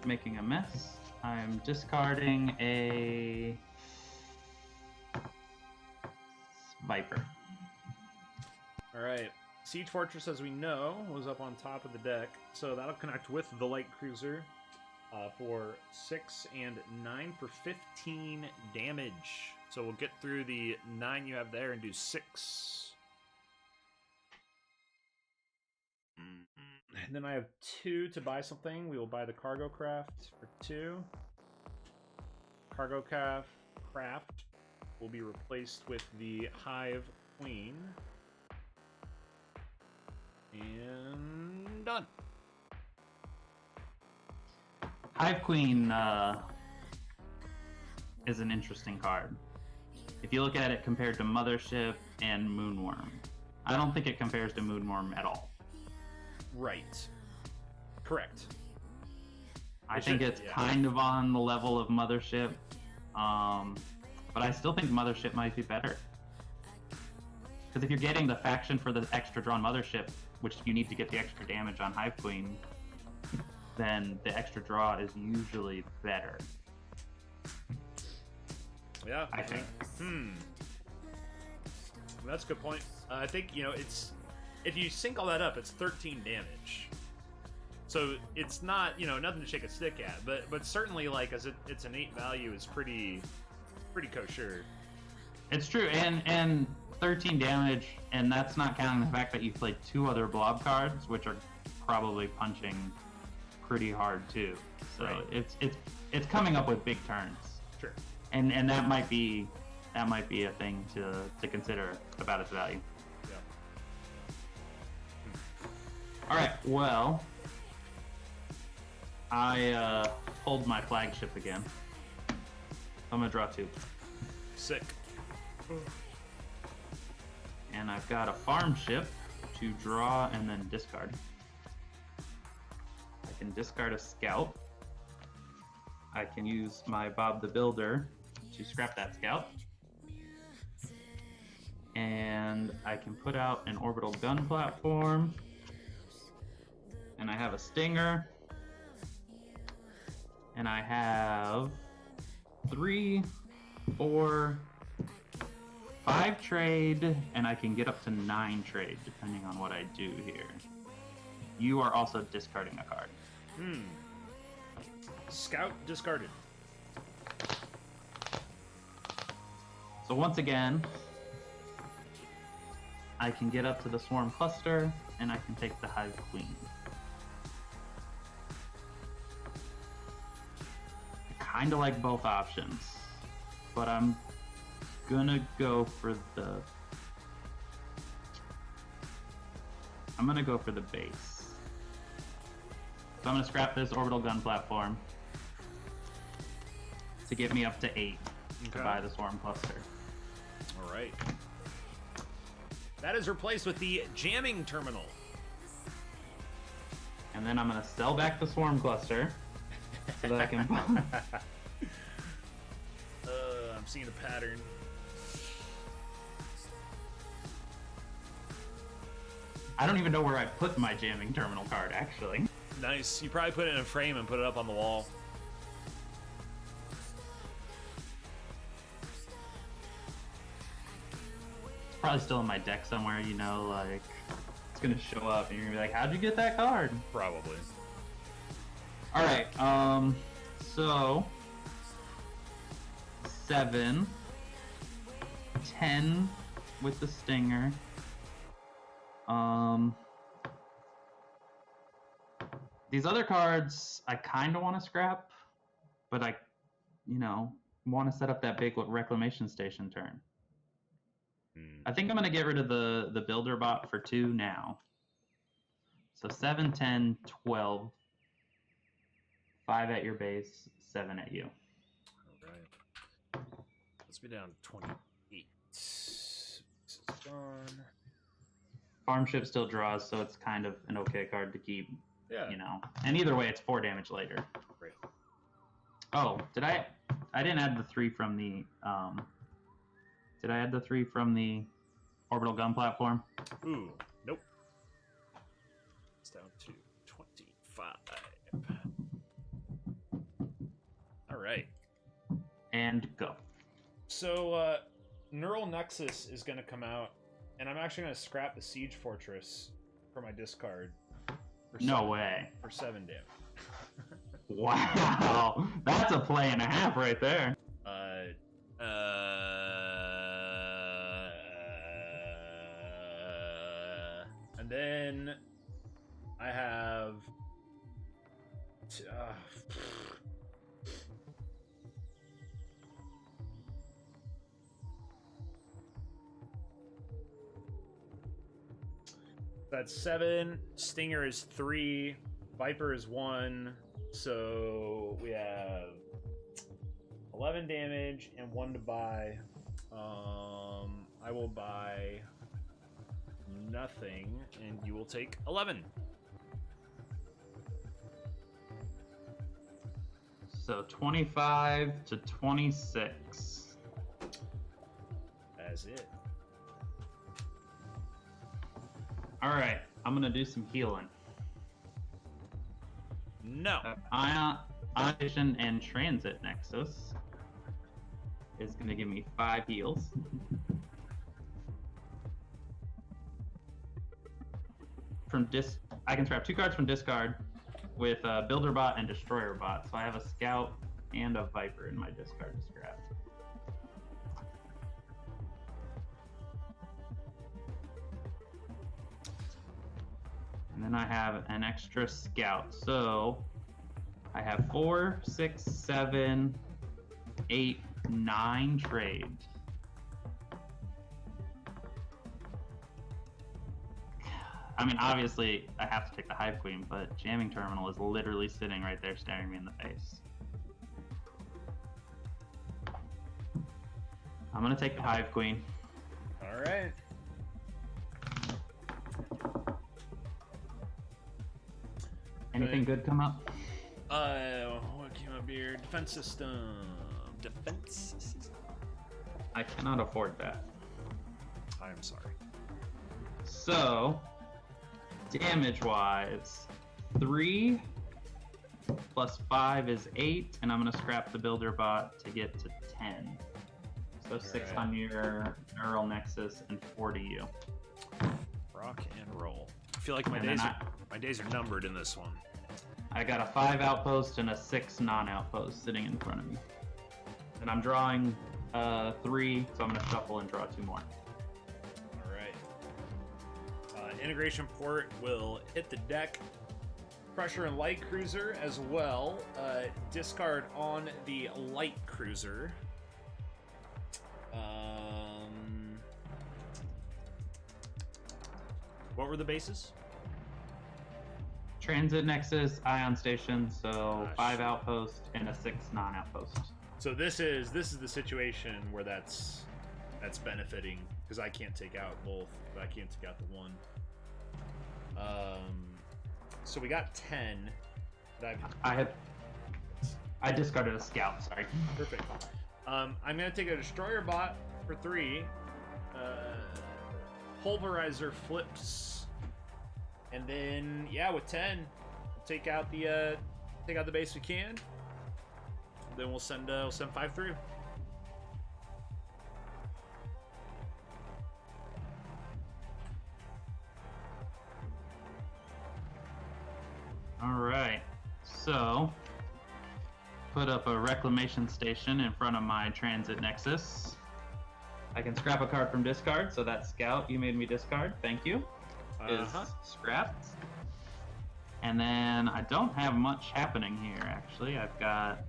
making a mess. I am discarding a Viper. All right. Siege Fortress, as we know, was up on top of the deck, so that'll connect with the light cruiser for 6 and 9 for 15 damage. So we'll get through the 9 you have there and do 6. And then I have 2 to buy something. We will buy the cargo craft for 2. Cargo craft will be replaced with the Hive Queen. And done. Hive Queen is an interesting card. if you look at it compared to Mothership and Moonworm, I don't think it compares to Moonworm at all. Right. Correct. I think it's kind of on the level of Mothership, but I still think Mothership might be better. Because if you're getting the faction for the extra drawn Mothership, which you need to get the extra damage on Hive Queen, then the extra draw is usually better. Yeah, I think. That's a good point. I think, it's if you sync all that up, it's 13 damage. So it's not, nothing to shake a stick at, but certainly like as its innate value is pretty kosher. It's true, and 13 damage, and that's not counting the fact that you played 2 other blob cards, which are probably punching pretty hard too. So right. it's coming up with big turns. Sure. And that might be a thing to consider about its value. Yeah. All right. Well, I pulled my flagship again. I'm gonna draw 2. Sick. And I've got a farm ship to draw and then discard. I can discard a scout. I can use my Bob the Builder to scrap that scout. And I can put out an orbital gun platform. And I have a stinger. And I have 3, 4, 5 trade, and I can get up to 9 trade, depending on what I do here. You are also discarding a card. Scout discarded. So once again, I can get up to the Swarm Cluster, and I can take the Hive Queen. I kind of like both options, but I'm gonna go for the base. So I'm gonna scrap this orbital gun platform to get me up to 8 to buy the Swarm Cluster. All right. That is replaced with the jamming terminal. And then I'm gonna sell back the Swarm Cluster so that I can. I'm seeing a pattern. I don't even know where I put my jamming terminal card, actually. Nice. You probably put it in a frame and put it up on the wall. It's probably still in my deck somewhere, like it's gonna show up and you're gonna be like, how'd you get that card? Probably. Alright, so 7, 10 with the stinger. These other cards I kind of want to scrap, but I, want to set up that big reclamation station turn. I think I'm going to get rid of the builder bot for 2 now. So 7, 10, 12, 5 at your base, 7 at you. All right. Let's be down to 28. This is gone. Farm ship still draws, so it's kind of an okay card to keep. Yeah. And either way, it's 4 damage later. Great. Oh, did I didn't add the 3 from the did I add the 3 from the orbital gun platform? Ooh, nope. It's down to 25. All right. And go. So Neural Nexus is going to come out, and I'm actually going to scrap the Siege Fortress for my discard. No way. For 7 damage. Wow. That's a play and a half right there. And then I have that's 7. Stinger is 3. Viper is 1. So we have 11 damage and 1 to buy. I will buy nothing, and you will take 11. So 25 to 26. That's it. All right, I'm gonna do some healing. No. Ionization and Transit Nexus is gonna give me 5 heals. I can scrap 2 cards from discard with Builder Bot and Destroyer Bot. So I have a Scout and a Viper in my discard to scrap. And then I have an extra Scout. So I have 4, 6, 7, 8, 9 trade. I mean, obviously, I have to take the Hive Queen, but Jamming Terminal is literally sitting right there staring me in the face. I'm going to take the Hive Queen. All right. Anything good come up? What came up here? Defense system. Defense system. I cannot afford that. I am sorry. So, damage-wise, 3 plus 5 is 8, and I'm going to scrap the Builder Bot to get to 10. So 6 on your Neural Nexus and 4 to you. Rock and roll. I feel like my days are numbered in this one. I got a 5 outpost and a 6 non-outpost sitting in front of me. And I'm drawing 3, so I'm going to shuffle and draw 2 more. Integration port will hit the deck. Pressure and light cruiser as well. Discard on the light cruiser. What were the bases? Transit Nexus, Ion Station, so 5 outpost and a 6 non-outpost. So this is the situation where that's benefiting, because I can't take out both, but I can't take out the one. So we got 10. I discarded a Scout, sorry. Perfect. I'm gonna take a Destroyer Bot for 3. Pulverizer flips, and then with 10, we'll take out the base we can. Then we'll send 5 through. All right, so put up a Reclamation Station in front of my Transit Nexus. I can scrap a card from discard, so that Scout you made me discard, thank you, is scrapped. And then I don't have much happening here, actually. I've got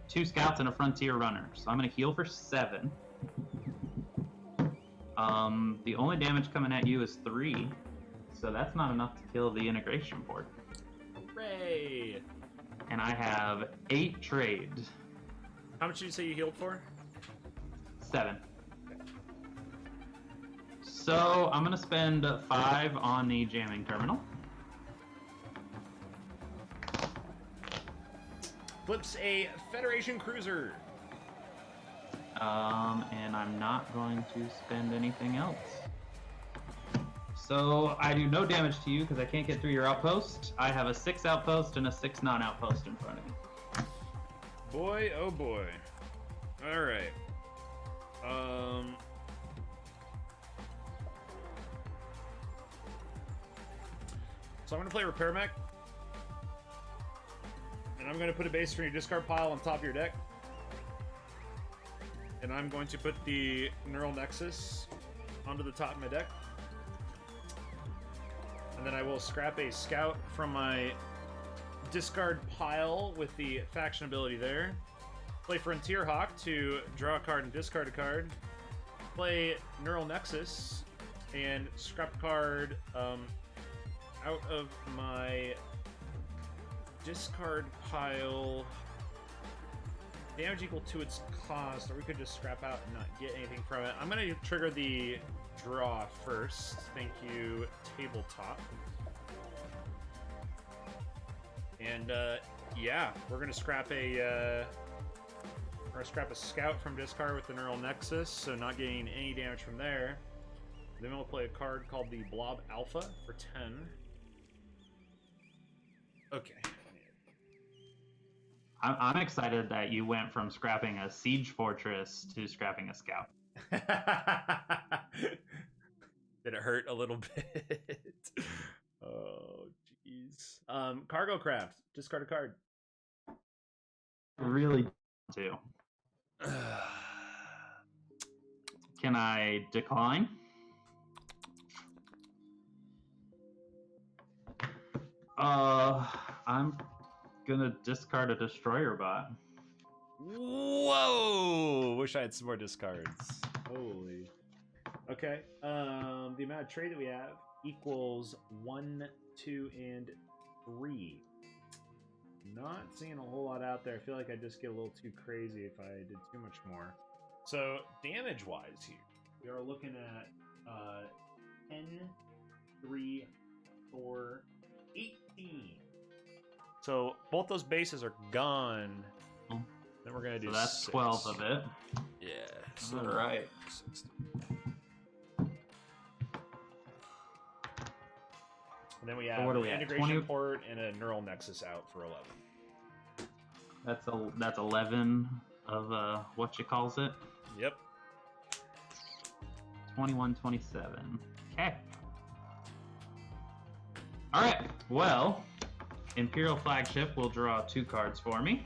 2 Scouts and a Frontier Runner, so I'm going to heal for 7. The only damage coming at you is 3, so that's not enough to kill the Integration Port. Hooray! And I have 8 trade. How much did you say you healed for? 7. So I'm gonna spend 5 on the Jamming Terminal. Flips a Federation cruiser. And I'm not going to spend anything else. So I do no damage to you because I can't get through your outpost. I have a 6 outpost and a 6 non-outpost in front of me. Boy, oh boy. All right. So I'm gonna play Repair Mech, and I'm gonna put a base from your discard pile on top of your deck, and I'm going to put the Neural Nexus onto the top of my deck. And then I will scrap a Scout from my discard pile with the faction ability there. Play Frontier Hawk to draw a card and discard a card. Play Neural Nexus and scrap a card out of my discard pile Damage equal to its cost, or we could just scrap out and not get anything from it. I'm gonna trigger the draw first. Thank you, tabletop. And yeah, we're gonna scrap a scout from discard with the Neural Nexus, so not getting any damage from there. Then we'll play a card called the Blob Alpha for 10. Okay. I'm excited that you went from scrapping a siege fortress to scrapping a scout. Did it hurt a little bit? Oh, jeez. Cargo craft. Discard a card. Really do. Can I decline? I'm gonna discard a destroyer bot. Whoa! Wish I had some more discards. Holy. Okay. The amount of trade that we have equals 1, 2, and 3. Not seeing a whole lot out there. I feel like I'd just get a little too crazy if I did too much more. So, damage-wise here, we are looking at 10, 3, 4, 18. So, both those bases are gone. Then we're going to do so that's 6. 12 of it. Yeah. So, all right. 6. And then we have what are we an at? integration 20? port and a neural nexus out for 11. That's 11 of what you calls it. Yep. 21, 27. Okay. All right. Well, Imperial Flagship will draw 2 cards for me.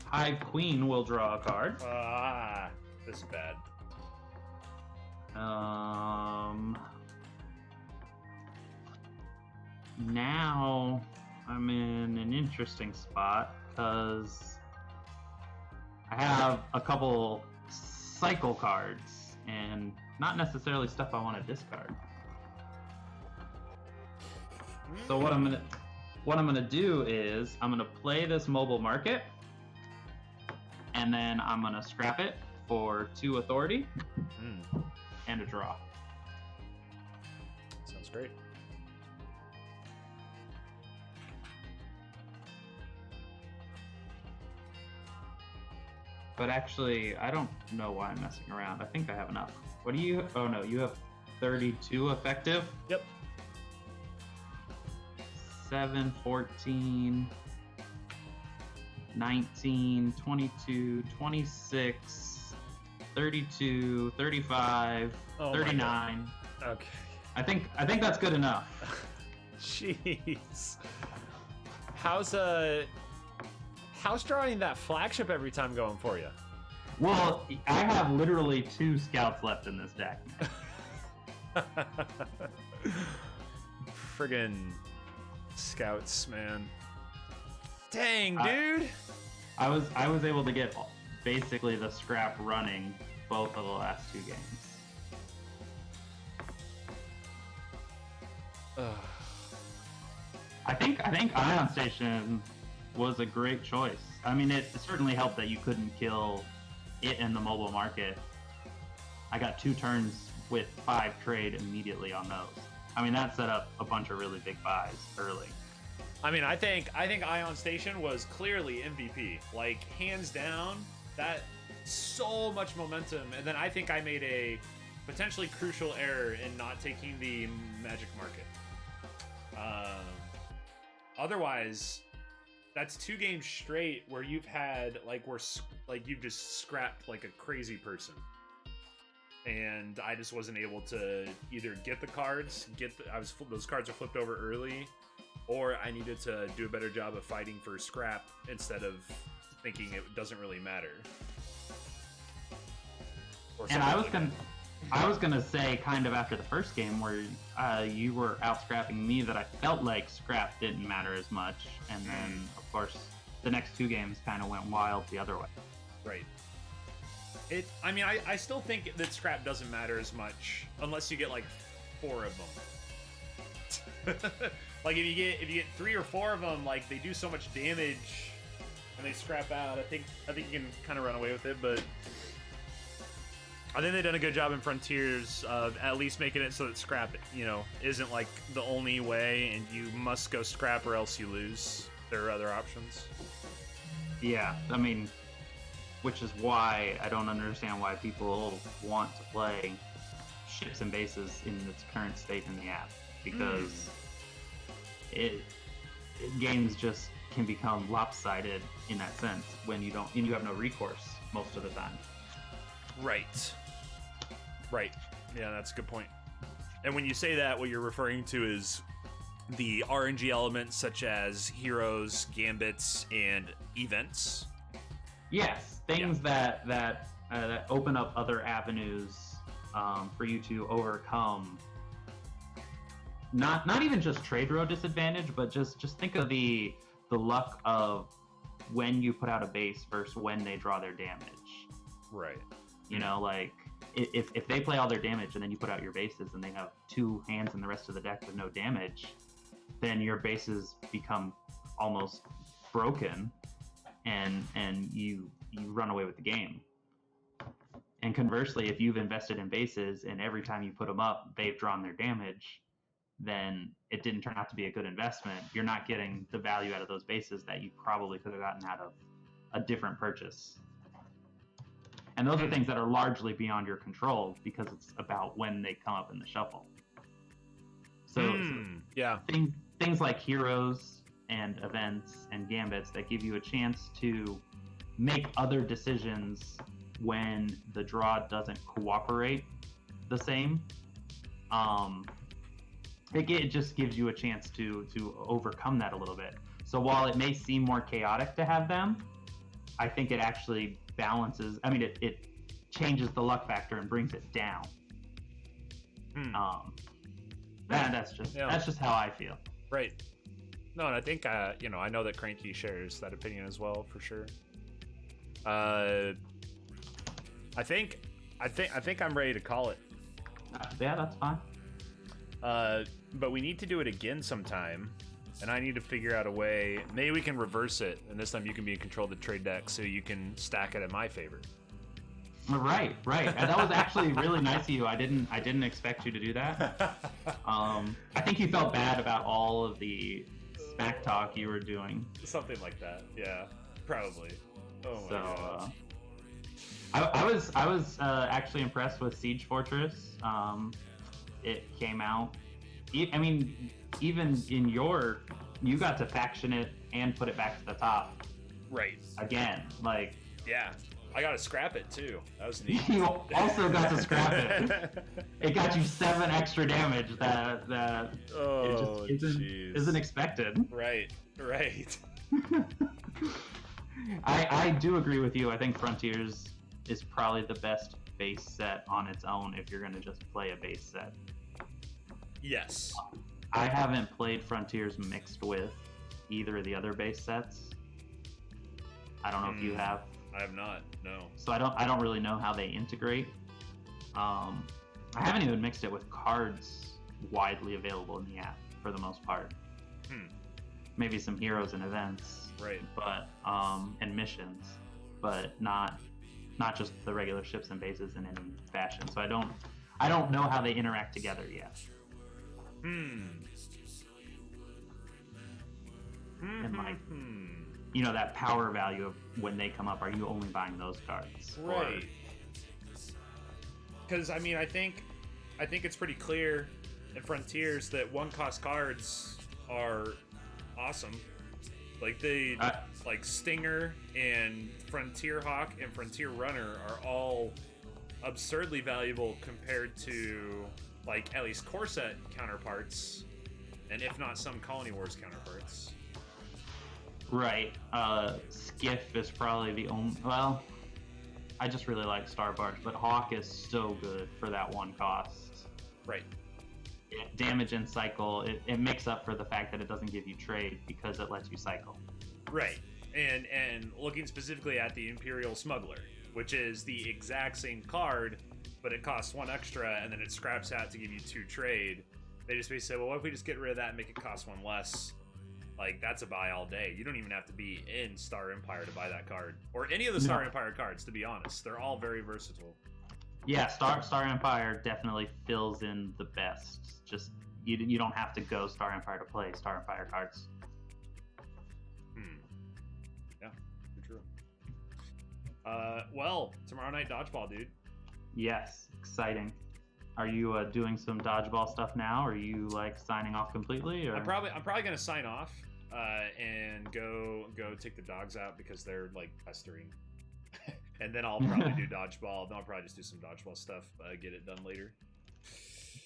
Hive Queen will draw a card. This is bad. Now I'm in an interesting spot because I have a couple cycle cards and not necessarily stuff I want to discard. So what I'm gonna do is I'm gonna play this mobile market, and then I'm gonna scrap it for 2 authority and a draw. Sounds great. But actually, I don't know why I'm messing around. I think I have enough. What do you? Oh no, you have 32 effective. Yep. 7, 14, 19, 22, 26, 32, 35, Oh 39. Okay. I think that's good enough. Jeez. How's drawing that flagship every time going for you? Well, I have literally 2 scouts left in this deck. Friggin' scouts, man. Dang, dude. I was able to get basically the scrap running both of the last 2 games. I think Ion Station was a great choice. I mean, it certainly helped that you couldn't kill it in the mobile market. I got 2 turns with 5 trade immediately on those. I mean, that set up a bunch of really big buys early. I mean, I think Ion Station was clearly MVP. Like, hands down, that so much momentum. And then I think I made a potentially crucial error in not taking the Magic Market. Otherwise, that's 2 games straight where you've had you've just scrapped like a crazy person. And I just wasn't able to either get the cards, those cards are flipped over early, or I needed to do a better job of fighting for scrap instead of thinking it doesn't really matter. And I was gonna say, kind of after the first game where you were out scrapping me, that I felt like scrap didn't matter as much, and then of course the next 2 games kind of went wild the other way. Right. I mean, I still think that scrap doesn't matter as much unless you get like 4 of them. Like if you get 3 or 4 of them, like they do so much damage and they scrap out. I think you can kind of run away with it, but I think they've done a good job in Frontiers of at least making it so that scrap, isn't like the only way, and you must go scrap or else you lose. There are other options. Yeah, I mean, which is why I don't understand why people want to play ships and bases in its current state in the app, because games just can become lopsided in that sense when you have no recourse most of the time. Right. Yeah, that's a good point. And when you say that, what you're referring to is the RNG elements such as heroes, gambits, and events. Yes, things that open up other avenues for you to overcome. Not even just trade row disadvantage, but just think of the luck of when you put out a base versus when they draw their damage. Right. Like if they play all their damage and then you put out your bases and they have 2 hands in the rest of the deck with no damage, then your bases become almost broken, and you run away with the game. And conversely, if you've invested in bases and every time you put them up, they've drawn their damage, then it didn't turn out to be a good investment. You're not getting the value out of those bases that you probably could have gotten out of a different purchase. And those are things that are largely beyond your control because it's about when they come up in the shuffle. So things like heroes and events and gambits that give you a chance to make other decisions when the draw doesn't cooperate the same. It just gives you a chance to overcome that a little bit. So while it may seem more chaotic to have them, I think it actually balances. I mean, it changes the luck factor and brings it down. That's just how I feel. Right. No, and I think I know that Cranky shares that opinion as well, for sure. I think I'm ready to call it. Yeah, that's fine. But we need to do it again sometime, and I need to figure out a way. Maybe we can reverse it, and this time you can be in control of the trade deck, so you can stack it in my favor. Right. And that was actually really nice of you. I didn't expect you to do that. I think you felt bad about all of the smack talk you were doing. Something like that. Yeah, probably. Oh my god. I was actually impressed with Siege Fortress. It came out. I mean, even in you got to faction it and put it back to the top. Right. Again, like. Yeah. I got to scrap it too. That was neat. You also got to scrap it. It got you 7 extra damage that it just isn't expected. Right. I do agree with you. I think Frontiers is probably the best base set on its own if you're going to just play a base set. Yes. I haven't played Frontiers mixed with either of the other base sets. I don't know if you have. I have not, no. So I don't really know how they integrate. I haven't even mixed it with cards widely available in the app for the most part. Maybe some heroes and events, right? But and missions, but not just the regular ships and bases in any fashion. So I don't know how they interact together yet. And like. That power value of when they come up, are you only buying those cards? Right. Because, I mean, I think it's pretty clear in Frontiers that 1-cost cards are awesome. Like, like Stinger and Frontier Hawk and Frontier Runner are all absurdly valuable compared to, like, at least core set counterparts, and if not some Colony Wars counterparts. Right. Skiff is probably the only. Well, I just really like Star Barge, but Hawk is so good for that 1 cost. Right. Damage and cycle. It makes up for the fact that it doesn't give you trade because it lets you cycle. Right. And looking specifically at the Imperial Smuggler, which is the exact same card, but it costs 1 extra, and then it scraps out to give you 2 trade. They just basically say, well, what if we just get rid of that and make it cost one less? Like, that's a buy all day. You don't even have to be in Star Empire to buy that card. Or any of the Star Empire cards, to be honest. They're all very versatile. Yeah, Star Empire definitely fills in the best. Just, you don't have to go Star Empire to play Star Empire cards. Yeah, true. Well, tomorrow night dodgeball, dude. Yes, exciting. Are you doing some dodgeball stuff now? Or are you like signing off completely? Or? I'm probably gonna sign off and go take the dogs out because they're like pestering, and then I'll probably do dodgeball. Then I'll probably just do some dodgeball stuff. Get it done later.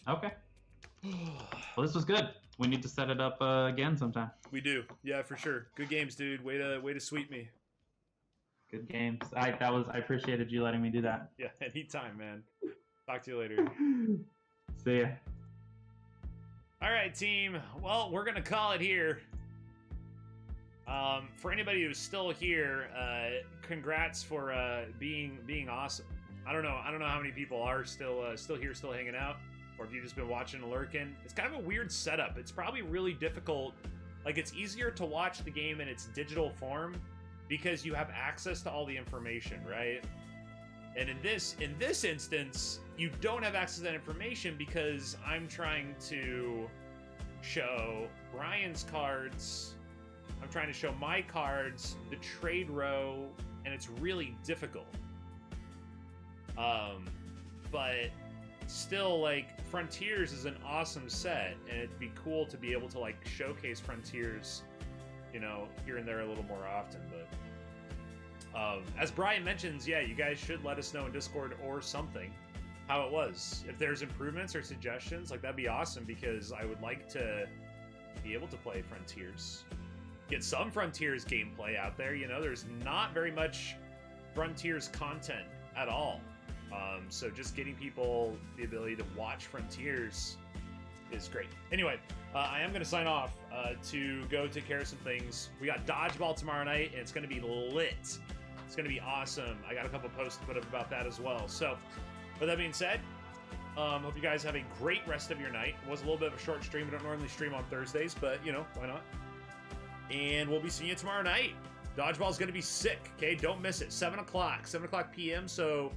Okay. Well, this was good. We need to set it up again sometime. We do, yeah, for sure. Good games, dude. Way to sweep me. Good games. I appreciated you letting me do that. Yeah, anytime, man. Talk to you later. See ya. All right, team. Well, we're gonna call it here. For anybody who's still here, congrats for being awesome. I don't know how many people are still here, still hanging out, or if you've just been watching and lurking. It's kind of a weird setup. It's probably really difficult. Like, it's easier to watch the game in its digital form because you have access to all the information, right? And in this instance, you don't have access to that information because I'm trying to show Brian's cards. I'm trying to show my cards, the trade row, and it's really difficult. But still, like, Frontiers is an awesome set, and it'd be cool to be able to, like, showcase Frontiers, you know, here and there a little more often. But as Brian mentions, yeah, you guys should let us know in Discord or something how it was. If there's improvements or suggestions, like, that'd be awesome, because I would like to be able to play Frontiers. Get some Frontiers gameplay out there. You know, there's not very much Frontiers content at all. So just getting people the ability to watch Frontiers is great. Anyway, I am going to sign off to go take care of some things. We got dodgeball tomorrow night, and it's going to be lit. It's going to be awesome. I got a couple posts to put up about that as well. So, with that being said, hope you guys have a great rest of your night. It was a little bit of a short stream. We don't normally stream on Thursdays, but, you know, why not? And we'll be seeing you tomorrow night. Dodgeball's going to be sick, okay? Don't miss it. 7 o'clock p.m., so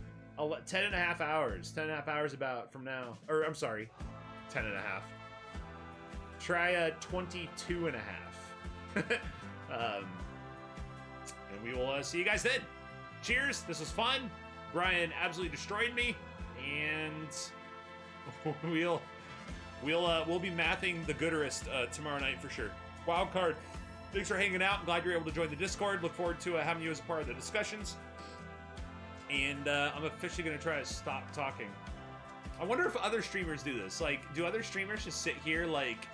10 and a half hours. 10 and a half hours about from now. Or, I'm sorry, 10 and a half. Try 22 and a half. And we will see you guys then. Cheers. This was fun. Brian absolutely destroyed me. And we'll be mathing the Gooderist tomorrow night for sure. Wildcard, thanks for hanging out. I'm glad you're able to join the Discord. Look forward to having you as a part of the discussions. And I'm officially going to try to stop talking. I wonder if other streamers do this. Like, do other streamers just sit here, like,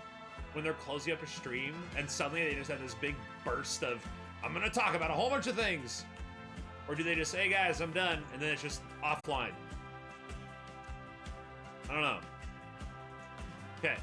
when they're closing up a stream, and suddenly they just have this big burst of, I'm going to talk about a whole bunch of things? Or do they just say, hey guys, I'm done, and then it's just offline? I don't know. Okay.